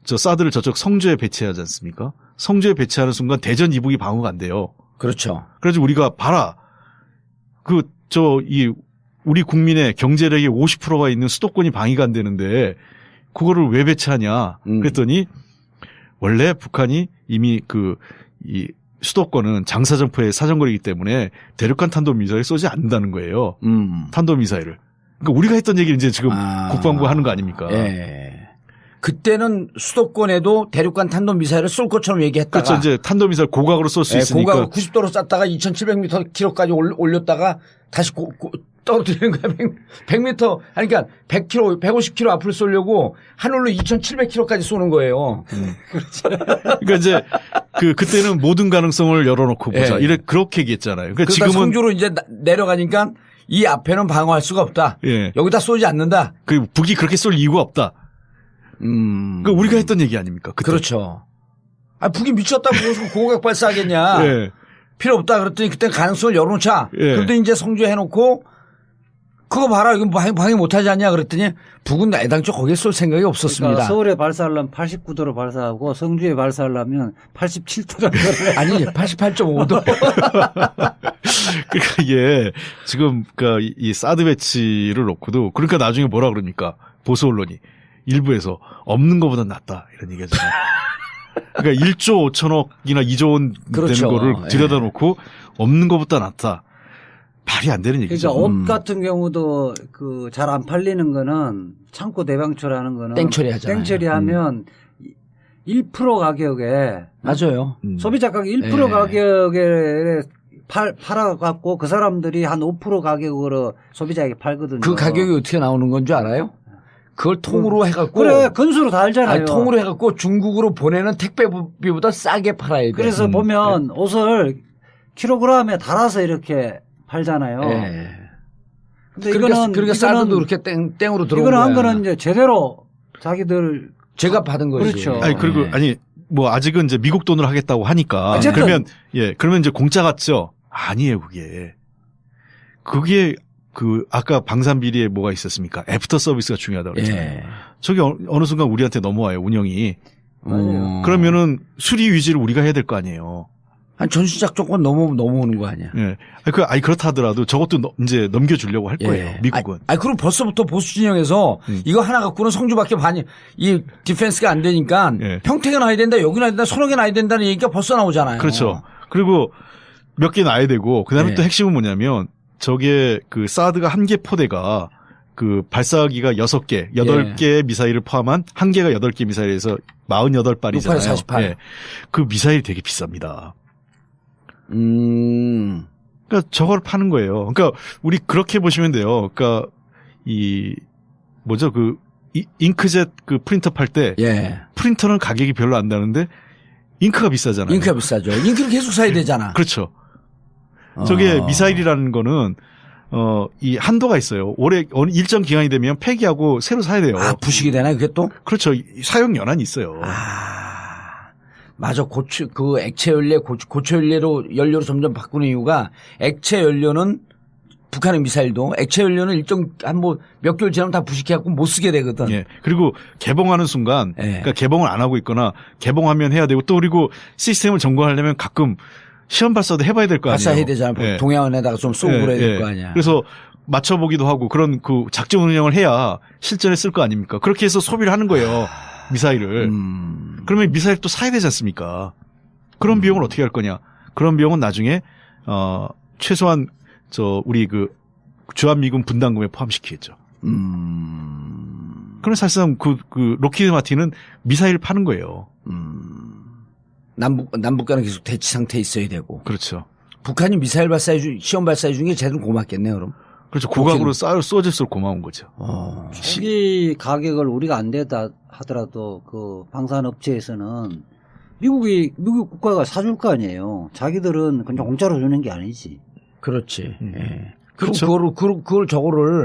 사드를 저쪽 성주에 배치하지 않습니까? 성주에 배치하는 순간 대전 이북이 방어가 안 돼요. 그렇죠. 그래서 우리가 봐라. 우리 국민의 경제력의 50%가 있는 수도권이 방위가 안 되는데 그거를 왜 배치하냐. 그랬더니 원래 북한이 이미 이 수도권은 장사정포의 사정거리이기 때문에 대륙간 탄도미사일 쏘지 않는다는 거예요. 탄도미사일을. 그러니까 우리가 했던 얘기를 이제 지금 국방부가 하는 거 아닙니까? 예. 그때는 수도권에도 대륙간 탄도미사일을 쏠 것처럼 얘기했다가. 그렇죠. 이제 탄도미사일 고각으로 쏠 수 있으니까. 고각으로 90도로 쐈다가 2700km까지 올렸다가 다시 떨어뜨리는 거야. 100m. 그러니까 100km, 150km 앞을 쏘려고 하늘로 2700km까지 쏘는 거예요. 그렇죠. 그러니까 이제 그때는 모든 가능성을 열어놓고 보자. 그렇게 얘기했잖아요. 그러니까 지금은 성주로 이제 내려가니까 이 앞에는 방어할 수가 없다. 여기다 쏘지 않는다. 북이 그렇게 쏠 이유가 없다. 그러니까 우리가 했던 얘기 아닙니까? 그때. 그렇죠. 북이 미쳤다고 고각 발사하겠냐. 필요 없다 그랬더니 그때 가능성을 열어놓자. 그런데 이제 성주에 해놓고 그거 봐라. 이거 방해 못하지 않냐 그랬더니 북은 애당초 거기에 쏠 생각이 없었습니다. 그러니까 서울에 발사하려면 89도로 발사하고 성주에 발사하려면 87도로 아니 88.5도. 그러니까 이게 지금 이 사드 배치를 놓고도 그러니까 나중에 뭐라 그럽니까? 보수 언론이 일부에서 없는 것보다 낫다 이런 얘기하잖아요. 그러니까 1조 5천억이나 2조 원 그렇죠. 되는 거를 들여다놓고 없는 것보다 낫다. 말이 안 되는 얘기죠. 그러니까 옷 같은 경우도 잘 안 팔리는 거는 창고 대방출하는 거는 땡처리하잖아요. 땡처리하면 1% 가격에 맞아요. 소비자 가격 1% 가격에 팔아갖고 그 사람들이 한 5% 가격으로 소비자에게 팔거든요. 그 가격이 어떻게 나오는 건 줄 알아요? 그걸 통으로 해갖고. 그래, 건수로 다 알잖아요. 통으로 해갖고 중국으로 보내는 택배비보다 싸게 팔아야 돼. 그래서 보면 옷을 킬로그램에 달아서 이렇게 팔잖아요. 근데 그러니까 사드도 그렇게 땡으로 들어온 거야. 이거는 한 거는 이제 제대로 자기들 제가 받은 거지. 그렇죠. 그리고 아직은 이제 미국 돈으로 하겠다고 하니까. 어쨌든. 그러면 이제 공짜 같죠? 아니에요, 그게. 아까 방산비리에 뭐가 있었습니까? 애프터 서비스가 중요하다고 그랬잖아요. 저게 어느 순간 우리한테 넘어와요, 운영이. 그러면은 수리 위주를 우리가 해야 될 거 아니에요. 전시작 조건 넘어오는 거 아니야. 그렇다 하더라도 저것도 이제 넘겨주려고 할 거예요, 미국은. 그럼 벌써부터 보수 진영에서 이거 하나 갖고는 성주밖에 이 디펜스가 안 되니까 평택에 놔야 된다, 여기 놔야 된다, 선옥에 놔야 된다는 얘기가 벌써 나오잖아요. 그렇죠. 그리고 몇 개 놔야 되고, 그 다음에 또 핵심은 뭐냐면, 저게 사드가 한 개 포대가 발사기가 6개, 8개의 미사일을 포함한 한 개가 8개 미사일에서 48발이잖아요. 48. 그 미사일이 되게 비쌉니다. 그러니까 저걸 파는 거예요. 그러니까 우리 그렇게 보시면 돼요. 그러니까 잉크젯 프린터 팔 때 프린터는 가격이 별로 안 나는데 잉크가 비싸잖아요. 잉크가 비싸죠. 잉크를 계속 사야 되잖아. 그렇죠. 저게 미사일이라는 거는 이 한도가 있어요. 올해 어느 일정 기간이 되면 폐기하고 새로 사야 돼요. 아, 부식이 되나 그게 또? 그렇죠. 사용 연한이 있어요. 맞아. 그 액체 연료, 고체 연료로 점점 바꾸는 이유가 액체 연료는 북한의 미사일도 액체 연료는 몇 개월 지나면 다 부식해갖고 못 쓰게 되거든. 예. 그리고 개봉하는 순간, 그러니까 개봉을 안 하고 있거나 개봉하면 해야 되고 또 그리고 시스템을 점검하려면 가끔 시험 발사도 해봐야 될 거 아니에요. 발사해야 되잖아. 예. 동해안에다가 좀 쏘고 그래야 될 거 아니야. 그래서 맞춰보기도 하고 그런 그 작전 운영을 해야 실전에 쓸 거 아닙니까? 그렇게 해서 소비를 하는 거예요. 미사일을. 그러면 미사일 또 사야 되지 않습니까? 그런 비용을 어떻게 할 거냐? 그런 비용은 나중에 최소한 우리 그 주한미군 분담금에 포함시키겠죠. 그럼 사실상 그 록히드 마틴은 미사일을 파는 거예요. 남북 간에 계속 대치 상태에 있어야 되고. 그렇죠. 북한이 미사일 시험 발사해 준 게 제대로 고맙겠네요, 그럼. 그렇죠. 고각으로 쏘질수록 고마운 거죠. 이 가격을 우리가 안 되다 하더라도 그 방산업체에서는 미국 국가가 사줄 거 아니에요. 자기들은 그냥 공짜로 주는 게 아니지. 그렇지. 예. 그렇죠. 그걸 저거를